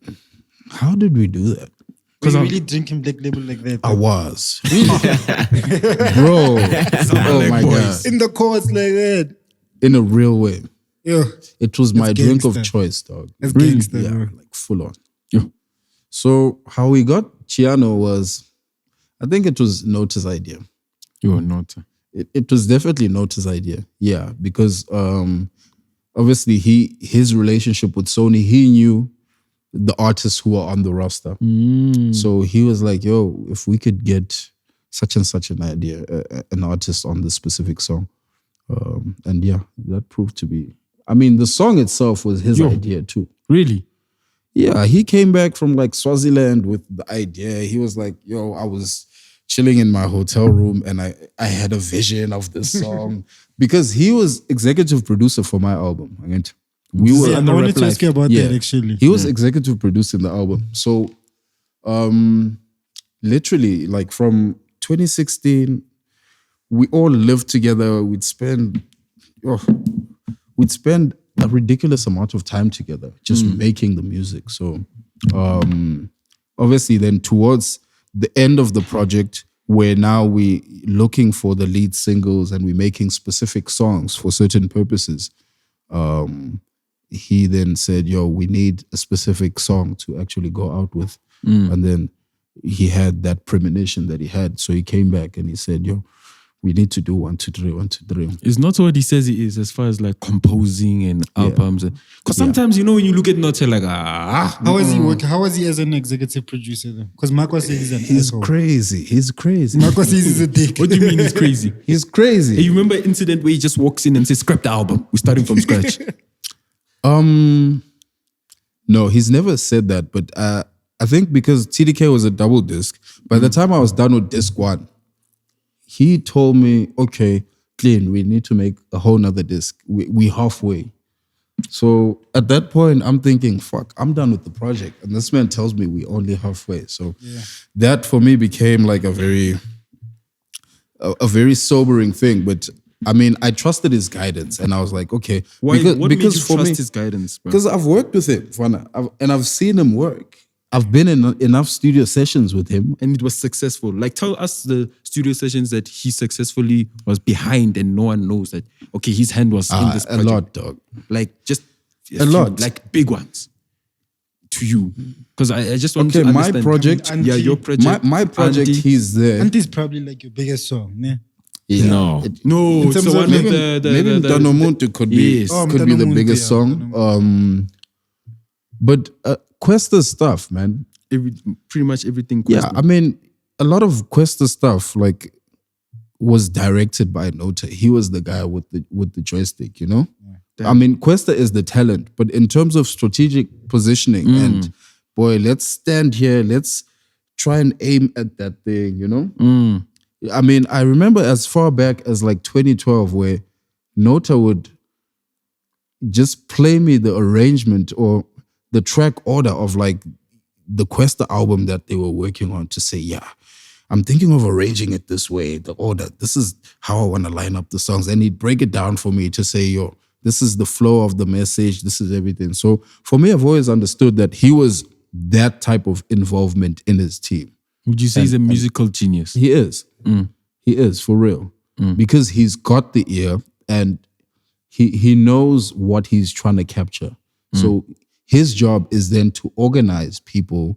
How did we do that? Were you really drinking black label like that? I was. Bro. Oh my God. In the course like that. In a real way. Yeah. It was my drink gangster. of choice, dog. That's gangster, Yeah, bro. like full on. Yeah. So how we got Chiano was, I think it was Nota's idea. You are not. It was definitely Nota's idea. Yeah, because obviously his relationship with Sony, he knew the artists who were on the roster. So he was like, yo, if we could get such and such an idea, an artist on this specific song. And yeah, that proved to be, I mean, the song itself was his idea too. Really? Yeah, he came back from like Swaziland with the idea. He was like, yo, I was chilling in my hotel room and I had a vision of this song because he was executive producer for my album. I wanted to ask you about that actually. He was executive producing the album. So literally like from 2016, we all lived together. We'd spend a ridiculous amount of time together just making the music. So obviously then towards the end of the project, where now we looking for the lead singles and we're making specific songs for certain purposes, he then said, yo, we need a specific song to actually go out with. And then he had that premonition that he had. So he came back and he said, yo, we need to do 1, 2, 3, 1, 2, 3. It's not what he says it is as far as like composing and albums. Because sometimes, you know, when you look at Note, you're like, How was he working? How was he as an executive producer then? Because Marco says he's an asshole. He's crazy. Marco says he's a dick. What do you mean he's crazy? He's crazy. Hey, you remember an incident where he just walks in and says, scrap the album. We're starting from scratch. No, he's never said that. But I think because TDK was a double disc, by the time I was done with disc 1, he told me, okay, Clean, we need to make a whole nother disc. We halfway. So at that point, I'm thinking, fuck, I'm done with the project. And this man tells me we only halfway. So that for me became like a very sobering thing. But I mean, I trusted his guidance and I was like, okay. Why? What made you for trust me, his guidance, bro? because I've worked with him, Fana, and I've seen him work. I've been in enough studio sessions with him. And it was successful. Like, tell us the studio sessions that he successfully was behind and no one knows that, okay, his hand was in this project. A lot, dog. Like, just a lot. Like, big ones to you. Because I just want to understand. My project. Your project. My project, Auntie, he's there. Auntie's probably like your biggest song, yeah? Yeah. No, In it's the terms one of with maybe Mtanomuntu could be could be the biggest song. But Questa's stuff, man. Pretty much everything. Yeah, I mean, a lot of Questa stuff like was directed by Nota. He was the guy with the joystick, you know. Yeah. I mean, Questa is the talent, but in terms of strategic positioning and boy, let's stand here, let's try and aim at that thing, you know. I mean, I remember as far back as like 2012 where Nota would just play me the arrangement or the track order of like the Questa album that they were working on to say, yeah, I'm thinking of arranging it this way, the order, this is how I want to line up the songs. And he'd break it down for me to say, yo, this is the flow of the message, this is everything. So for me, I've always understood that he was that type of involvement in his team. Would you say he's a musical genius? He is. He is, for real. Because he's got the ear and he knows what he's trying to capture. So his job is then to organize people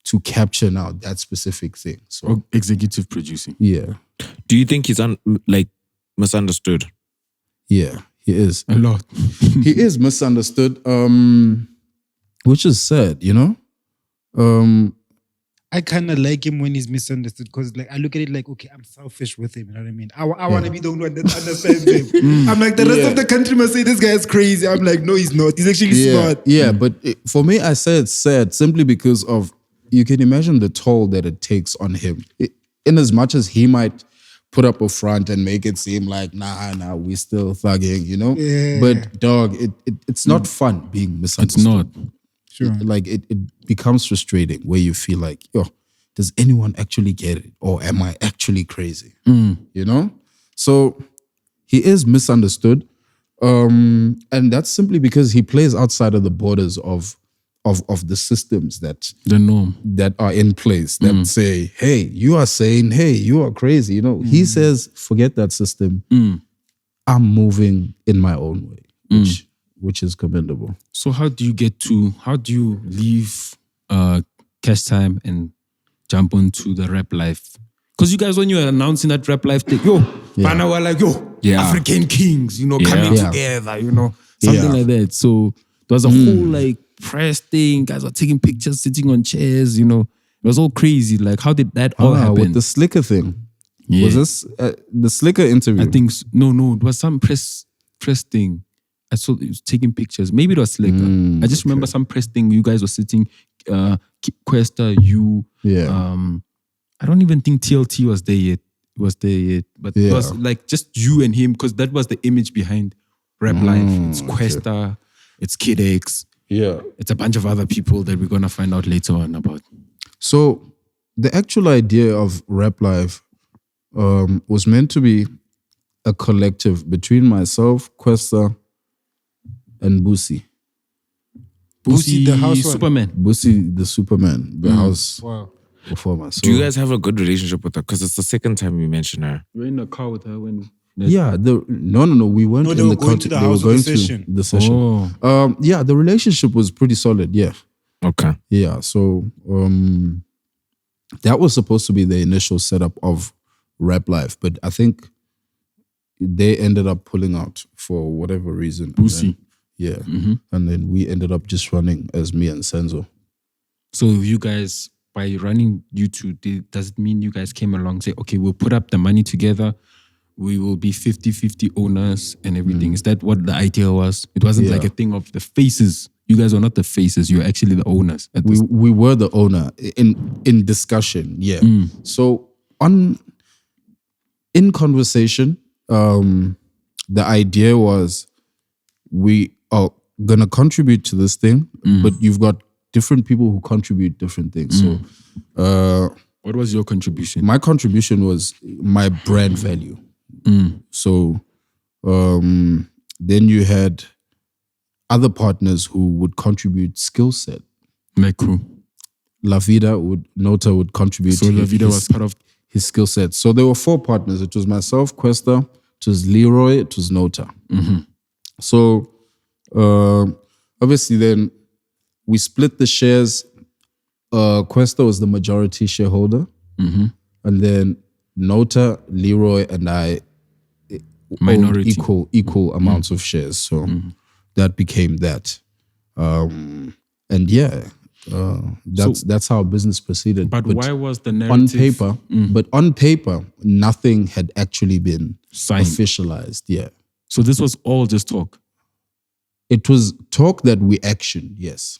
to capture now that specific thing. So Or executive producing. yeah, Do you think he's misunderstood? yeah, he is. A lot. He is misunderstood, which is sad, you know? I kind of like him when he's misunderstood because like I look at it like, okay, I'm selfish with him. You know what I mean? I want to be the one that understands him. I'm like, the rest of the country must say this guy is crazy. I'm like, no, he's not. He's actually smart. Yeah, but for me, I say it's sad simply because of, you can imagine the toll that it takes on him. In as much as he might put up a front and make it seem like, nah, we still thugging, you know? Yeah. But dog, it's not fun being misunderstood. It's not. Sure. Like it becomes frustrating where you feel like, yo, does anyone actually get it? Or am I actually crazy? You know? So he is misunderstood. And that's simply because he plays outside of the borders of the systems that The norm. that are in place that say, hey, you are saying, hey, you are crazy. You know, he says, forget that system. I'm moving in my own way, which is commendable. So how do you leave CashTime and jump onto the rap life? Because you guys, when you were announcing that rap life thing, Bana were like, African kings, you know, coming together, you know, something like that. So there was a whole like press thing. Guys were taking pictures, sitting on chairs, you know. It was all crazy. Like, how did that all happen? With the Slicker thing. Yeah. Was this the Slicker interview? I think, no, it was some press thing. I saw it was taking pictures. Maybe it was Slicker. I just remember some press thing. You guys were sitting, Questa, you. Yeah. I don't even think TLT was there yet. But it was like just you and him because that was the image behind Rap Life. It's Questa, it's Kid X. Yeah. It's a bunch of other people that we're gonna find out later on about. So the actual idea of Rap Life was meant to be a collective between myself, Questa, and Boosie. Boosie, the house one. Superman. Boosie, the Superman, the house Wow. performer. So, Do you guys have a good relationship with her? Because it's the second time you mention her. We're in the car with her when. yeah, no, we weren't No, they in were the going country. to the They were house going of the to session. the session. Oh. Yeah, the relationship was pretty solid. Yeah, Okay. yeah. So that was supposed to be the initial setup of Rap Life, but I think they ended up pulling out for whatever reason. Boosie. Yeah, and then we ended up just running as me and Senzo. So you guys, by running you two, does it mean you guys came along and say, okay, we'll put up the money together, we will be 50-50 owners and everything? Is that what the idea was? It wasn't like a thing of the faces. You guys were not the faces, you're actually the owners. We were the owner in discussion, yeah. So in conversation, the idea was we are gonna contribute to this thing, but you've got different people who contribute different things. So what was your contribution? my contribution was my brand value. So then you had other partners who would contribute skill set. My crew. Nota would contribute. So La Vida was part of his skill set. So there were 4 partners. It was myself, Questa, it was Leroy, it was Nota. So obviously then we split the shares. Questa was the majority shareholder. And then Nota, Leroy, and I Minority. owned equal amounts of shares. So that became that. And yeah, that's how business proceeded. But why was the on narrative paper? But on paper, nothing had actually been signed? officialized. Yeah, So this was all just talk. it was talk that we actioned. Yes.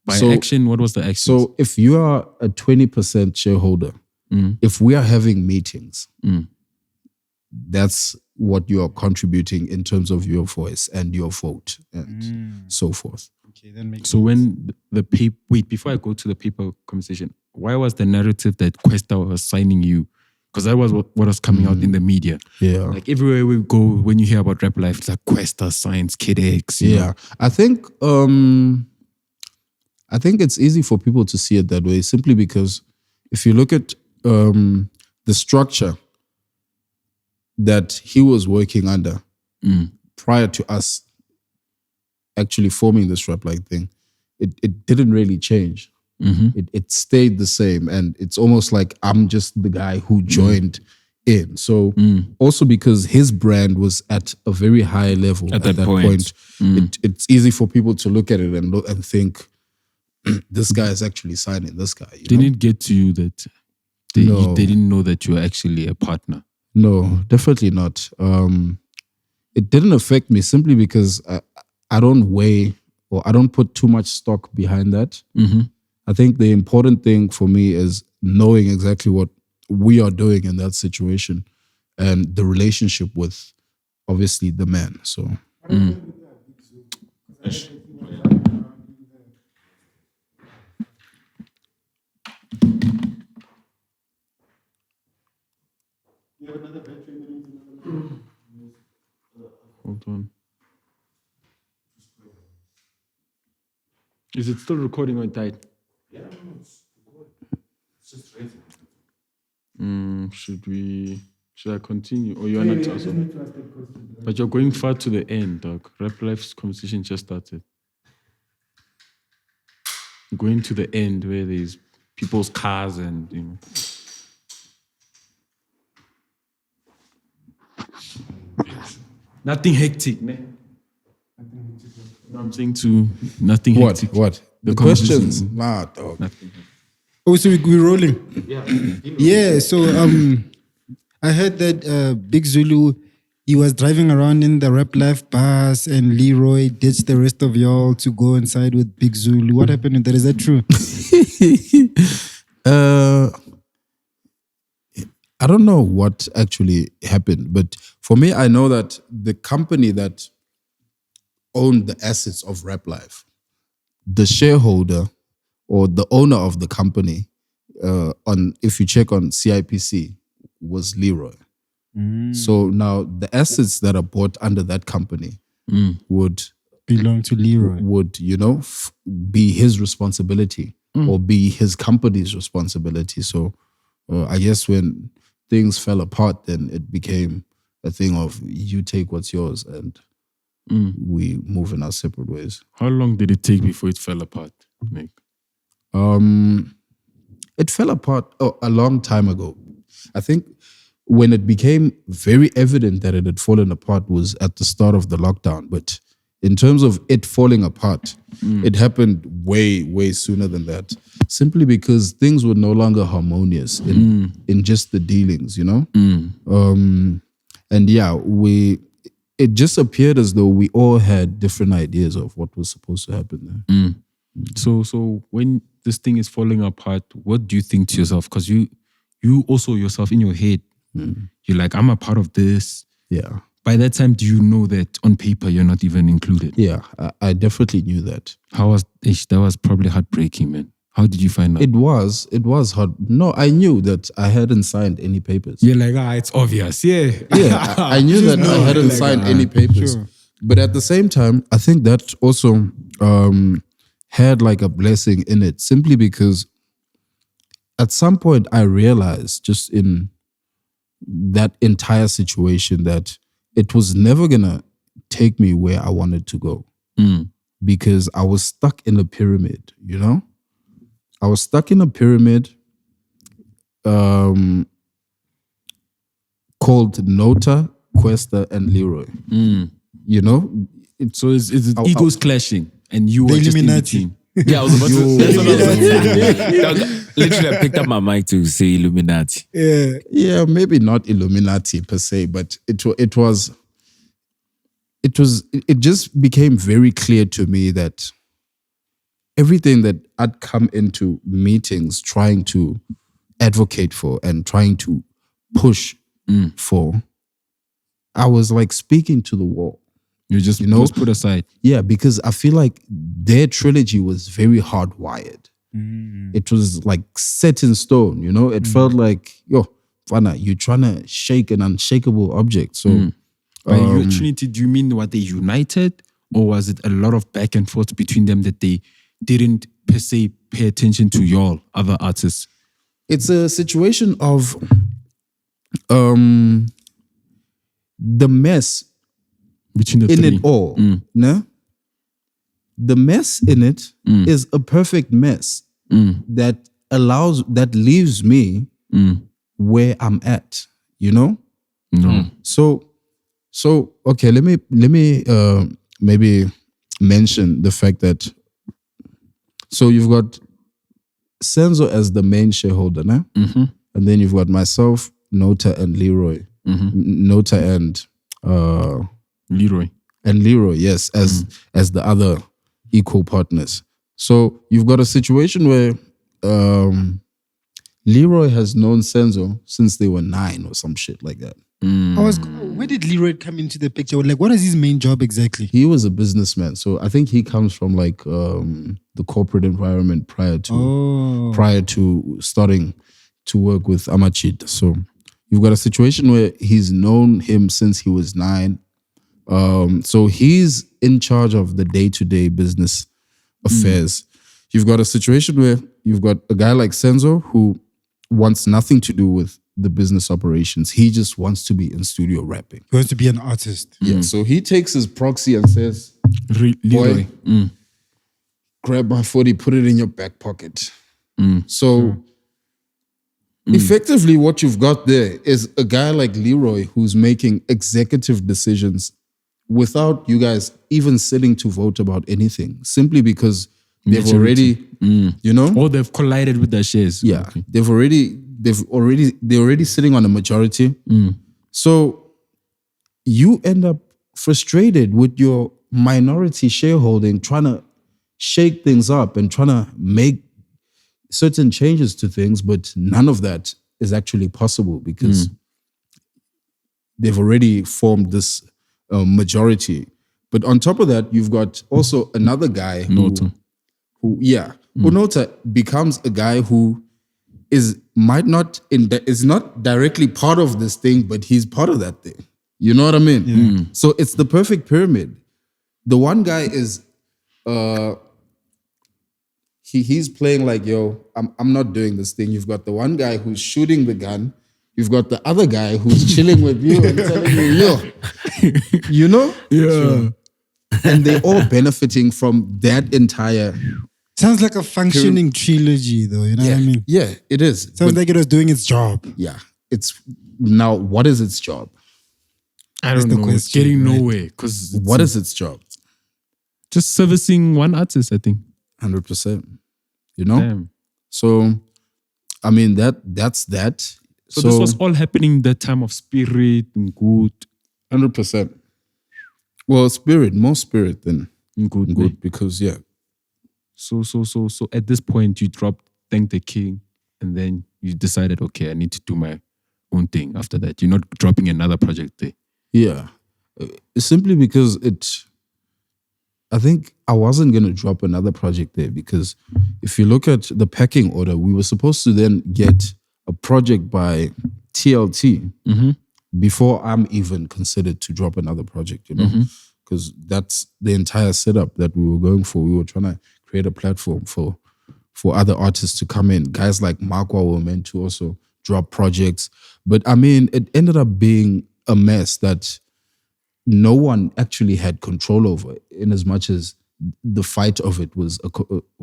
By So- action, what was the action? So if you are a 20% shareholder, if we are having meetings, that's what you are contributing in terms of your voice and your vote and so forth. Okay, that makes So when the paper, wait, before I go to the paper conversation, why was the narrative that Questa was signing you? Because that was what was coming out in the media. Yeah. Like everywhere we go, when you hear about Rap Life, it's like Questa signs Kid X. you know? Yeah. I think it's easy for people to see it that way simply because if you look at the structure that he was working under, prior to us actually forming this rap like thing, it didn't really change. It stayed the same, and it's almost like I'm just the guy who joined in. So also because his brand was at a very high level at that point, it's easy for people to look at it and think this guy is actually signing this guy. Didn't it get to you that they didn't know that you were actually a partner? No, definitely not. It didn't affect me simply because I don't weigh or I don't put too much stock behind that. I think the important thing for me is knowing exactly what we are doing in that situation and the relationship with obviously the man. So Hold on. Is it still recording or it died? Yeah, it's recording. It's just waiting. Should I continue? Or you are not also? But you're going far to the end, dog. Rap Life's conversation just started. Going to the end where there's people's cars and, you know. Nothing hectic, man. No, I'm saying to nothing hectic. What? The questions? Nah, dog. Nothing. Oh, so we're rolling. Yeah. So I heard that Big Zulu, he was driving around in the Rap Life bus, and Leroy ditched the rest of y'all to go inside with Big Zulu. What happened with that? Is that true? I don't know what actually happened, but for me, I know that the company that owned the assets of Rap Life, the shareholder or the owner of the company, if you check on CIPC, was Leroy. So now the assets that are bought under that company would belong to Leroy. Would be his responsibility or be his company's responsibility. So I guess when things fell apart, then it became a thing of you take what's yours and we move in our separate ways. How long did it take before it fell apart, Nick? It fell apart a long time ago. I think when it became very evident that it had fallen apart was at the start of the lockdown. But in terms of it falling apart, it happened way, way sooner than that. Simply because things were no longer harmonious in just the dealings, you know? And yeah, it just appeared as though we all had different ideas of what was supposed to happen there. So when this thing is falling apart, what do you think to yourself? Because you also yourself in your head, you're like, I'm a part of this. Yeah. By that time, do you know that on paper you're not even included? Yeah, I definitely knew that. How was that? Was probably heartbreaking, man. How did you find out? It was hard. No, I knew that I hadn't signed any papers. You're like, it's obvious. Yeah. Yeah, I knew that I hadn't signed any papers. Sure. But at the same time, I think that also had like a blessing in it, simply because at some point I realized just in that entire situation that it was never gonna take me where I wanted to go. Because I was stuck in a pyramid, you know? I was stuck in a pyramid called Nota, Questa, and Leroy. You know? So it's egos clashing and you were just in the team. Yeah, I was about to. That's what I was saying. Literally, I picked up my mic to say Illuminati. Yeah, maybe not Illuminati per se, but it just became very clear to me that everything that I'd come into meetings trying to advocate for and trying to push for, I was like speaking to the wall. You just was put aside. Yeah, because I feel like their trilogy was very hardwired. It was like set in stone, you know? It felt like, Fana, you're trying to shake an unshakable object. So by your Trinity, do you mean what they united? Or was it a lot of back and forth between them that they didn't per se pay attention to y'all, other artists? It's a situation of the mess Between the in three. it all. No? The mess in it is a perfect mess that leaves me where I'm at, you know? No. So okay, let me maybe mention the fact that so you've got Senzo as the main shareholder, né? And then you've got myself, Nota, and Leroy. Nota and Leroy, yes, as the other equal partners. So you've got a situation where Leroy has known Senzo since they were 9 or some shit like that. Where did Leroy come into the picture? Like, what is his main job exactly? He was a businessman, so I think he comes from like the corporate environment prior to starting to work with Amachid. So you've got a situation where he's known him since he was 9. So he's in charge of the day-to-day business affairs. You've got a situation where you've got a guy like Senzo who wants nothing to do with the business operations. He just wants to be in studio rapping. He wants to be an artist. Yeah. So he takes his proxy and says, Leroy. boy, grab my 40, put it in your back pocket. So effectively what you've got there is a guy like Leroy who's making executive decisions without you guys even sitting to vote about anything, simply because they've already, you know? Or they've collided with their shares. Yeah. Okay. They're already sitting on a majority. So you end up frustrated with your minority shareholding, trying to shake things up and trying to make certain changes to things, but none of that is actually possible because they've already formed this majority. But on top of that, you've got also another guy Nota. Nota becomes a guy who is not directly part of this thing, but he's part of that thing. You know what I mean? So it's the perfect pyramid. The one guy is he's playing like, yo, I'm not doing this thing. You've got the one guy who's shooting the gun. You've got the other guy who's chilling with you and telling you, yo, you know? Yeah. And they're all benefiting from that entire... Sounds like a functioning trilogy though, you know what I mean? Yeah, it is. Sounds like it was doing its job. Yeah. It's now, what is its job? I don't know. It's getting nowhere. What is its job? Just servicing one artist, I think. 100%. You know? Damn. So, I mean, that's that. So this was all happening that time of Spirit and Good. 100%. Well, more Spirit than Good. Good because, yeah. So at this point, you dropped Thank the King and then you decided, okay, I need to do my own thing after that. You're not dropping another project there. Yeah. Simply because I think I wasn't going to drop another project there because if you look at the pecking order, we were supposed to then get a project by TLT before I'm even considered to drop another project, you know? Because that's the entire setup that we were going for. We were trying to create a platform for other artists to come in. Guys like Markwa were meant to also drop projects. But I mean, it ended up being a mess that no one actually had control over, in as much as the fight of it was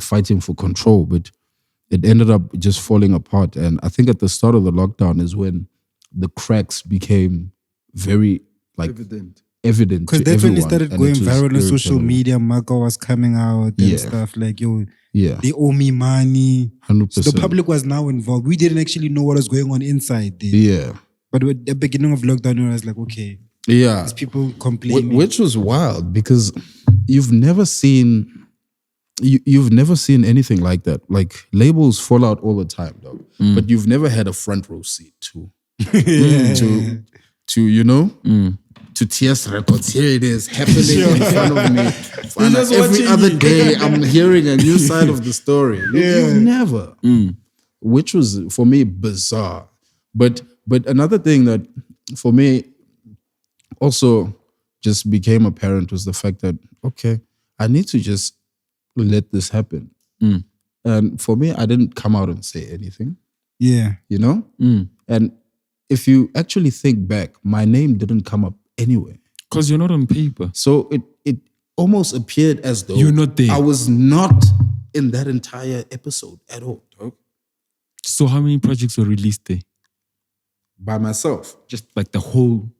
fighting for control. But it ended up just falling apart. And I think at the start of the lockdown is when the cracks became very evident because to that's when it everyone, started and going it was viral on very social viral. media. Marco was coming out and stuff like, yo, they owe me money. 100%. So the public was now involved. We didn't actually know what was going on inside there. Yeah. But at the beginning of lockdown, it was like, okay, Yeah. these people complaining. Which was wild because you've never seen anything like that. Like labels fall out all the time, dog. But you've never had a front row seat to you know, to TS Records. Here it is happening in front of me. And every other day I'm hearing a new side of the story. You've never. Which was for me bizarre. But another thing that for me also just became apparent was the fact that, okay, I need to just let this happen. And for me, I didn't come out and say anything. Yeah. You know? And if you actually think back, my name didn't come up anywhere. Because you're not on paper. So it almost appeared as though You're not there. I was not in that entire episode at all, dog. So how many projects were released there? By myself. Just like the whole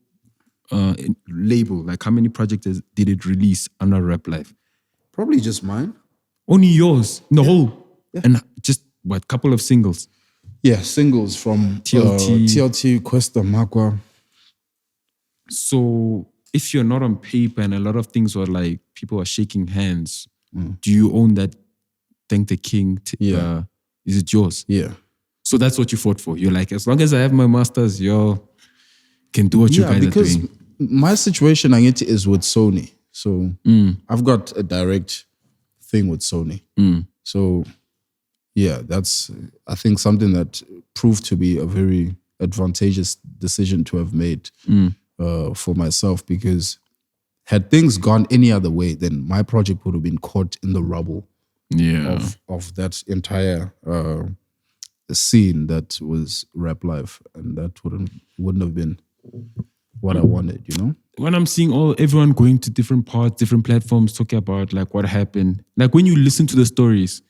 label. Like how many projects did it release under Rap Life? Probably just mine. Only yours, the whole. Yeah. And just what, couple of singles? Yeah, singles from TLT, Questa, Makwa. So if you're not on paper and a lot of things were like, people are shaking hands, do you own that Thank the King? Is it yours? Yeah. So that's what you fought for. You're like, as long as I have my masters, you can do what you guys are doing. My situation, I get is with Sony. So I've got a direct thing with Sony. So yeah, that's, I think, something that proved to be a very advantageous decision to have made for myself, because had things gone any other way, then my project would have been caught in the rubble of that entire scene that was Rap Life, and that wouldn't have been what I wanted, you know? When I'm seeing everyone going to different parts, different platforms, talking about like what happened, like when you listen to the stories,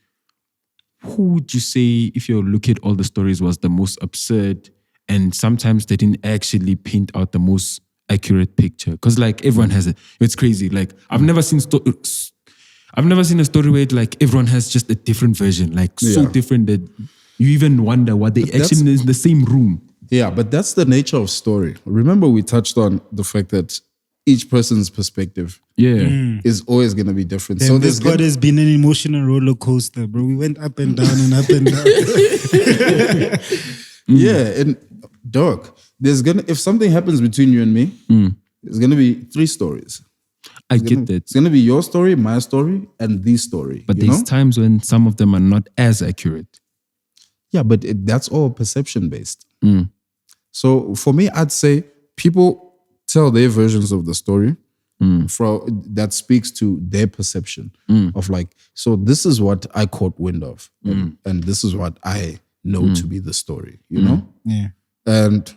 who would you say, if you look at all the stories, was the most absurd, and sometimes they didn't actually paint out the most accurate picture? Because like everyone has it. It's crazy. Like I've never seen a story where like everyone has just a different version, like so different that you even wonder what they actually in the same room. Yeah, but that's the nature of story. Remember, we touched on the fact that each person's perspective is always going to be different. So this God has been an emotional roller coaster, bro. We went up and down and up and down. Yeah, and dog, if something happens between you and me, there's gonna be 3 stories. I get that. It's gonna be your story, my story, and the story. But there's times when some of them are not as accurate. Yeah, but that's all perception based. So for me, I'd say people tell their versions of the story that speaks to their perception of like, so this is what I caught wind of, and this is what I know to be the story, you know? Yeah. And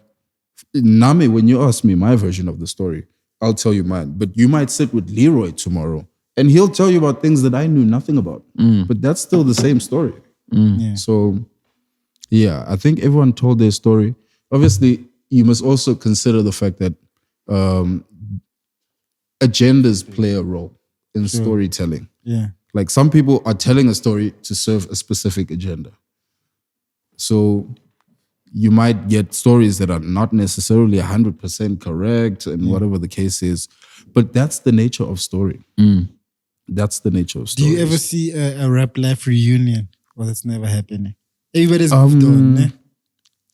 Nami, when you ask me my version of the story, I'll tell you mine. But you might sit with Leroy tomorrow and he'll tell you about things that I knew nothing about. But that's still the same story. Yeah. So, yeah, I think everyone told their story. Obviously, you must also consider the fact that agendas play a role in storytelling. Yeah. Like some people are telling a story to serve a specific agenda. So you might get stories that are not necessarily 100% correct and whatever the case is. But that's the nature of story. That's the nature of story. Do you ever see a Rap Life reunion? Well, that's never happening. Everybody's moved on. Eh?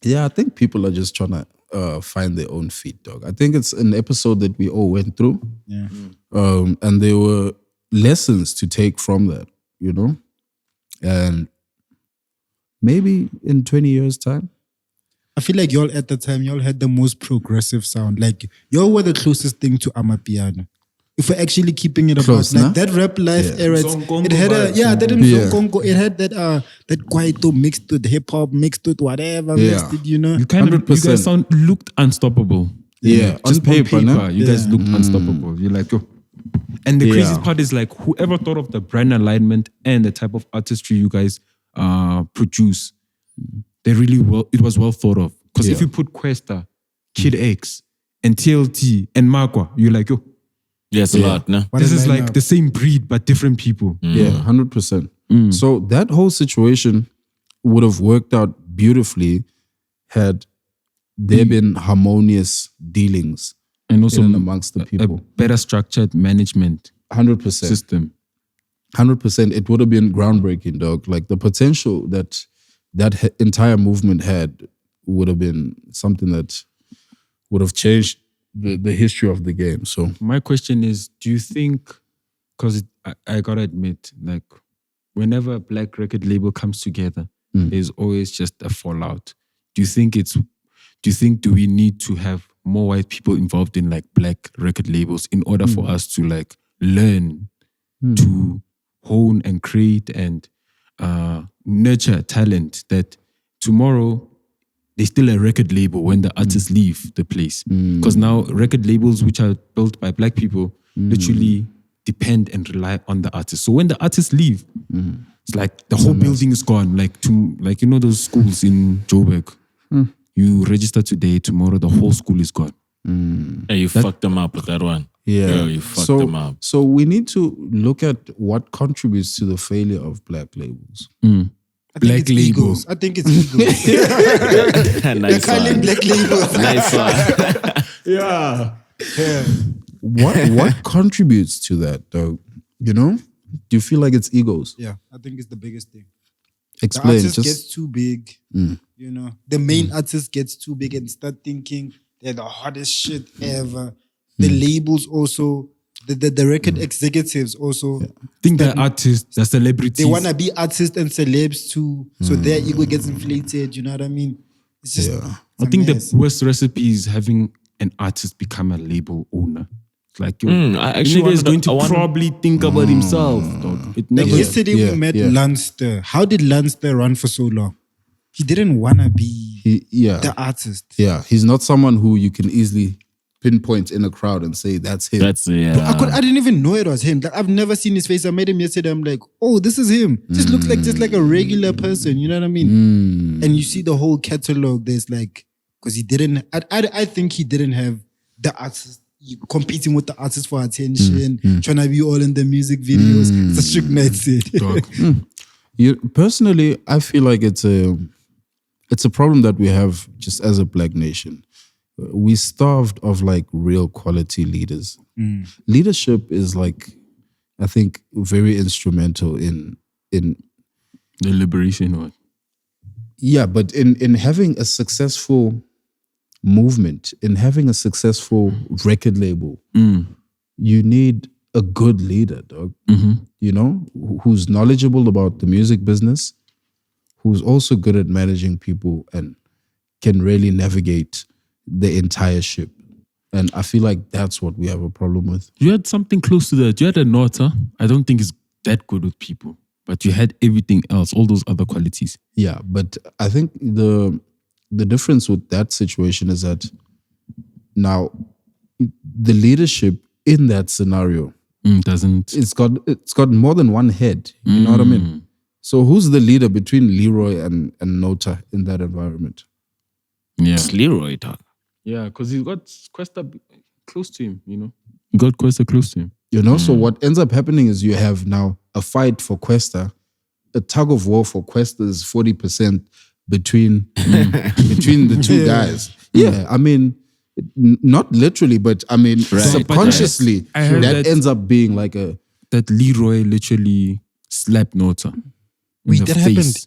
Yeah, I think people are just trying to find their own feet, dog. I think it's an episode that we all went through. Yeah. And there were lessons to take from that, you know? And maybe in 20 years' time. I feel like y'all at the time, y'all had the most progressive sound. Like y'all were the closest thing to Amapiano. If we're actually keeping it Close, about like that Rap Life era, it had it had that kwaito mixed with hip hop, mixed with whatever, mixed with, you know. You guys looked unstoppable. Yeah, just on paper, no? you guys looked unstoppable. You're like, yo. And the crazy part is like, whoever thought of the brand alignment and the type of artistry you guys produce, it was well thought of. Because if you put Questa, Kid X, and TLT, and Makwa, you're like, yo. Yes, a lot, no? This is like the same breed, but different people. Yeah, 100%. So that whole situation would have worked out beautifully had there been harmonious dealings and also amongst the people. A better structured management 100% system. 100%. It would have been groundbreaking, dog. Like the potential that entire movement had would have been something that would have changed the history of the game. So my question is, do you think, because I gotta admit, like whenever a black record label comes together, there's always just a fallout. Do we need to have more white people involved in like black record labels in order for us to like learn to hone and create and nurture talent that tomorrow they're still a record label when the artists leave the place. Because now record labels which are built by black people literally depend and rely on the artists. So when the artists leave, it's like the whole building is gone. Like those schools in Joburg. You register today, tomorrow the whole school is gone. And you fucked them up with that one. Yeah. Yo, you fucked them up. So we need to look at what contributes to the failure of black labels. I think it's egos. I think it's egos. Nice one. Black labels. Nice one. Yeah. What contributes to that, though? You know? Do you feel like it's egos? Yeah, I think it's the biggest thing. Explain. The artist gets too big. You know, the main artist gets too big and start thinking they're the hottest shit ever. The labels also, the record executives also think they're artists, they're celebrities. They want to be artists and celebs too, so their ego gets inflated. You know what I mean? It's just. I think the worst recipe is having an artist become a label owner. It's like nigga is going to probably think about himself. Dog. It never. Like yesterday we met Lunster. How did Lunster run for so long? He didn't want to be the artist. Yeah, he's not someone who you can easily pinpoint in a crowd and say that's him. I didn't even know it was him. Like, I've never seen his face. I met him yesterday. I'm like, oh, this is him. Just looks like just like a regular person. You know what I mean? And you see the whole catalog. There's like, because he didn't. I think he didn't have the artist competing with the artist for attention, trying to be all in the music videos. It's a strict night said. Personally, I feel like it's a problem that we have just as a black nation. We starved of like real quality leaders. Leadership is like, I think, very instrumental in the liberation or but in having a successful movement, in having a successful record label, you need a good leader, dog. You know, who's knowledgeable about the music business, who's also good at managing people and can really navigate the entire ship. And I feel like that's what we have a problem with. You had something close to that. You had a Nota. I don't think it's that good with people, but you had everything else, all those other qualities. Yeah, but I think the difference with that situation is that now the leadership in that scenario it's got more than one head. You know what I mean? So who's the leader between Leroy and Nota in that environment? Yeah, it's Leroy, dog. Yeah, because he's got Questa close to him, you know. He got Questa close to him. You know, so what ends up happening is you have now a fight for Questa, a tug of war for Questa's 40% between the two guys. Yeah, I mean, not literally, but I mean, subconsciously, that ends up being like that Leroy literally slapped Nota. Wait, that happened?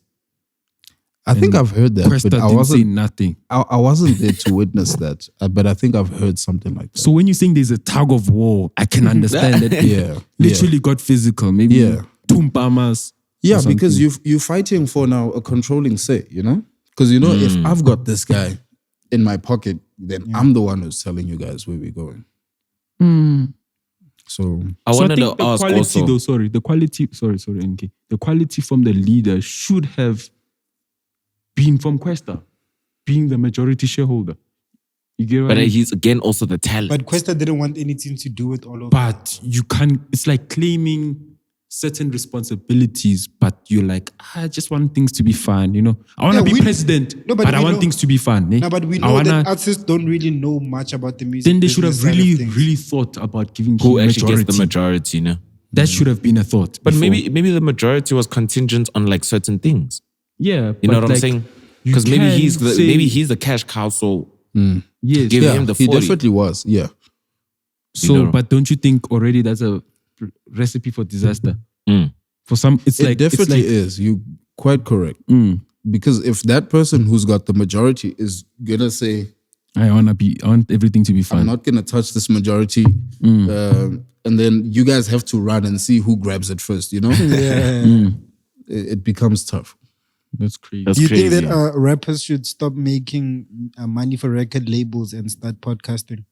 I think I've heard that, Questa but I didn't say nothing. I wasn't there to witness that, but I think I've heard something like that. So when you're saying there's a tug of war, I can understand that. Literally got physical. Maybe Tumpamas. Yeah, because you're fighting for now a controlling say, you know? Because you know, if I've got this guy in my pocket, then I'm the one who's telling you guys where we're going. So I wanted to the ask quality, also. though, the quality from the leader should have been from Questa, being the majority shareholder. You get what I mean? He's again also the talent. But Questa didn't want anything to do with all of But you can't, it's like claiming certain responsibilities, but you're like, I just want things to be fun, you know. I want to be president, but I want things to be fun. No, but we know that artists don't really know much about the music. Then they should have really thought about giving who actually gets the majority, you know? That should have been a thought. But before. maybe the majority was contingent on like certain things. Yeah, you know what I'm saying? Because maybe he's the cash cow, so give him the 40. He definitely was, yeah. So, you know, but don't you think already that's a recipe for disaster? For some, it definitely is. You quite correct. Because if that person who's got the majority is gonna say, I want everything to be fun. I'm not gonna touch this majority, and then you guys have to run and see who grabs it first. You know, it becomes tough. That's crazy. Do you think that rappers should stop making money for record labels and start podcasting?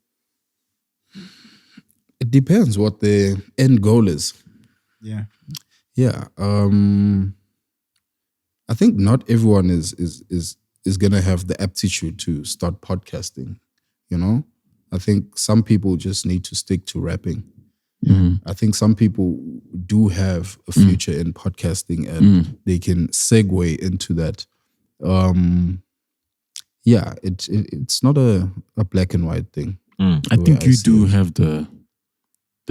It depends what the end goal is. Yeah. I think not everyone is is gonna have the aptitude to start podcasting. You know, I think some people just need to stick to rapping. I think some people do have a future in podcasting, and they can segue into that. It's not a black and white thing. I think you do have the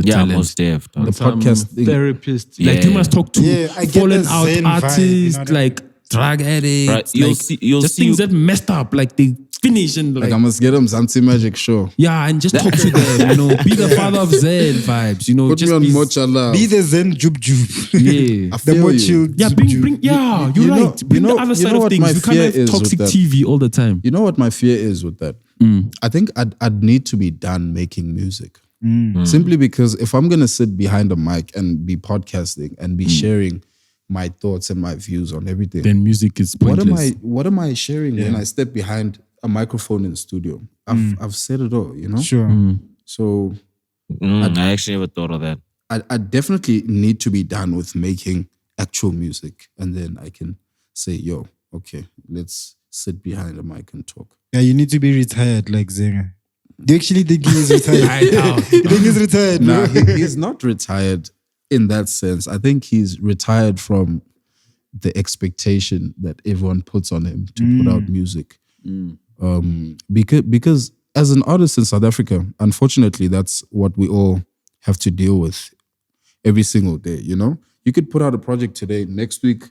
talent. Most def. The podcast therapist. Like you must talk to I get fallen the out Zen vibe, artists, you know what I mean? like drug addicts, Right, you'll like see- you'll just see- things that messed up, like they finish and like I must get them Zanzi Magic show. yeah, and just talk to them, you know, be the father of Zen vibes, you know, Put just me on be, Mochala. Be the Zen Jub Jub. yeah. I The feel more you. chilled. Yeah, Jub bring, Jub. yeah, you're you know- right. Bring you know- the other you side know of what things. my You can't fear have is with toxic that? TV all the time. You know what my fear is with that? I think I'd need to be done making music. Simply because if I'm gonna sit behind a mic and be podcasting and be sharing my thoughts and my views on everything, Then music is what pointless. am I sharing when I step behind a microphone in the studio? I've said it all, you know? Sure. So I actually never thought of that. I definitely need to be done with making actual music, and then I can say, yo, okay, let's sit behind a mic and talk. Yeah, you need to be retired like Zenga. Do you actually think he is retired? You think he's retired? Nah, bro? he's not retired in that sense. I think he's retired from the expectation that everyone puts on him to put out music. Because as an artist in South Africa, unfortunately, that's what we all have to deal with every single day, you know? You could put out a project today, next week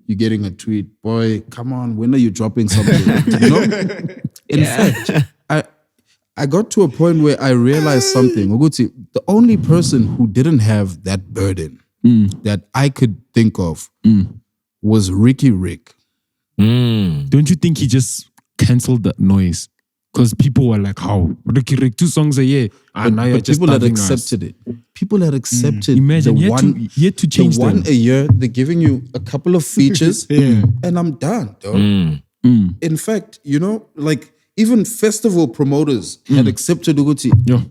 you're getting a tweet, boy, come on, when are you dropping something? You know? In fact, I got to a point where I realized something. Oguti, the only person who didn't have that burden that I could think of was Ricky Rick. Don't you think he just cancelled that noise? Because people were like, how? Ricky Rick, 2 songs a year. And now you're But just people had starving us. accepted it. People had accepted Imagine, the he had to change the one them. a year. They're giving you a couple of features, and I'm done, dog. In fact, you know, like even festival promoters had accepted Uguti. Yeah.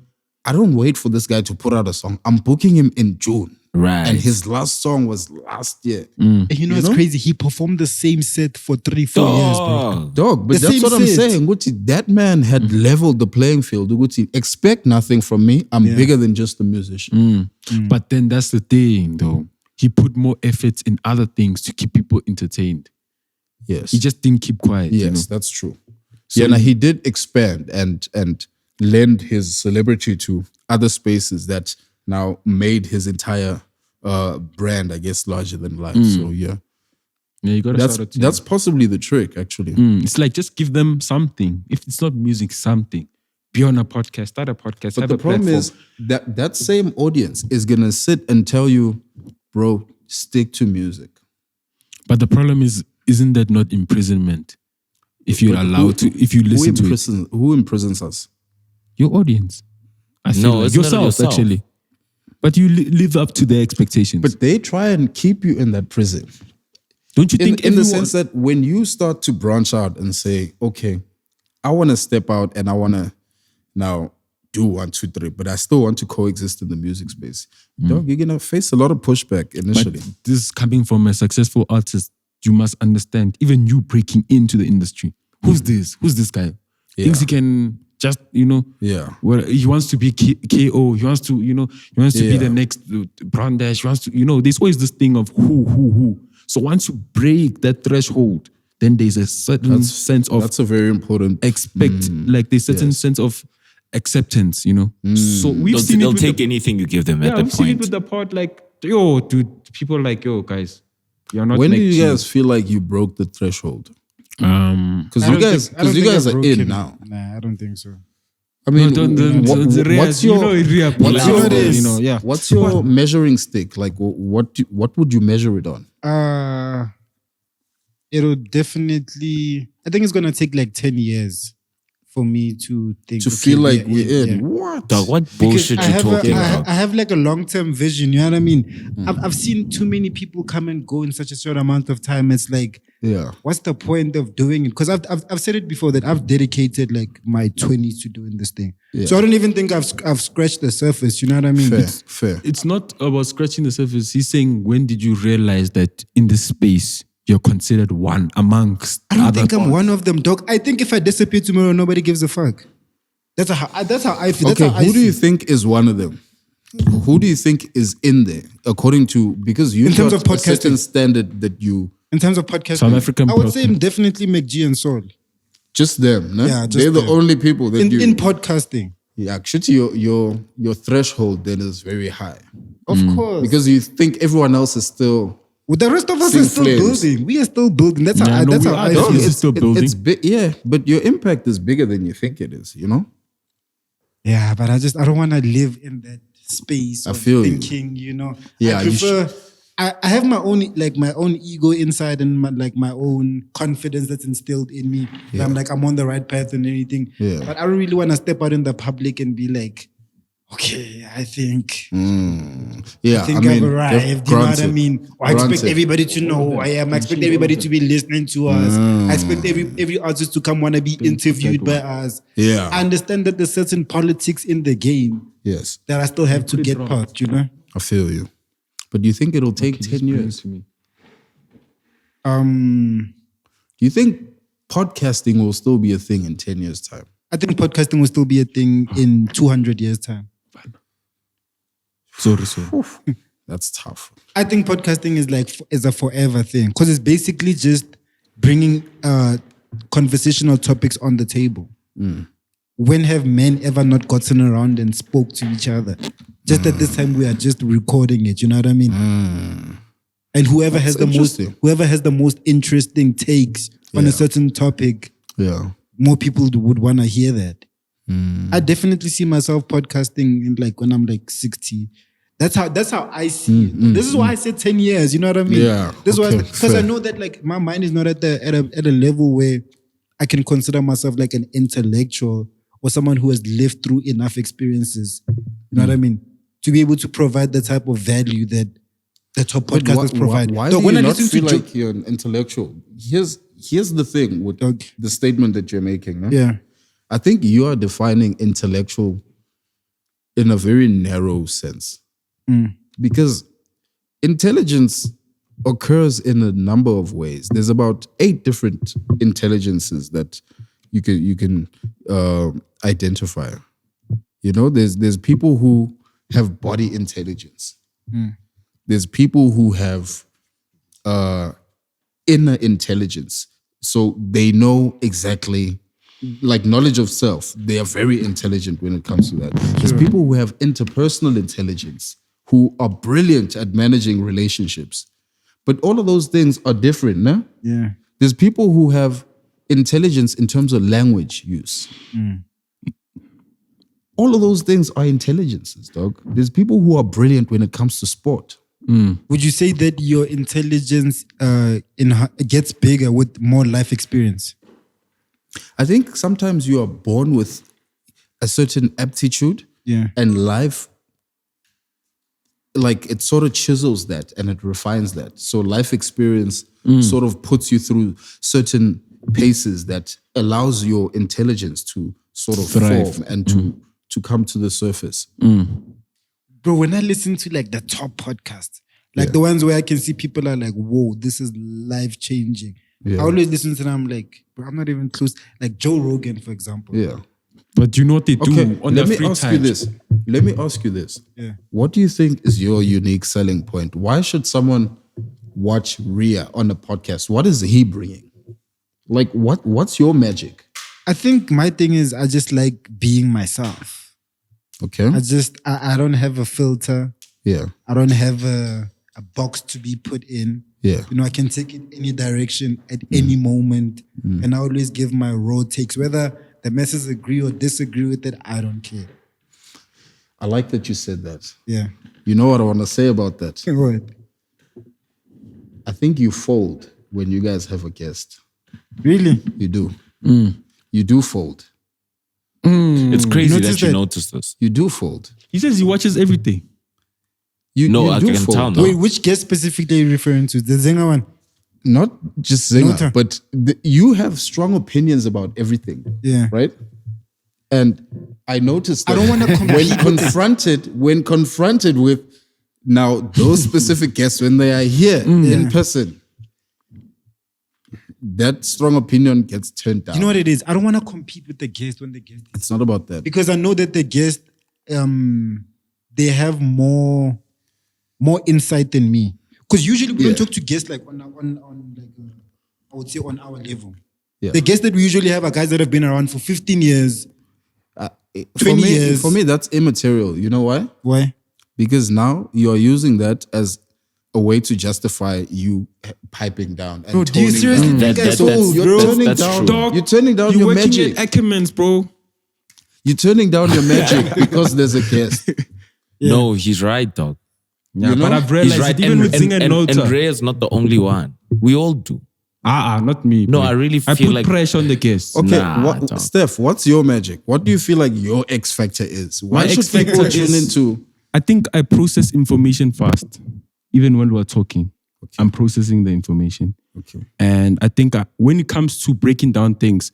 I don't wait for this guy to put out a song. I'm booking him in June. Right. And his last song was last year. And you know, it's crazy. He performed the same set for 3-4 years, bro. Dog, but The that's same what I'm set. saying. Gucci, that man had leveled the playing field. Gucci, expect nothing from me. I'm bigger than just a musician. But then that's the thing, though. He put more efforts in other things to keep people entertained. Yes. He just didn't keep quiet. Yes, you know? that's true. So now he did expand and lend his celebrity to other spaces that now made his entire brand, I guess, larger than life. So yeah, Yeah, you gotta shout out to that's possibly the trick, actually. It's like just give them something. If it's not music, something. Be on a podcast, start a podcast. But have the a problem platform. is that same audience is gonna sit and tell you, bro, stick to music. But the problem is, isn't that not imprisonment? If you're allowed to, if you listen to it, Who imprisons us? your audience. I feel No, like it's not yourself, yourself. actually. But you live up to their expectations. But they try and keep you in that prison. don't you In think the everyone- sense that when you start to branch out and say, okay, I want to step out and I want to now do 1, 2, 3, but I still want to coexist in the music space. Dog, you're gonna face a lot of pushback initially. But this is coming from a successful artist. You must understand, even you breaking into the industry. Who's this? Who's this guy? Thinks he can just, Yeah. well, he wants to be KO. He wants to, he wants to be the next Brown Dash. He wants to, there's always this thing of who. So once you break that threshold, then there's a certain sense of That's a very important. like there's certain sense of acceptance, So we've seen They'll it with take anything you give them at that we've seen it point. with the part like, yo, dude, people like, yo, guys, you're not When like do you cheese. guys feel like you broke the threshold? Because I you don't guys, think- I don't because you think guys I are broke in him. now. Nah, I don't think so. I mean, what's your what's your measuring stick? Like, what would you measure it on? It'll definitely. I think it's gonna take like 10 years for me to think To feel like we're in. yeah. What? Dog, what Because bullshit you talking about? I have like a long-term vision. You know what I mean? I've seen too many people come and go in such a short amount of time. It's like, Yeah. what's the point of doing it? Because I've said it before that I've dedicated like my 20s to doing this thing. Yeah. So I don't even think I've scratched the surface. You know what I mean? Fair. It's not about scratching the surface. He's saying, when did you realize that in this space you're considered one amongst I don't other think I'm thoughts. one of them, dog. I think if I disappear tomorrow, nobody gives a fuck. That's how I feel. Okay, That's how who do you see. think is one of them? Who do you think is in there? According to, because you've In terms got of a certain podcasting. standard that you, In terms of podcasting, South African I would say podcast. definitely McG and Soul. just them, no? Yeah, just they're the them. only people that you. In podcasting, Yeah, actually, your threshold then is very high of course. because you think everyone else is still. Well, the rest of us Sing are still flames. building. We are still building. That's Yeah, how. no, That's we how are. I Dog, feel. it's still building. It's big, yeah, but your impact is bigger than you think it is. You know. Yeah, but I don't want to live in that space I of feel you. thinking, you know. Yeah, I you prefer I have my own ego inside and my own confidence that's instilled in me. Yeah. I'm on the right path and everything. Yeah. But I don't really want to step out in the public and be like, okay, I think Yeah, I think I've arrived. You know what I mean? Or I expect Granted. everybody to know who I am. I expect everybody to be listening to us. I expect every artist to come want to be interviewed by us. Yeah. I understand that there's certain politics in the game Yes, that I still have to get past, you know? I feel you. But do you think it'll take 10 years? Do you think podcasting will still be a thing in 10 years' time? I think podcasting will still be a thing in 200 years' time. So. That's tough. I think podcasting is a forever thing because it's basically just bringing conversational topics on the table. When have men ever not gotten around and spoke to each other? Just at this time, we are just recording it. You know what I mean? And whoever has the most interesting takes on a certain topic, Yeah. more people would want to hear that. I definitely see myself podcasting in when I'm 60. That's how I see it. This is why I said 10 years. You know what I mean? Yeah, This is why okay, because I fair. know that my mind is not at a level where I can consider myself like an intellectual or someone who has lived through enough experiences. You know what I mean? To be able to provide the type of value that the top podcasters provide. Why So do when you I not listen feel to like you're an intellectual? Here's the thing with the statement that you're making. Huh? yeah. I think you are defining intellectual in a very narrow sense. Because intelligence occurs in a number of ways. There's about 8 different intelligences that you can identify. You know, there's people who have body intelligence. There's people who have inner intelligence. So they know exactly, like knowledge of self. They are very intelligent when it comes to that. There's people who have interpersonal intelligence, who are brilliant at managing relationships. But all of those things are different, no? Yeah. There's people who have intelligence in terms of language use. All of those things are intelligences, dog. There's people who are brilliant when it comes to sport. Would you say that your intelligence gets bigger with more life experience? I think sometimes you are born with a certain aptitude, Yeah. and life, like it sort of chisels that and it refines that. So life experience sort of puts you through certain paces that allows your intelligence to sort of Thrive. form and to come to the surface. Bro, when I listen to the top podcasts, the ones where I can see people are like, whoa, this is life changing. Yeah. I always listen to them, I'm like, bro, I'm not even close. Like Joe Rogan, for example. Yeah. But you know what they do Okay, on let their me free ask time. you this. Let me ask you this. Yeah. What do you think is your unique selling point? Why should someone watch Ria on a podcast? What is he bringing? Like, what's your magic? I think my thing is I just like being myself. Okay. I don't have a filter. Yeah. I don't have a box to be put in. Yeah. You know, I can take it any direction at any moment. And I always give my raw takes. Whether the masses agree or disagree with it, I don't care. I like that you said that. Yeah. You know what I want to say about that? What? I think you fold when you guys have a guest. Really? You do. You do fold. It's crazy Notice that you that? noticed this. You do fold. He says he watches everything. No, I do can tell now. Wait, which guest specifically are you referring to? The Zenga one? Not just Zinger, Nota. but you have strong opinions about everything. Yeah. Right? And I noticed that I don't wanna when confronted with now those specific guests when they are here in person, that strong opinion gets turned down. You know what it is? I don't want to compete with the guest when the guest is, It's not about that. because I know that the guest, they have more insight than me. Because usually we don't talk to guests like on like I would say on our level. Yeah. The guests that we usually have are guys that have been around for 15 years. 20 years. For me, that's immaterial. You know why? Why? Because now you're using that as a way to justify you piping down. And Bro, do you toning seriously down. think That- so, that's- bro? You're turning that's down. true. You're turning down You're your working magic. at Ackermans, bro. You're turning down your magic because there's a guest. No, he's right, dog. Yeah, You know? but I've He's realized right. that even with Zing and and Nota. Ray is not the only one. We all do. Not me. No, bro. I really I feel put like- pressure on the guests. Okay, Nah, dog. Steph, what's your magic? What do you feel like your X factor is? Why My should X people factor tune is- into? I think I process information fast, even when we're talking. I'm processing the information. Okay. And I think when it comes to breaking down things,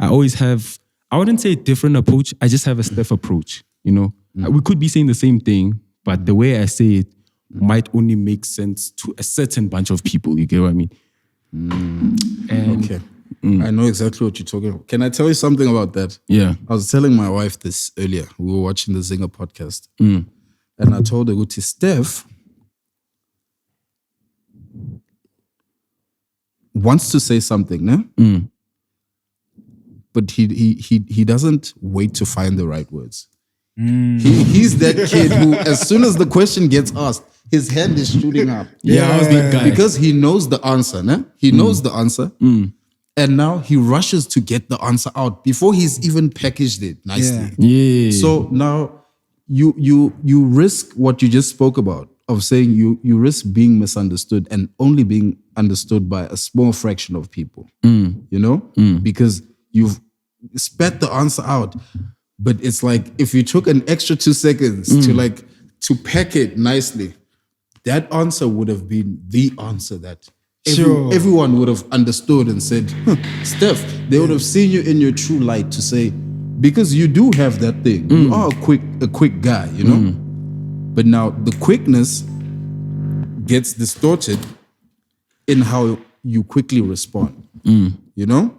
I always have, I wouldn't say a different approach. I just have a Steph approach. You know, we could be saying the same thing, but the way I say it might only make sense to a certain bunch of people. You get what I mean? And Okay. I know exactly what you're talking about. Can I tell you something about that? yeah. I was telling my wife this earlier. We were watching the Zinger podcast. And I told her, Guti, Steph wants to say something, no? But he doesn't wait to find the right words. He's that kid who, as soon as the question gets asked, his hand is shooting up. Yeah, I was that guy. Because he knows the answer, no? He knows the answer. And now he rushes to get the answer out before he's even packaged it nicely. Yeah. So now you risk what you just spoke about of saying you risk being misunderstood and only being understood by a small fraction of people. You know? Because you've spat the answer out. But it's like if you took an extra 2 seconds to pack it nicely, that answer would have been the answer that everyone would have understood and said, Steph, they would have seen you in your true light to say, because you do have that thing. You are a quick guy, you know? But now the quickness gets distorted in how you quickly respond, you know?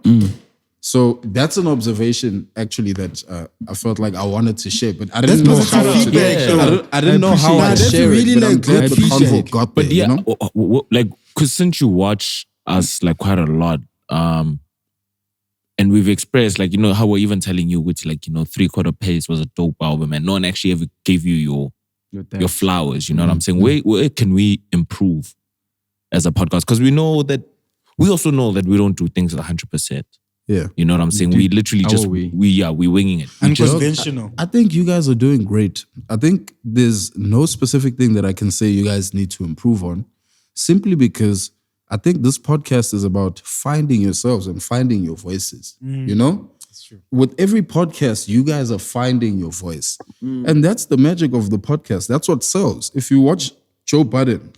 So that's an observation actually that I felt like I wanted to share, but I didn't know That's how positive to. feedback, I didn't know how Nah, I'd that's share really it, but I'm like glad good the convo feedback. got there, But yeah, you know? like, because since you watch us like quite a lot, and we've expressed, like, you know, how we're even telling you, which, like, you know, 3/4 Pace was a dope album, and no one actually ever gave you your flowers. You know what I'm saying? Where can we improve as a podcast? Because we also know that we don't do things at 100%. Yeah. You know what I'm saying? We literally our just way. we winging it. Unconventional. I think you guys are doing great. I think there's no specific thing that I can say you guys need to improve on, simply because I think this podcast is about finding yourselves and finding your voices. You know? That's true. With every podcast, you guys are finding your voice. And that's the magic of the podcast. That's what sells. If you watch Joe Budden,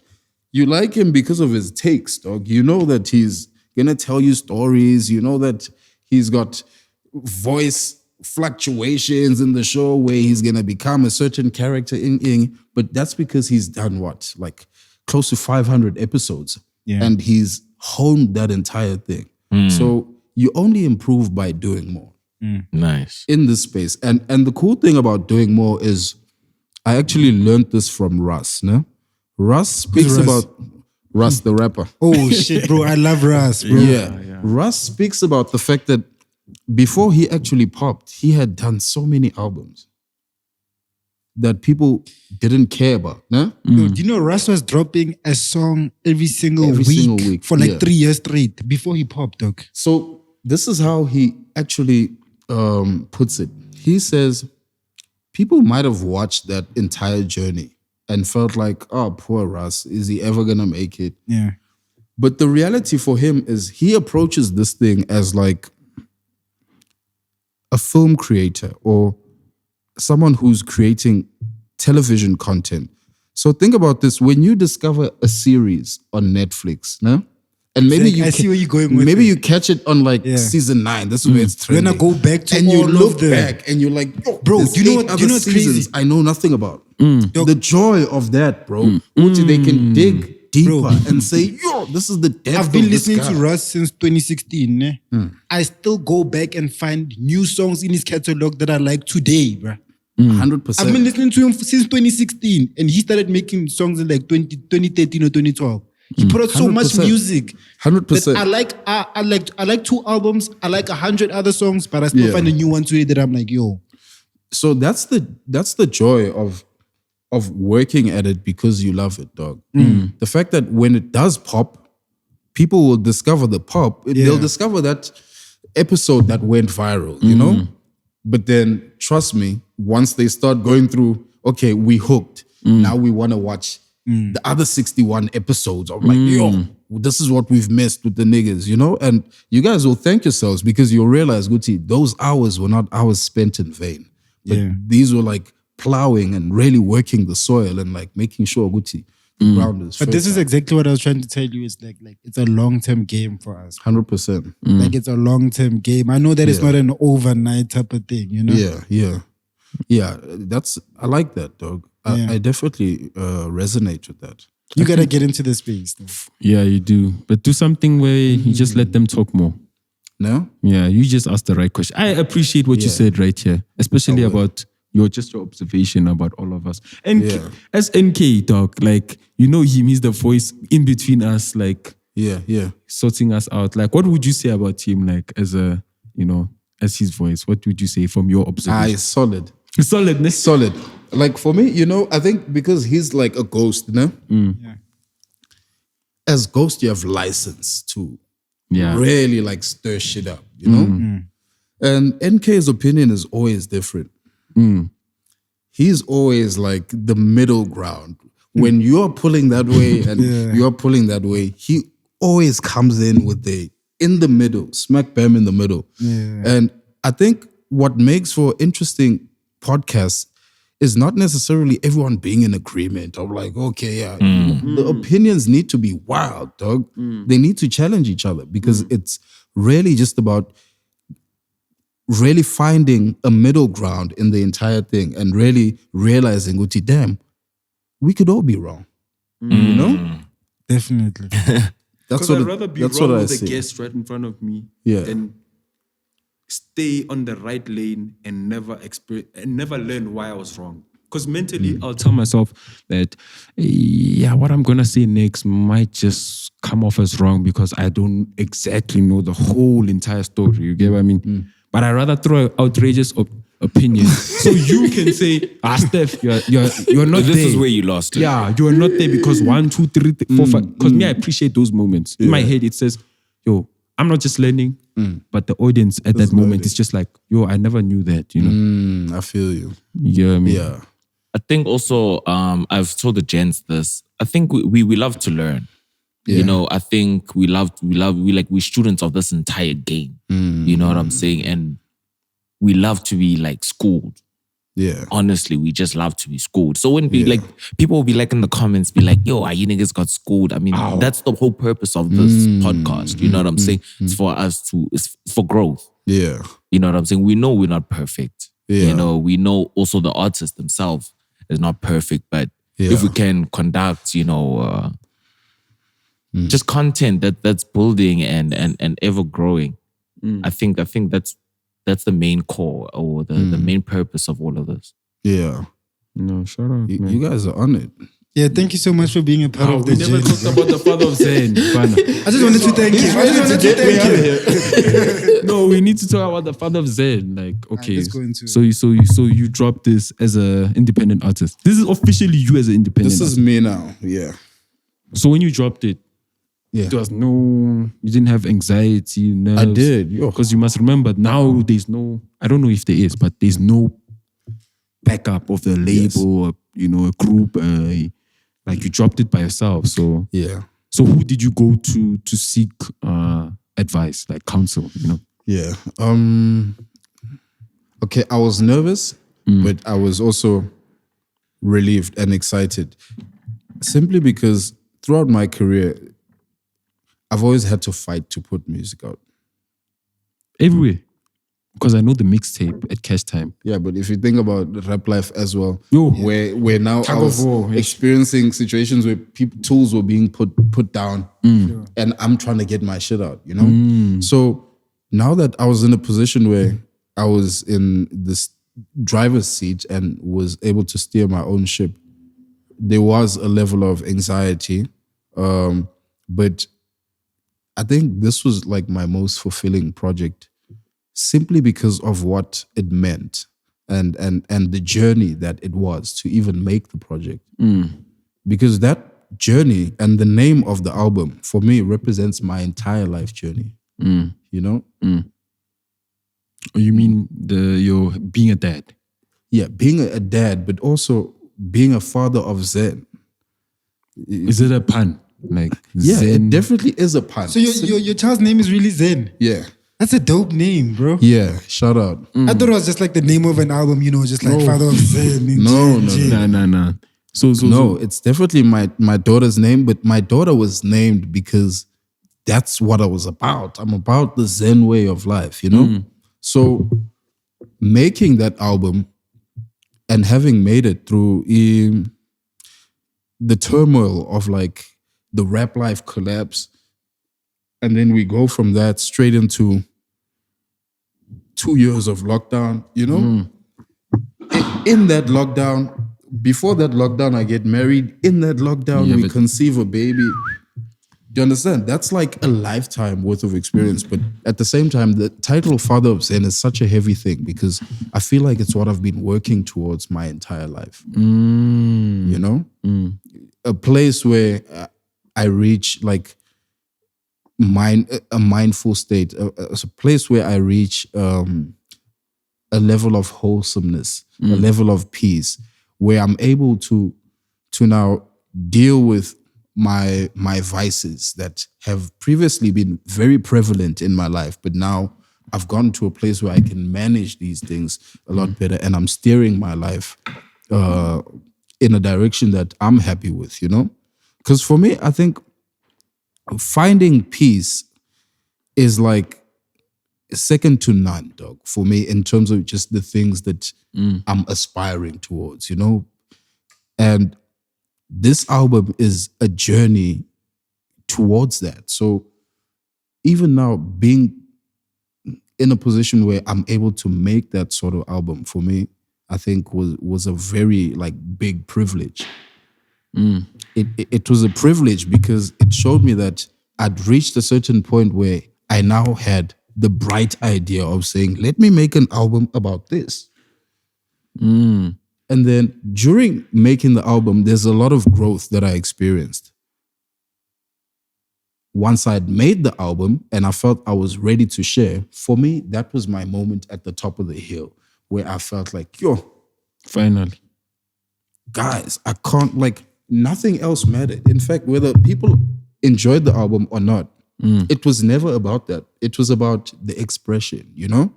you like him because of his takes, dog. You know that he's gonna tell you stories. You know that he's got voice fluctuations in the show where he's gonna become a certain character in. But that's because he's done what? Like close to 500 episodes. Yeah. And he's honed that entire thing. So you only improve by doing more Nice. in this space. And the cool thing about doing more is I actually learned this from Russ. No? Russ speaks Russ? about Russ, the rapper. Oh shit, bro. I love Ras, bro. Yeah. Russ speaks about the fact that before he actually popped, he had done so many albums that people didn't care about. No? Dude, you know, Ras was dropping a song every single week for like 3 years straight before he popped, dog. So this is how he actually puts it. He says, people might have watched that entire journey and felt like, oh, poor Russ, is he ever gonna make it? Yeah. But the reality for him is he approaches this thing as like a film creator or someone who's creating television content. So think about this. When you discover a series on Netflix, no? And maybe Like, I see where you're going with maybe it. you catch it on like season 9. This is where it's When trending. I go back to and you all look of the back and you're like, yo, Bro, there's do you know 8 what- do other you know what's crazy? seasons I know nothing about. The joy of that, bro. Uti, they can dig deeper and say, yo, this is the depth I've been of this listening guy. to Russ since 2016. Ne? I still go back and find new songs in his catalog that I like today, bruh. 100%. I've been listening to him since 2016, and he started making songs in like 2013 or 2012. He put out so much 100%. music. 100%. That I like 2 albums. I like 100 other songs, but I still find a new one today that I'm like, yo. So that's the joy of working at it because you love it, dog. The fact that when it does pop, people will discover the pop. They'll discover that episode that went viral, you know? But then, trust me, once they start going through, okay, we hooked. Now we want to watch the other 61 episodes. I'm like, yo, this is what we've missed with the niggas, you know? And you guys will thank yourselves because you'll realize, Guti, those hours were not hours spent in vain. But these were like plowing and really working the soil and like making sure, Guti, the ground is But this is exactly what I was trying to tell you. It's like it's a long-term game for us. 100%. Like it's a long-term game. I know that it's not an overnight type of thing, you know? Yeah. I like that, dog. I definitely resonate with that. You gotta get into the space. Yeah, you do. But do something where you just let them talk more. No? Yeah, you just asked the right question. I appreciate what you said right here, especially about your observation about all of us. And as NK, dog, like, you know him, he's the voice in between us, like, sorting us out. Like, what would you say about him, like, as a, you know, as his voice? What would you say from your observation? Solid. Solidness. Solid. Like, for me, you know, I think because he's like a ghost, no? As ghost, you have license to really like stir shit up, you know? And NK's opinion is always different. He's always like the middle ground. When you're pulling that way and you're pulling that way, he always comes in with in the middle, smack bam in the middle. And I think what makes for interesting podcasts is not necessarily everyone being in agreement of like, okay, the opinions need to be wild, dog. They need to challenge each other because it's really just about really finding a middle ground in the entire thing and really realizing, Uti, damn, we could all be wrong. You know? Definitely. Because I'd rather be wrong with a guest right in front of me than stay on the right lane and never learn why I was wrong. Because mentally, I'll tell myself that, what I'm going to say next might just come off as wrong because I don't exactly know the whole entire story. You get what I mean? But I'd rather throw an outrageous opinion. So you can say, Steph, you're not there. This is where you lost it. Yeah, you're not there because 1, 2, 3, 4, 5. Because me, I appreciate those moments. In my head, it says, yo, I'm not just learning, but the audience at that moment is just like, yo, I never knew that, you know? I feel you. Yeah, I mean. Yeah. I think also, I've told the gents this. I think we love to learn. You know, I think we're students of this entire game. You know what I'm saying? And we love to be like schooled. Yeah. Honestly, we just love to be schooled. So when people will be like in the comments, be like, yo, you niggas got schooled. I mean, that's the whole purpose of this podcast. You know what I'm saying? It's for us it's for growth. Yeah. You know what I'm saying? We know we're not perfect. Yeah. You know, we know also the artist themselves is not perfect, but if we can conduct, you know, just content that's building and ever growing, I think that's the main core or the main purpose of all of this. Yeah. No, shut up, man. You guys are on it. Yeah, thank you so much for being a part of the We never journey. talked about the father of Zen. I just wanted to thank you. No, we need to talk about the father of Zen. Like, okay, let's go into it. so you dropped this as an independent artist. This is officially you as an independent This artist. is me now. Yeah. So when you dropped it, there was you didn't have anxiety, nerves. I did. Because you must remember now there's no, I don't know if there is, but there's no backup of the label, or, you know, a group. Like you dropped it by yourself. So Yeah. So who did you go to seek advice, like counsel, you know? Yeah. Okay, I was nervous, but I was also relieved and excited. Simply because throughout my career, I've always had to fight to put music out. Everywhere. because I know the mixtape at CashTime. Yeah, but if you think about the rap life as well, Yo. where now I Tug of was war, yes. experiencing situations where tools were being put down, and I'm trying to get my shit out, you know? So now that I was in a position where I was in this driver's seat and was able to steer my own ship, there was a level of anxiety, but I think this was like my most fulfilling project, simply because of what it meant and the journey that it was to even make the project. Because that journey and the name of the album for me represents my entire life journey. You know? You mean your being a dad? Yeah, being a dad, but also being a father of Zen. Is it a pun? Like Yeah, Zen? it definitely is a pun. So your child's name is really Zen. Yeah. That's a dope name, bro. Yeah, shout out. I thought it was just like the name of an album, you know, just like Father of Zen. and No, J. Nah. So No, it's definitely my daughter's name, but my daughter was named because that's what I was about. I'm about the Zen way of life, you know? So making that album and having made it through the turmoil of like the rap life collapse, and then we go from that straight into 2 years of lockdown, you know? In that lockdown, before that lockdown, I get married. In that lockdown, we conceive a baby. Do you understand? That's like a lifetime worth of experience. But at the same time, the title Father of Zen is such a heavy thing because I feel like it's what I've been working towards my entire life. You know? A place where I reach like a mindful state, a place where I reach a level of wholesomeness, a level of peace, where I'm able to now deal with my vices that have previously been very prevalent in my life, but now I've gotten to a place where I can manage these things a lot better, and I'm steering my life in a direction that I'm happy with, you know? Because for me, I think finding peace is like second to none, dog, for me, in terms of just the things that I'm aspiring towards, you know? And this album is a journey towards that. So even now, being in a position where I'm able to make that sort of album, for me, I think was a very like big privilege. It was a privilege because it showed me that I'd reached a certain point where I now had the bright idea of saying, let me make an album about this. And then during making the album, there's a lot of growth that I experienced. Once I'd made the album and I felt I was ready to share, for me, that was my moment at the top of the hill where I felt like, yo, finally, guys, I can't, like, nothing else mattered. In fact, whether people enjoyed the album or not, it was never about that. It was about the expression, you know?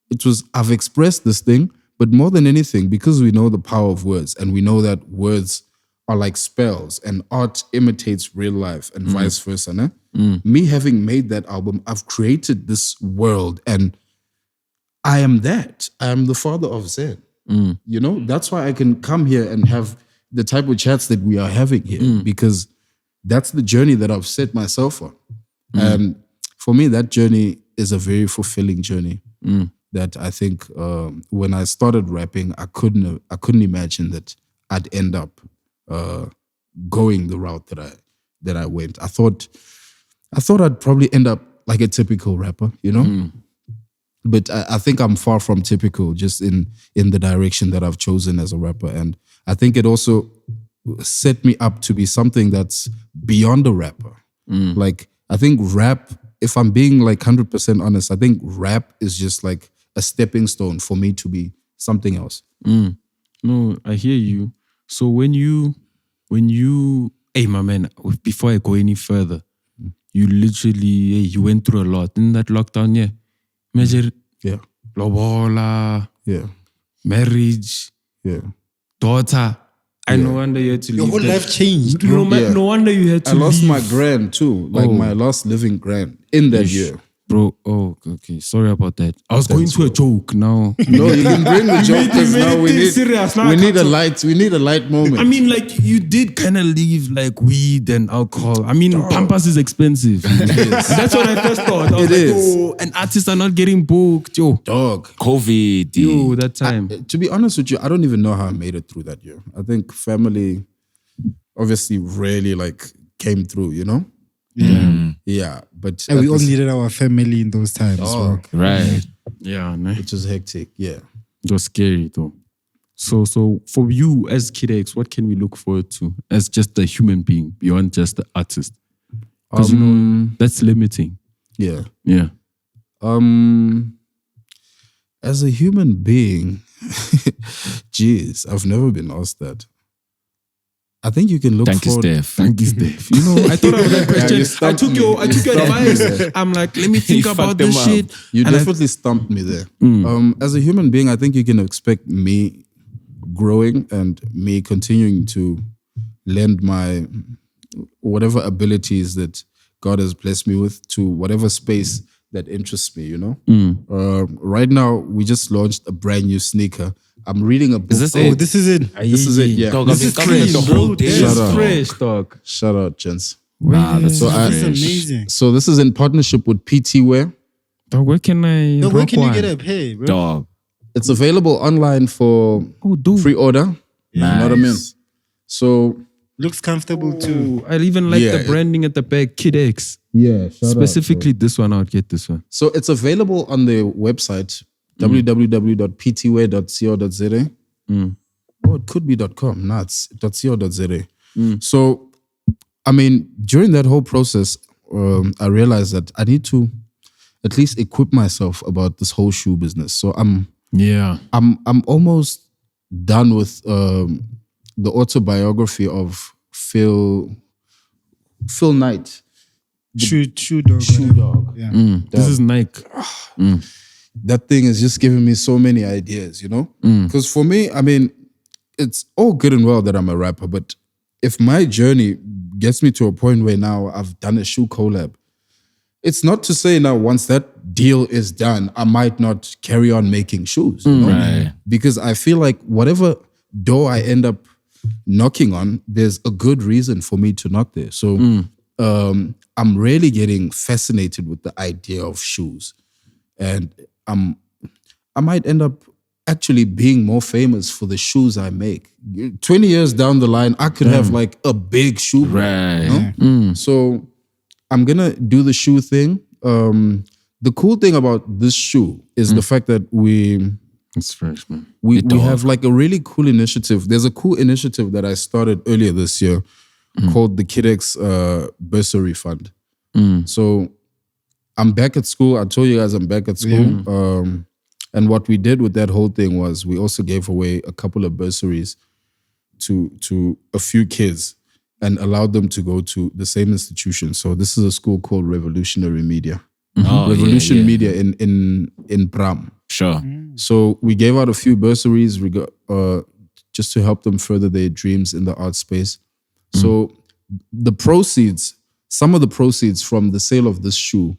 It was, I've expressed this thing, but more than anything, because we know the power of words and we know that words are like spells and art imitates real life and vice versa. Né? Me having made that album, I've created this world and I am that. I am the father of Zen. You know, that's why I can come here and have the type of chats that we are having here because that's the journey that I've set myself on. And for me, that journey is a very fulfilling journey. That I think when I started rapping, I couldn't imagine that I'd end up going the route that I went. I thought I'd probably end up like a typical rapper, you know. But I think I'm far from typical, just in the direction that I've chosen as a rapper, and I think it also set me up to be something that's beyond a rapper. Like I think rap, if I'm being like 100% honest, I think rap is just like a stepping stone for me to be something else. No, I hear you. So when you, hey my man, before I go any further, you literally, you went through a lot in that lockdown, yeah. Imagine, lobola, marriage, daughter. No wonder you had to leave. Your whole life changed, No wonder you had to leave. I lost my grand too, like my last living grand in that year. Bro, okay. Sorry about that. I was going to a joke now. No, you can bring the joke because made now it we need serious. Now we I need can't a light moment. I mean, like, you did kind of leave like weed and alcohol. I mean, Pampas is expensive. That's what I first thought. I was and artists are not getting booked. Yo, dog. COVID. yo, that time. To be honest with you, I don't even know how I made it through that year. I think family obviously really like came through, you know? Yeah, but And we all needed our family in those times. Bro. Right. Yeah, ne? which was hectic. Yeah. It was scary though. So for you as Kid X, what can we look forward to as just a human being beyond just the artist? Because you know that's limiting. Yeah. Yeah. As a human being, geez, I've never been asked that. I think you can look Thank you, forward. Steph. Thank you, Steph. You know, I thought of that question. you I stumped took me. your advice. I'm like, let me think You about fucked this them shit. You And I- definitely stumped me there. As a human being, I think you can expect me growing and me continuing to lend my whatever abilities that God has blessed me with to whatever space that interests me, you know? Right now, we just launched a brand new sneaker. I'm reading a book. Is this Oh, it? this is it. This is it, yeah. Dog, This I've is been covering fresh, the bro. whole day. This Shut is up. fresh, dog. Shout out, gents. Nah, that's So That's I- amazing. So this is in partnership with PT Wear. Dog, where can I? No, where rock can you one? get a pay, bro? dog. It's available online for Oh, dude. pre-order. You know what I mean? Nice. So Looks comfortable too. I even like Yeah, the branding at the back, Kid X. yeah, Specifically, this one, I would get this one. So it's available on the website www.ptway.co.za. Oh, it could be .com. No, it's .co.za. So, I mean, during that whole process, I realized that I need to at least equip myself about this whole shoe business. So I'm almost done with the autobiography of Phil Knight. Shoe dog. Shoe whatever. dog. Yeah. This is Nike. That thing is just giving me so many ideas, you know? Because for me, I mean, it's all good and well that I'm a rapper, but if my journey gets me to a point where now I've done a shoe collab, it's not to say now once that deal is done, I might not carry on making shoes. You know? Right. Because I feel like whatever door I end up knocking on, there's a good reason for me to knock there. So I'm really getting fascinated with the idea of shoes. And I might end up actually being more famous for the shoes I make. 20 years down the line, I could have like a big shoe brand. Right. You know? So I'm gonna do the shoe thing. The cool thing about this shoe is the fact that It's fresh, man. we have like a really cool initiative. There's a cool initiative that I started earlier this year called the KidX Bursary Fund. So I'm back at school. I told you guys I'm back at school. And what we did with that whole thing was we also gave away a couple of bursaries to a few kids and allowed them to go to the same institution. So this is a school called Revolutionary Media. Oh, Revolution yeah. Media in Bram. Sure. So we gave out a few bursaries just to help them further their dreams in the art space. So the proceeds, some of the proceeds from the sale of this shoe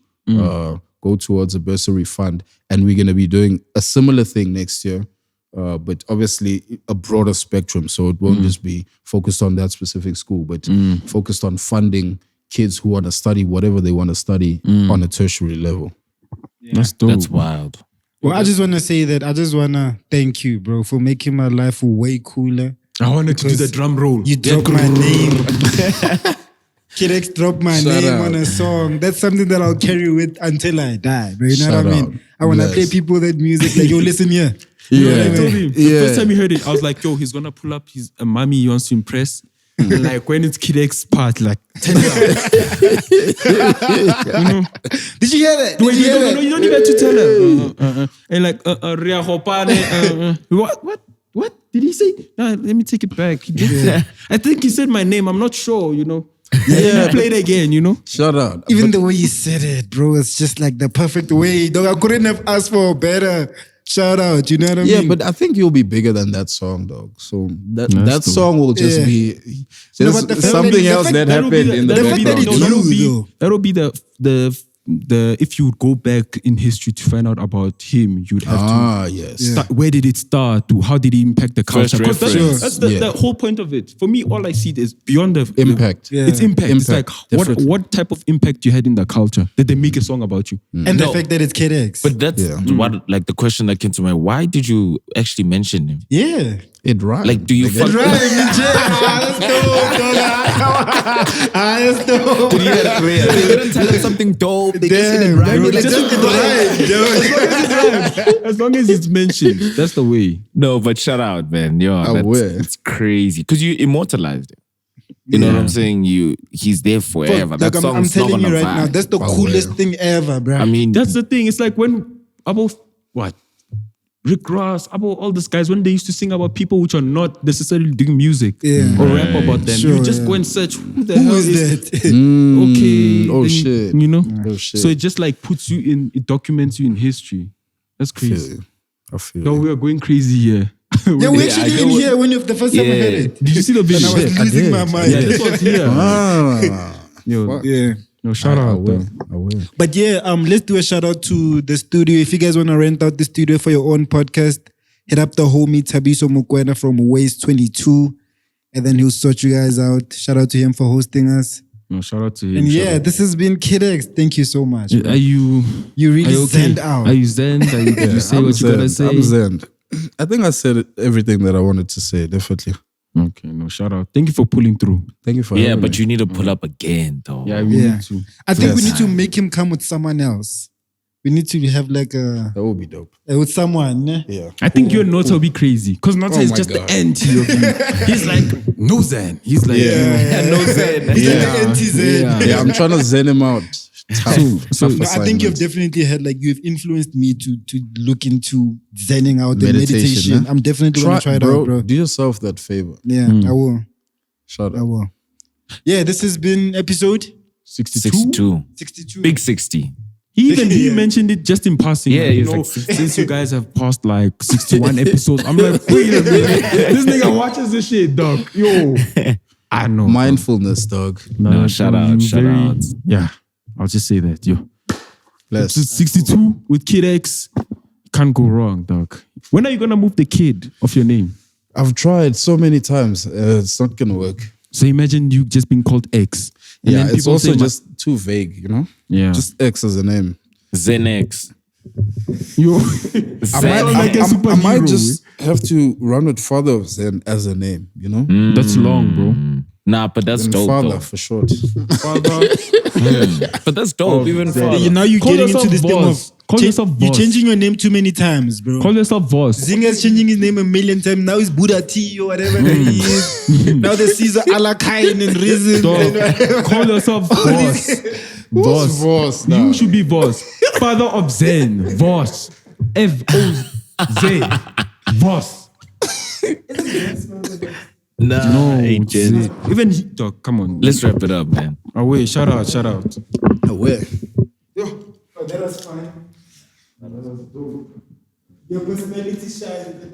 go towards a bursary fund. And we're going to be doing a similar thing next year, but obviously a broader spectrum. So it won't just be focused on that specific school, but focused on funding kids who want to study whatever they want to study on a tertiary level. That's dope. That's wild. Well, I just want to say that I just want to thank you, bro, for making my life way cooler. I wanted to do the Because drum roll. You dropped my name. Kid X dropped my Shout name out. on a song. That's something that I'll carry with until I die, bro. You know Shout what I out. mean? I want to Bless. play people that music like, yo, listen here. You know what Yeah. I told him? The Yeah. first time he heard it, I was like, yo, he's gonna pull up his mommy he wants to impress. And like when it's Kid X part, like 10 years. Did you hear that? Wait, Did you hear that? you don't even have to tell her. And like, Ria Hopane, what did he say? Let me take it back. He did say- I think he said my name. I'm not sure, you know. Yeah, play it again, you know. Shout out. Even the way you said it, bro, it's just like the perfect way. Dog, I couldn't have asked for a better shout out. You know what I Yeah, mean? but I think you'll be bigger than that song, dog. So that That's dope. song will just Yeah. be No, just but the fact something that- else that That'll be happened in the the fact that background. it's you know? you, though. That'll be the if you would go back in history to find out about him, you'd have to yes. start, where did it start? How did he impact the culture? First 'Cause reference. that's the whole point of it. For me, all I see is beyond the Impact. It's impact. It's like Definitely. what type of impact you had in the culture. Did they make a song about you? And the fact that it's KidX. But that's what, like, the question that came to mind. Why did you actually mention him? yeah. It rhymes. Like, do you fuck? That's dope. They didn't tell him something dope. They just said it Damn, right. bro, Like, just As long as it's mentioned, that's the way. No, but shout out, man. Yo, I will. that's crazy. Because you immortalized it. You know what I'm saying? He's there forever. Like, That I'm song's telling not you gonna right now, vibe. that's the coolest thing ever, bro. I mean, That's the thing. It's like when about what? Rick Ross, about all these guys, when they used to sing about people which are not necessarily doing music or rap about them, Sure, you just yeah. go and search who the hell Who is that? Okay. Oh, then, shit. You know? Oh, shit. So it just like puts you in, it documents you in history. That's crazy. I feel No, you. we are going crazy here. Yeah, we I actually know in what- here when you the first time I heard it. Did you see the And video? I was losing my mind. Yeah, this was here. Yo, Yeah. no, shout I out. will. though. I will. But yeah, let's do a shout out to the studio. If you guys want to rent out the studio for your own podcast, hit up the homie Tabiso Mukwena from Waste 22, and then he'll sort you guys out. Shout out to him for hosting us. No, shout out to him. And shout yeah, out. this has been KidX. Thank you so much. bro. Are you? You really are you okay? zened out. Are you zen? Are you, did you say I'm what you gotta zen. say? I'm zen. I think I said everything that I wanted to say, definitely. Okay, no, shout out. Thank you for pulling through. Thank you for yeah, having but me. you need to pull up again, though. Yeah, we Yeah. need to. I think we Yes. need to make him come with someone else. We need to have like That would be dope. with someone. Yeah. Yeah. I think you and Nota will be crazy because Nota Oh is my just God. the anti of you. He's like no zen. He's like no zen. He's like the anti-zen. Yeah, I'm trying to zen him out. Tough. So- Tough No, I think you've assignment. definitely had you've influenced me to look into zenning out and Meditation, meditation. huh? I'm definitely gonna try it out, bro. Do yourself that favor. Yeah, I will. Shout I out. will. Yeah, this has been episode 62. 62. 62. Big 60. He mentioned it just in passing. Yeah, like, he's you know, like 60. since you guys have passed like 61 episodes, I'm like, wait a minute, this nigga watches this shit, dog. Yo, I know. Mindfulness, dog. No, shout bro, out, you shout out. Yeah, I'll just say that, yo. Bless. Episode 62 with Kid X. Can't go wrong, dog. When are you gonna move the kid off your name? I've tried so many times. It's not gonna work. So imagine you just being called X. And Yeah, then it's people also say, just too vague, you know? yeah. Just X as a name. Zenex. yo. I Zen. like a I might superhero. just have to run with Father of Zen as a name, you know? That's long, bro. Nah, but that's And dope, Father though. for short. But that's dope, even farther. Now you're Call getting into yourself this thing boss. of Call yourself you're boss. changing your name too many times, bro. Call yourself boss. Zinga's changing his name a million times. Now he's Buddha T or whatever that he is. Now the Caesar Alakain and Risen. Dog, call yourself boss. Boss. Voss You now? should be boss. Father of Zen. Boss. FOZ. Boss. Nah, No, agent. even he, dog, come on. Let's wrap it up, man. Away. Shout out. Shout out. Where? That was fine. Your personality shines.